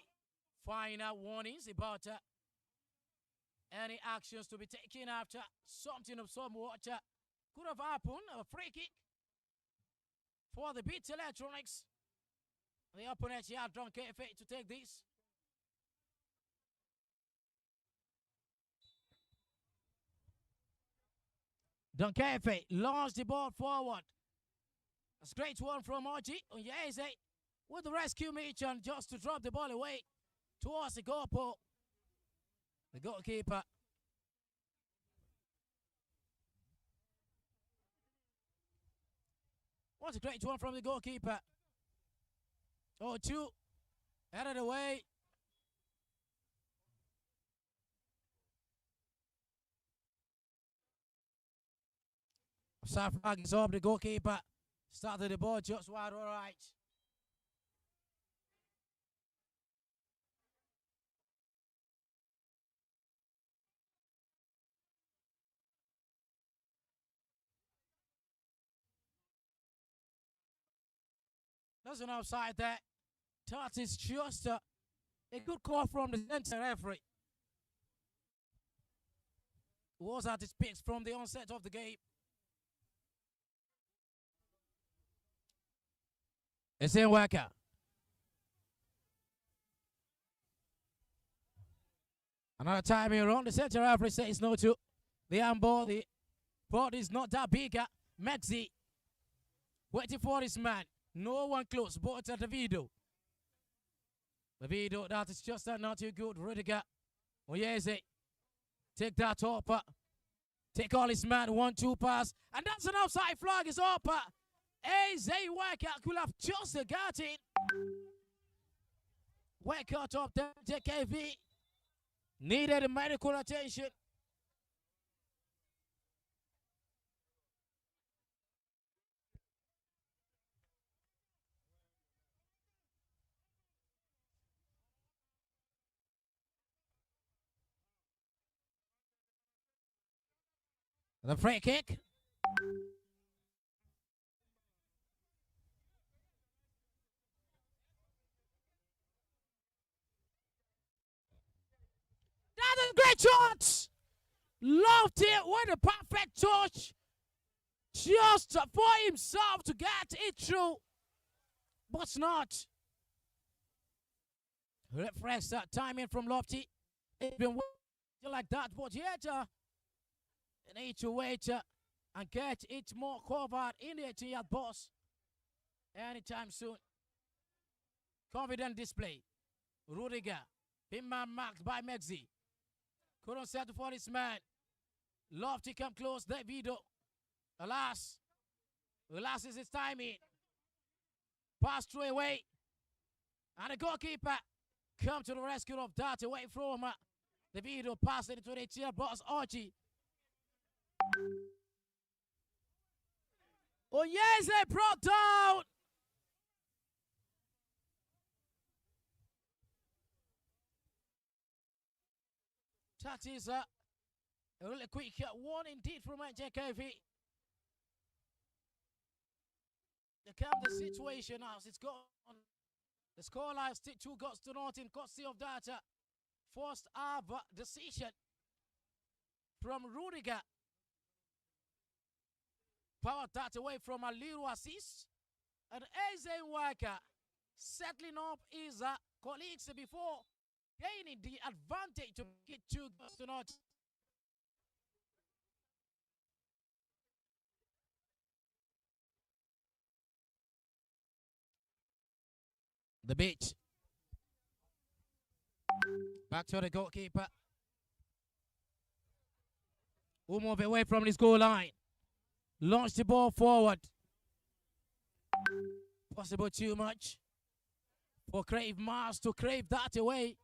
final warnings about any actions to be taken after something of somewhat could have happened. A free kick for the Beat Electronics. The opponent here, Drunk FA, to take this. Donkefe launched the ball forward. That's a great one from Ajah. Onyeze with the rescue mission just to drop the ball away towards the goalpost. The goalkeeper. What a great one from the goalkeeper. 0-2. Out of the way. Offside flag is up. The goalkeeper started the ball just wide all right. There's an offside there. That is just a good call from the center referee. Was at his picks from the onset of the game. It's in Waka. Another time here on the center referee says no to the handball. The ball is not that big. Maxey waiting for his man. No one close, but at Davido. Davido, that is just not too good. Rudiger. Onyeze. Take that up. Take all his man. 1-2 pass. And that's an outside flag. Is up. Zay Waka could have just got it. Waka up there. JKV needed medical attention. The free kick. That is a great shot. Loved it with a perfect touch. Just for himself to get it through. But not. Refresh that timing from Lofty. It's been like that, but yet they need to wait and get it more covered in the 18-yard box anytime soon. Confident display. Rudiger. Him man marked by Maxey. Couldn't settle for this man. Lofty come close. Davido. Alas is his timing. Pass through away. And the goalkeeper come to the rescue of that away from Davido. Pass it into the 18-yard box. Ajah. Onyeze brought down. That is a really quick one indeed from JKV. They calm the situation as it's gone The scoreline still 2 goals to nothing, courtesy of that first half decision from Rudiger. Power that away from a little assist. And Eze Waka settling up his colleagues before gaining the advantage to get 2 goals to nothing. The beach. Back to the goalkeeper. Who move away from his goal line. Launch the ball forward. Possible too much for Crave Mars to crave that away.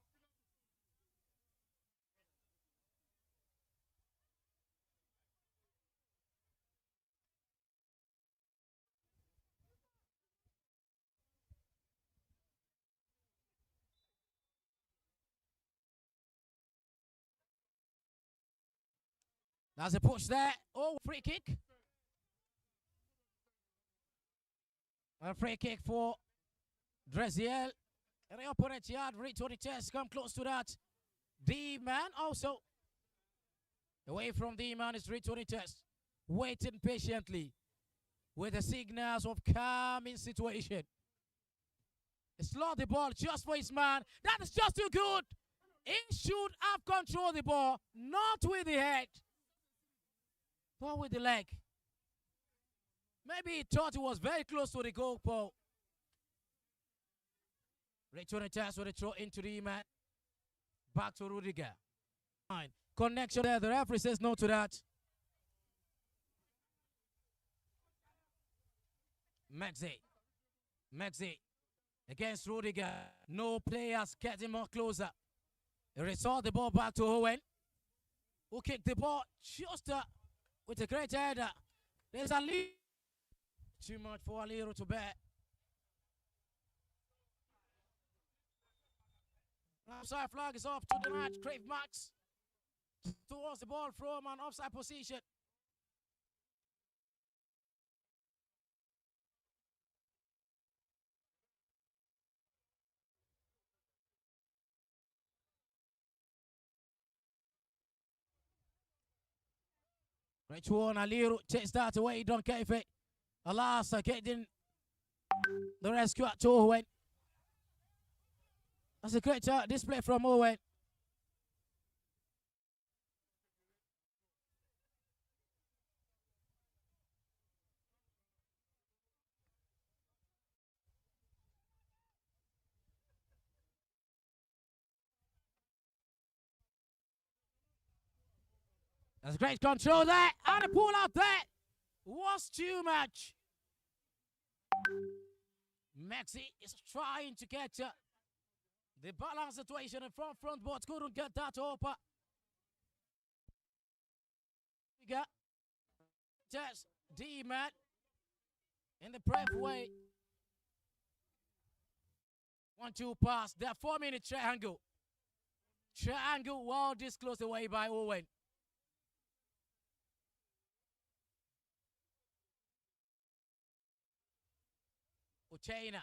There's a push there. Oh, free kick. A free kick for Drexel. And the opponent yard, return the test, come close to that. D-man also. Away from D-man is returning test. Waiting patiently with the signals of calming situation. Slot the ball just for his man. That is just too good. He should have controlled the ball, not with the head, but with the leg. Maybe he thought he was very close to the goal pole. Return the chance with a throw into the man. Back to Rudiger. Connection there. The referee says no to that. Matchday against Rudiger. No players getting more closer. He restored the ball back to Owen, who kicked the ball just with a great header. There's a lead. Too much for Aliro to bear. Offside flag is off to the match. Crave Max towards the ball from an offside position. Great one, Aliro takes that away. Don't care if it. Alas, getting the rescue at Owen. That's a great display from Owen. That's great control there. And a pull out there was too much. Maxi is trying to get the balance situation in front, but couldn't get that open. We got just D-man in the prep way. 1-2 pass. They're forming a triangle. Triangle well disclosed away by Owen. Uchena,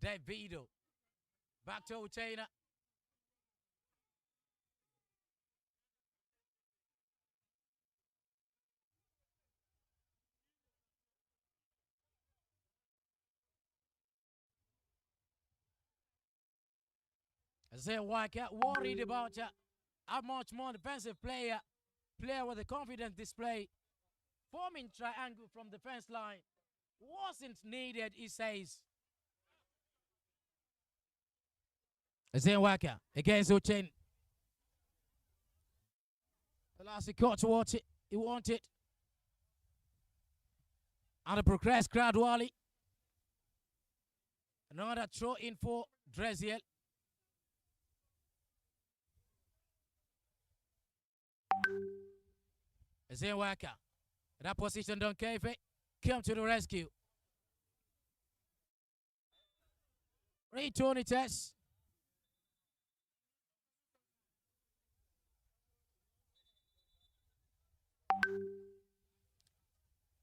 Davido, back to Uchena. Zay Waka worried about how much more defensive player with a confident display, forming triangle from defense line. Wasn't needed, he says. Zane Walker against Uchen. The last he caught towards it. He wanted. And progress gradually. Another throw in for Drexel. Zane Walker. That position don't care if it. Come to the rescue. Return it test.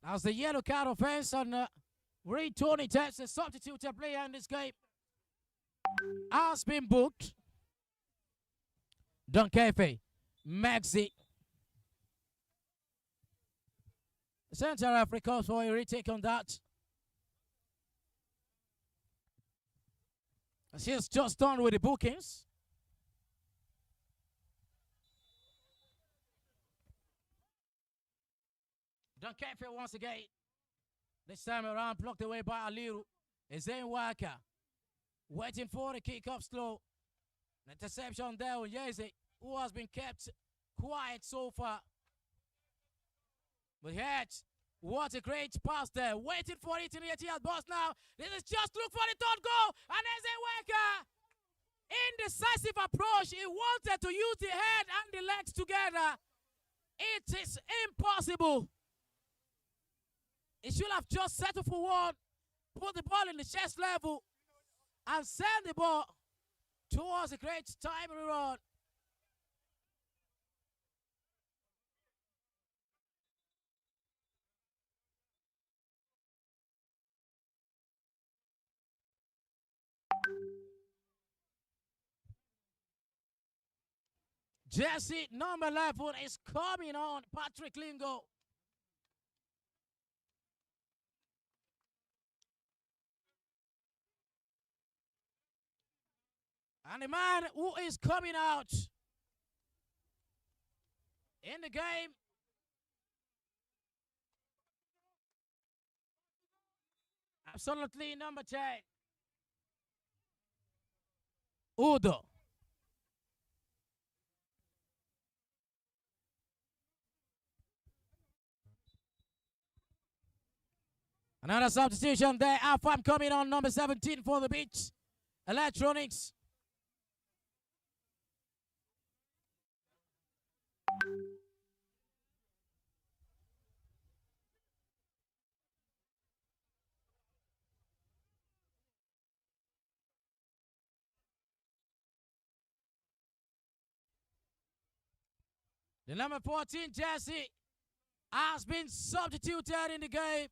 That's the yellow card offense on return it test. A substitute player in this game. has been booked. Dunkefe, Maxi. Central Africa for a retake on that. She's just done with the bookings. Dunkefe once again. This time around, blocked away by Aliru. Zayn Waka waiting for the kick off slow. An interception there on Yeze, who has been kept quiet so far. But yet, what a great pass there. Waiting for it in the ATL box now. This is just look for the third goal. And Zayn Waka, indecisive approach. He wanted to use the head and the legs together. It is impossible. He should have just settled for one, put the ball in the chest level, and send the ball towards a great timely run. Jesse, number 11, is coming on. Patrick Lingo. And the man who is coming out in the game, absolutely number 10, Udo. Another substitution there. Afam coming on, number 17 for the Beach Electronics. The number 14 jersey has been substituted in the game.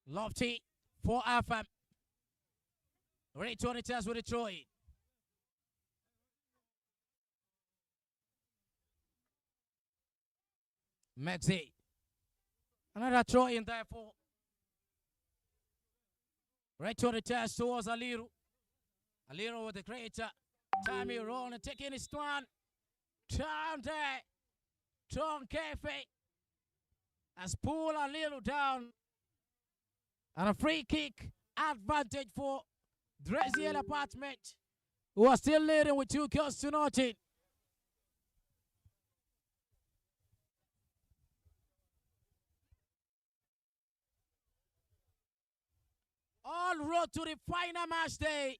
Lofty for Afam. Ready to test with Detroit. Maxi. Another throw in there for. Right to the test towards Aliru. Aliru with the great timely run and taking his one. Down there. Tom Kefe has pulled Aliru down. And a free kick advantage for Drexel Apartment, who are still leading with 2 goals to nothing. All road to the final match day.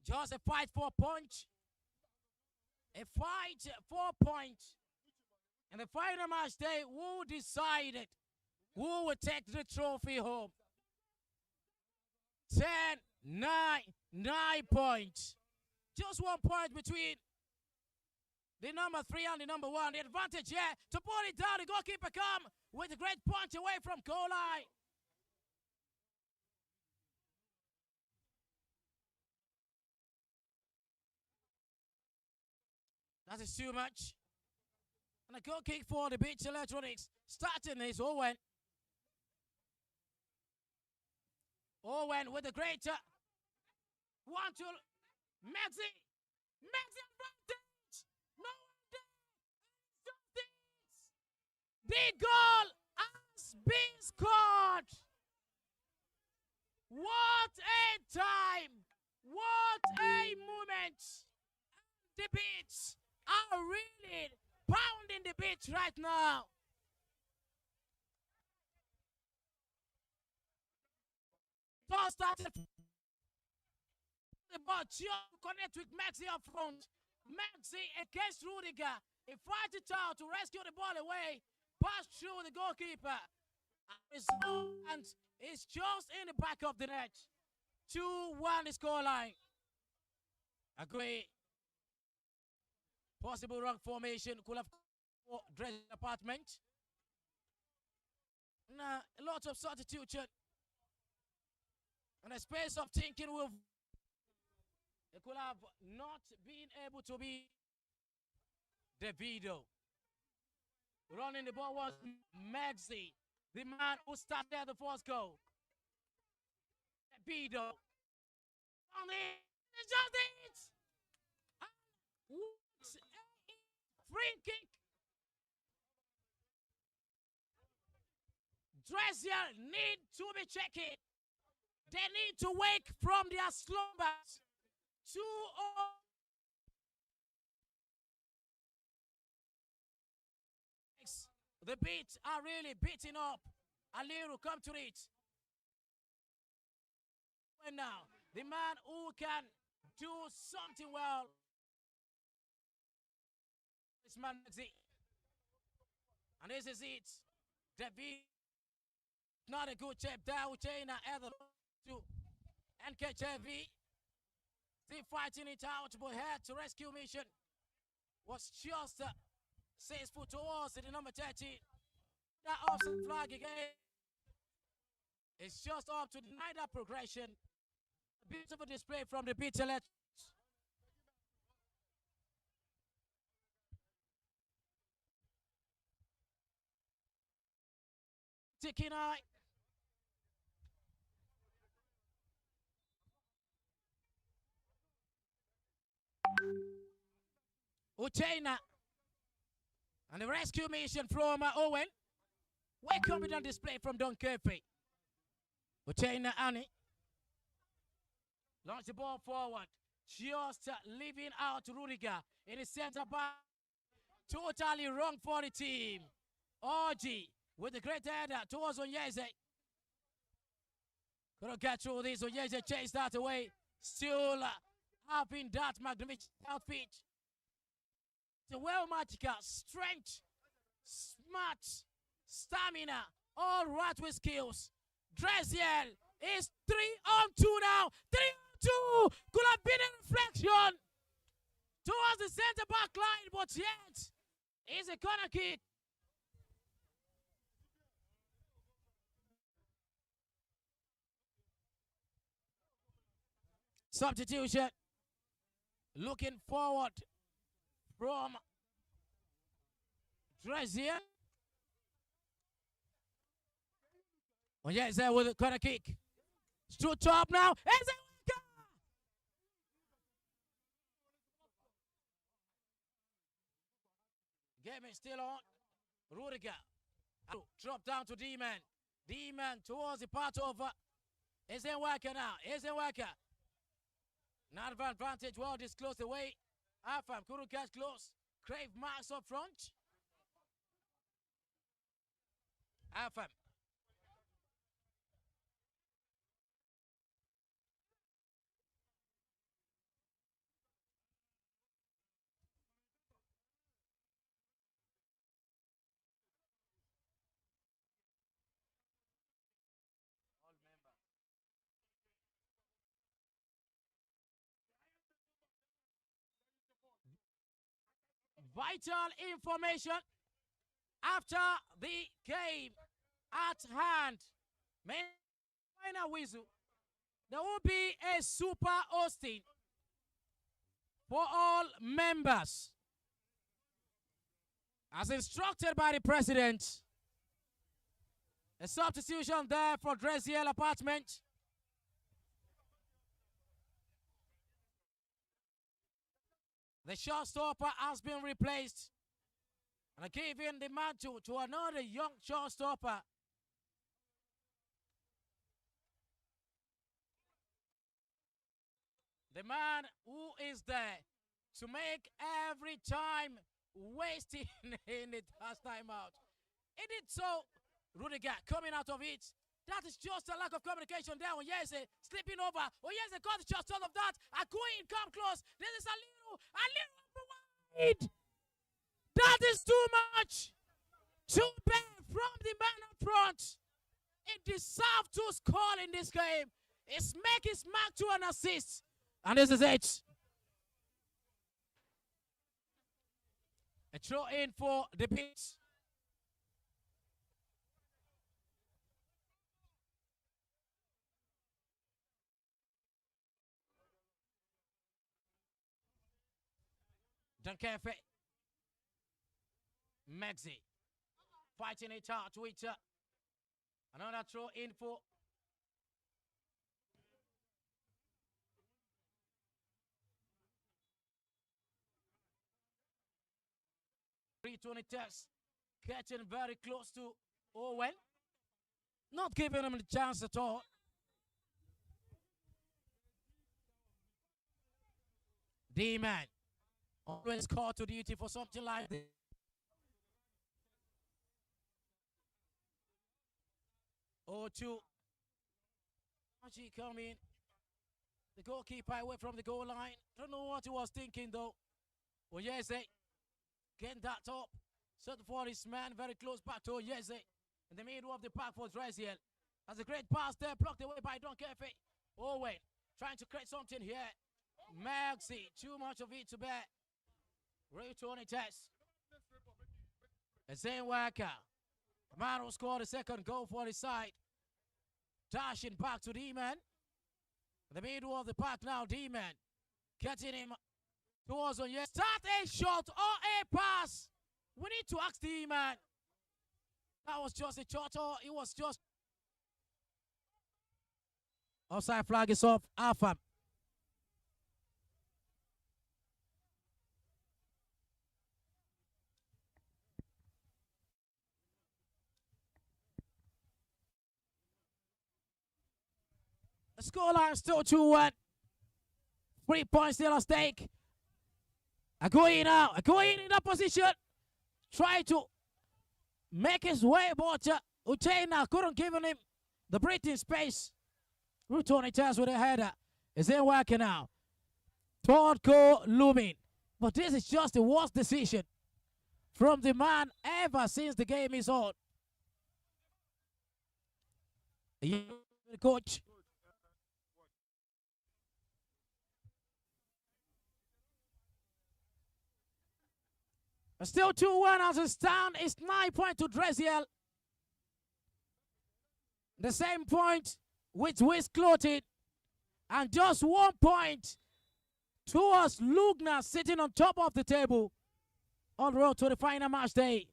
Just a fight for a punch. A fight for a point. And the final match day, who decided who would take the trophy home? 10, 9, 9 points. Just 1 point between the number 3 and the number 1. The advantage here to pull it down. The goalkeeper come with a great punch away from goal line. That is too much. And a goal kick for the Beach Electronics. Starting is Owen. Owen with the great 1-2. Maxi. Maxi advantage. No one there. The goal has been scored. What a time! What a moment! The beats are really pounding the beats right now. It all started. The ball, Gio connect with Maxi up front. Maxi against Rudiger. He fights it out to rescue the ball away. Pass through the goalkeeper. And it's just in the back of the net. 2-1 the scoreline. Agree. Possible wrong formation could have Drexel apartment. Nah, a lot of substitution. And a space of thinking will. It could have not been able to be Davido. Running the ball was Maxi, the man who started the first goal. Davido. It's just it. Free kick. Drexel need to be checking. They need to wake from their slumbers. 2-0. The beats are really beating up. Aliru, come to it. And now, the man who can do something well. This man, and this is it. David, not a good chap. China either to NKJV. Still fighting it out, but had to rescue mission. Was just 6 foot towards the number 30. That offside flag again. It's just up to deny that progression. Beautiful display from the BTL. Ticking eye. Uchena. And the rescue mission from Owen. Well confident display from Don Kerfe. Uchena Annie. Launch the ball forward. Just leaving out Rudiger in the center back. Totally wrong for the team. Ajah with the great header towards Onyeze. Couldn't get through this. Onyeze chased that away. Still having that magnificent outfit. The well magical strength, smart, stamina, all right with skills. Drexel is 3-2 now. 3-2 could have been a reflection towards the center back line, but yet it's a corner kick. Substitution. Looking forward from Drexel. Oh, yeah, it's there with a corner kick. It's to top now. It's a game is still on. Rudiger. Drop down to D-Man. D-Man towards the part over. Isn't working now. Isn't working. Not an advantage. Well, this close away. Afam couldn't catch close. Crave marks up front. Afam. Vital information after the game at hand. Final whistle. There will be a super hosting for all members as instructed by the president. A substitution there for Drexel apartment. The shortstopper has been replaced and giving the mantle to another young shortstopper. The man who is there to make every time wasting in it has time out. It did so. Rudiger coming out of it. That is just a lack of communication there. Oyeze slipping over. Oyeze got the just all of that. Aguin come close. This is a little wide. That is too much. Too bad from the man up front. It deserved to score in this game. It's make his mark to an assist. And this is it. A throw in for the Beats. Dunkefe. Maxi. Fighting it out to it. Another throw in for 320 test. Getting very close to Owen. Not giving him the chance at all. D-Man. Always called to duty for something like this. Oh, two. Ajah coming. The goalkeeper away from the goal line. Don't know what he was thinking though. Oyeze getting that up. Set for his man very close back to Oyeze. In the middle of the park for Drexel. That's a great pass there, blocked away by Dunkefe. Owen trying to create something here. Maxi, too much of it to bear. Return it test. Zane Walker. The man who scored the second goal for his side. Dashing back to D-Man. In the middle of the park now, D-Man. Getting him towards on yes. Start a shot or a pass. We need to ask D-Man. That was just a shot or it was just. Offside flag is off. Alpha. The scoreline still 2-1. 3 points still at stake. Aguin now. Aguin in that position. Try to make his way, but Uchena couldn't give him the breathing space. Return it with a header. Is it working now? Third goal looming. But this is just the worst decision from the man ever since the game is on. The coach. Still 2-1 as it stands. It's 9 points to Drexel. The same point with Wizh Clothings. And just 1 point towards Lugna sitting on top of the table on road to the final match day.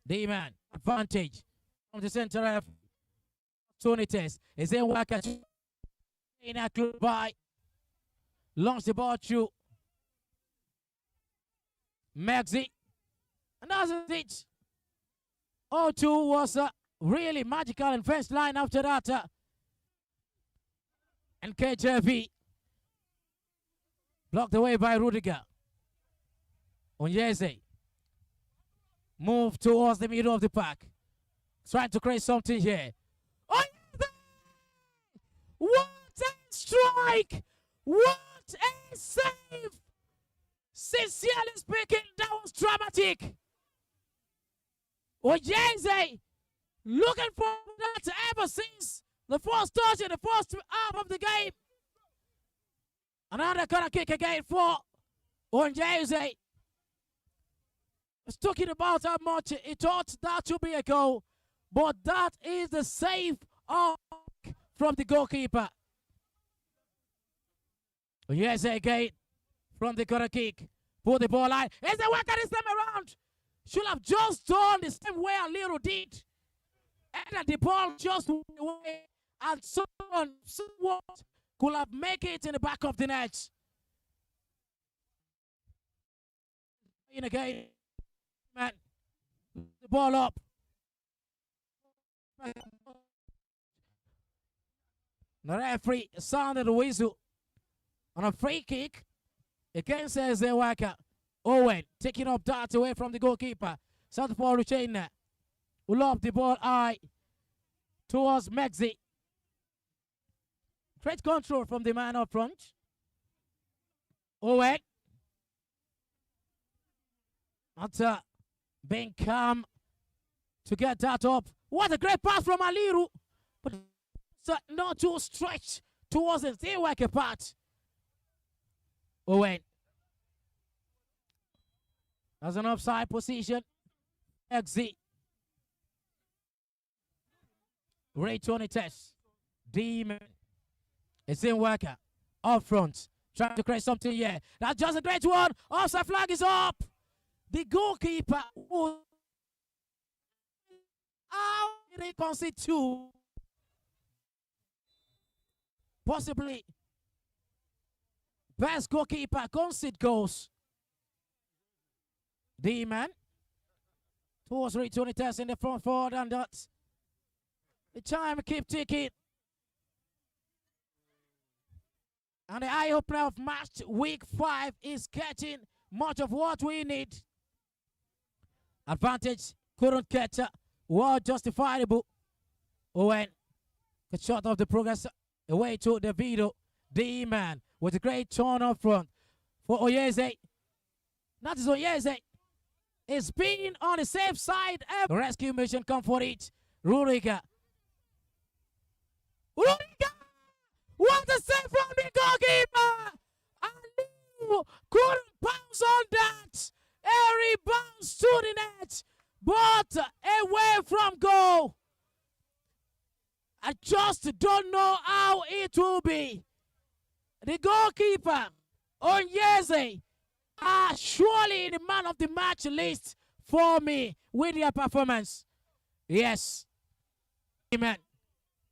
D-Man, advantage from the center of opportunities. Is in Waka in a club by. Launch the ball through Maxi. And that's it. 0-2 was really magical in first line after that. And KJV blocked away by Rudiger. Oyeze move towards the middle of the park. Trying to create something here. Oyeze! What a strike! What a save! Sincerely speaking, that was dramatic. Oyeze looking for that ever since the first touch in the first half of the game. Another corner kick again for Oyeze. It's talking about how much he thought that should be a goal, but that is the save from the goalkeeper. Oyeze again from the corner kick. Put the ball line. Is the worker this time around? Should have just done the same way a little did. And the ball just went away. And someone could have made it in the back of the net. In again. Man. The ball up. The referee sounded the whistle. On a free kick against Zewaka. Owen taking up that away from the goalkeeper. South for Ruchaina. Who lob the ball high towards Mexi. Great control from the man up front. Owen. After being calm to get that up. What a great pass from Aliru. But not too stretched towards the Zewaka part. Owen. As an offside position. Exit. Ray Tony Test. Demon. It's in worker. Up front. Trying to create something here. That's just a great one. Offside flag is up. The goalkeeper. How did they concede two? Possibly. Best goalkeeper concede goals. Demon. Towards Ray Tony Test in the front forward, and that's the time keep ticking. And the eye opener of match week 5 is getting much of what we need. Advantage couldn't catch was justifiable. Owen cut short of the progress away to the Davido. D-man with a great turn up front for Oyeze. That is Oyeze. It's been on the safe side. Rescue mission come for it. Rudiger. Rudiger! What a save from the goalkeeper! Aliu couldn't bounce on that. Harry bounced to the net, but away from goal. I just don't know how it will be. The goalkeeper, Onyeze, are surely the man of the match list for me with their performance. Yes. Amen.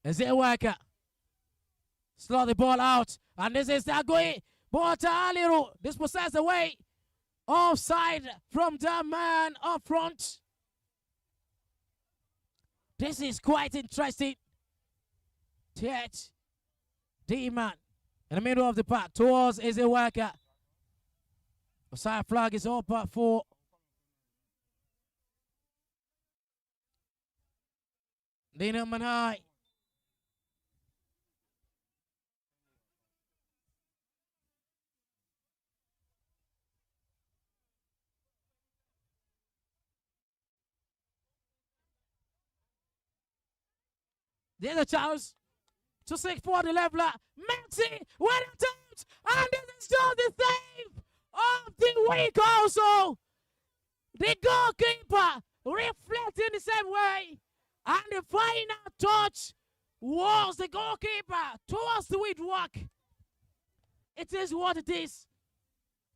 Is it a worker? Slow the ball out. And this is Dagoe. But Aliru dispossessed away. Offside from the man up front. This is quite interesting. Yet, D-man in the middle of the park towards is a worker. Offside flag is up for Dina Manai. There's a chance to seek for the leveler. Messi with attempts, and this is just the save of the week also. The goalkeeper reflecting the same way, and the final touch was the goalkeeper towards the woodwork. It is what it is.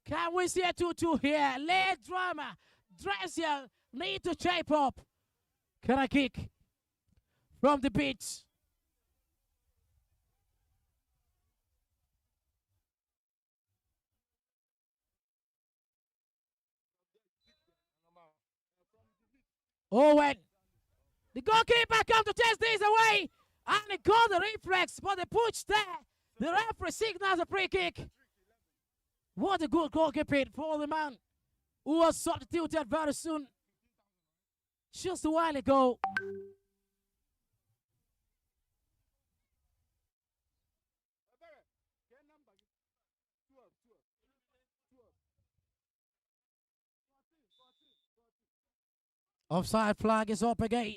Can we see a 2-2 here? Late drama. Drexel need to shape up. Can I kick from the pitch? Owen. The goalkeeper come to test this away. And he got the reflex, but the push there. The referee signals a free kick. What a good goalkeeper for the man who was substituted very soon. Just a while ago. Offside flag is up again.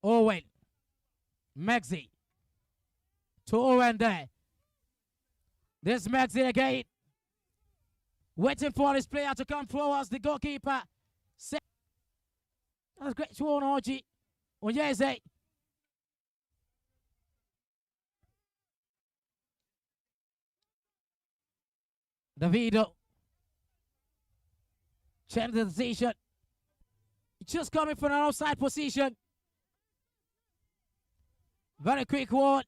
Owen. Maxi. To Owen there. This Maxi again. Waiting for his player to come forward. The goalkeeper. That's great one, Ajah. Onyeze. Davido. Change the decision. Just coming from an outside position. Very quick one.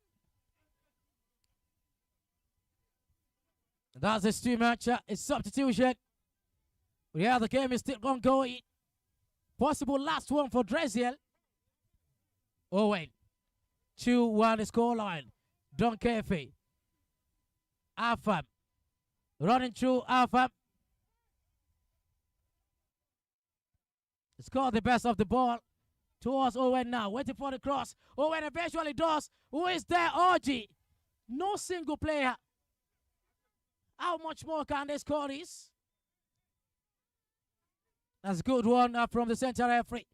That's his too much. It's substitution. Yeah, the game is still ongoing. Possible last one for Drexel. Owen. 2-1 the scoreline. Donkefe. Afam. Running through Afam. Score the best of the ball towards Owen now. Waiting for the cross. Owen eventually does. Who is there? Ajah. No single player. How much more can they score this? That's a good one from the center referee.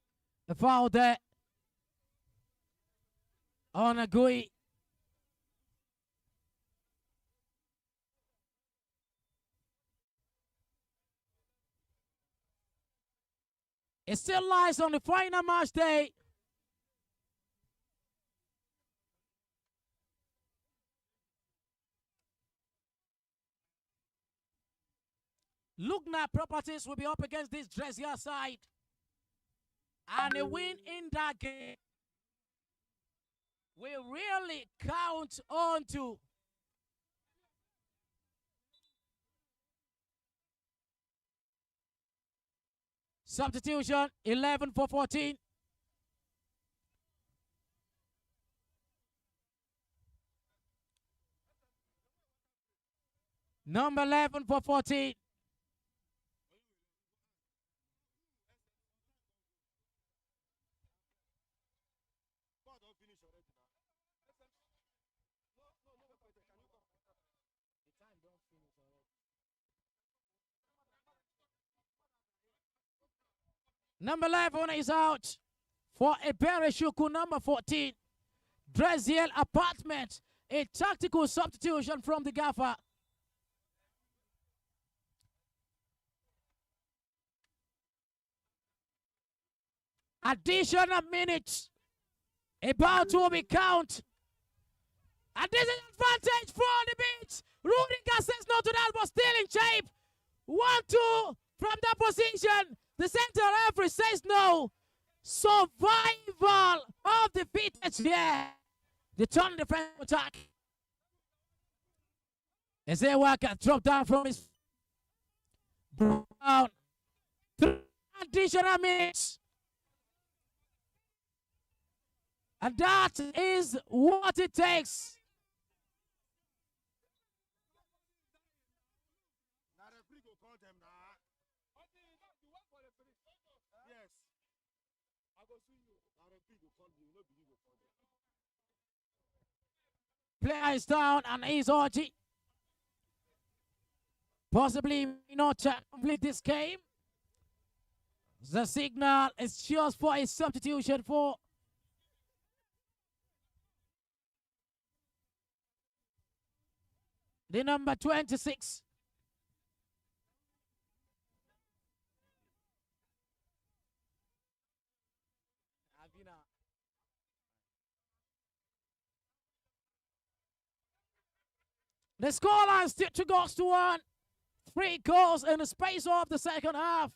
The foul there on Agui. It still lies on the final match day. Lugna Properties will be up against this Drexel side. And a win in that game will really count on to substitution. 11 for 14. Number 11 for 14. Number 11 is out for a Bereshuku. Number 14, Drexel Apartment. A tactical substitution from the gaffer. Additional minutes about to be count. And this is advantage for the beach. Rudiger says no to that, but still in shape. 1-2 from that position. The center referee says no. Survival of the fittest here. The turn defense attack. As a worker dropped down from his down. 3 additional minutes. And that is what it takes. Player is down and he's Ajah. Possibly not complete this game. The signal is just for a substitution for the number 26. The scoreline still 2 goals to 1. 3 goals in the space of the second half.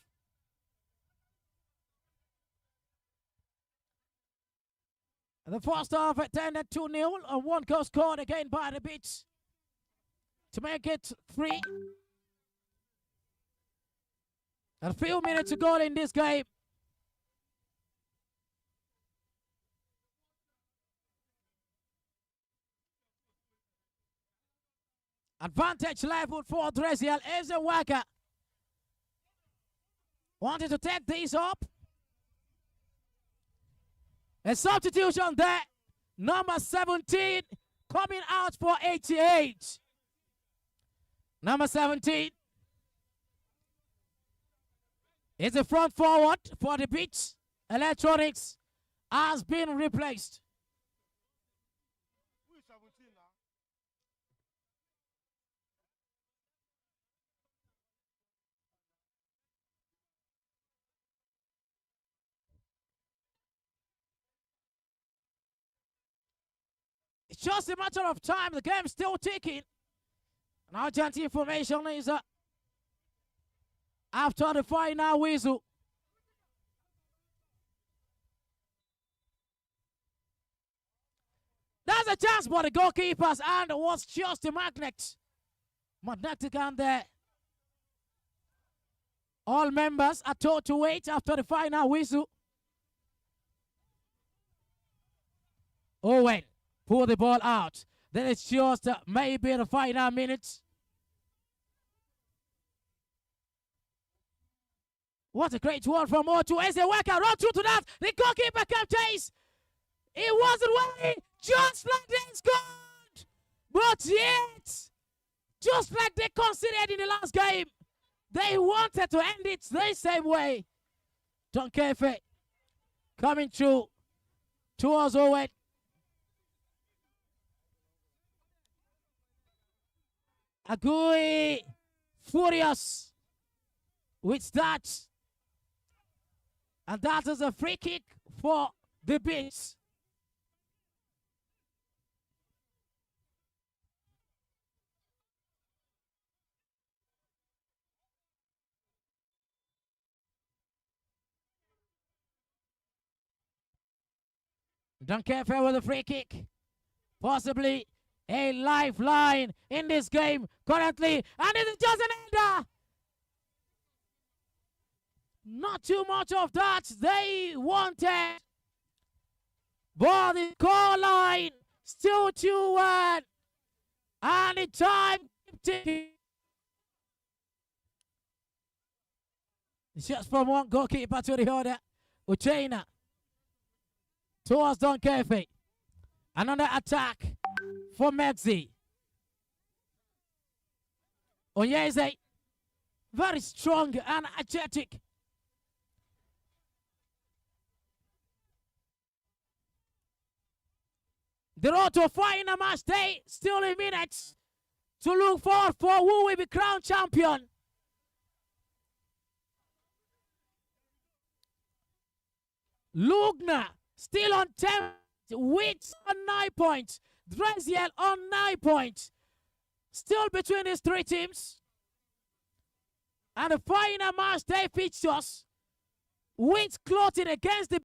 The first half ended 2-0 and 1 goal scored again by the Beats to make it 3. A few minutes to go in this game. Advantage level for Drexel. Is a worker. Wanted to take these up. A substitution there. Number 17 coming out for 88. Number 17 is a front forward for the Beats. Electronics has been replaced. It's just a matter of time. The game's still ticking. Now, urgent information is after the final whistle. There's a chance for the goalkeepers, and it was just a magnetic on there. All members are told to wait after the final whistle. Owen pull the ball out. Then it's just maybe the final minutes. What a great one from O2 as they work out. Run through to that. The goalkeeper can chase. It wasn't way. Just like they scored. But yet, just like they considered in the last game, they wanted to end it the same way. Donkefe coming through towards Owen. Agui furious with that. And that is a free kick for the Bees. Donkefe with a free kick. Possibly a lifeline in this game currently. And it is just an ender. Not too much of that they wanted. But the score line still 2-1. And the time ticking. Shots from one goalkeeper to the other. Uchena towards Donkefe. Another attack for Mexi. Onyeze, very strong and energetic. The road to a final match day, still in minutes to look forward for who will be crowned champion. Lugna still on 10 with 9 points. Drexel on 9 points. Still between these three teams. And the final match day fixtures. Wizh Clothings against the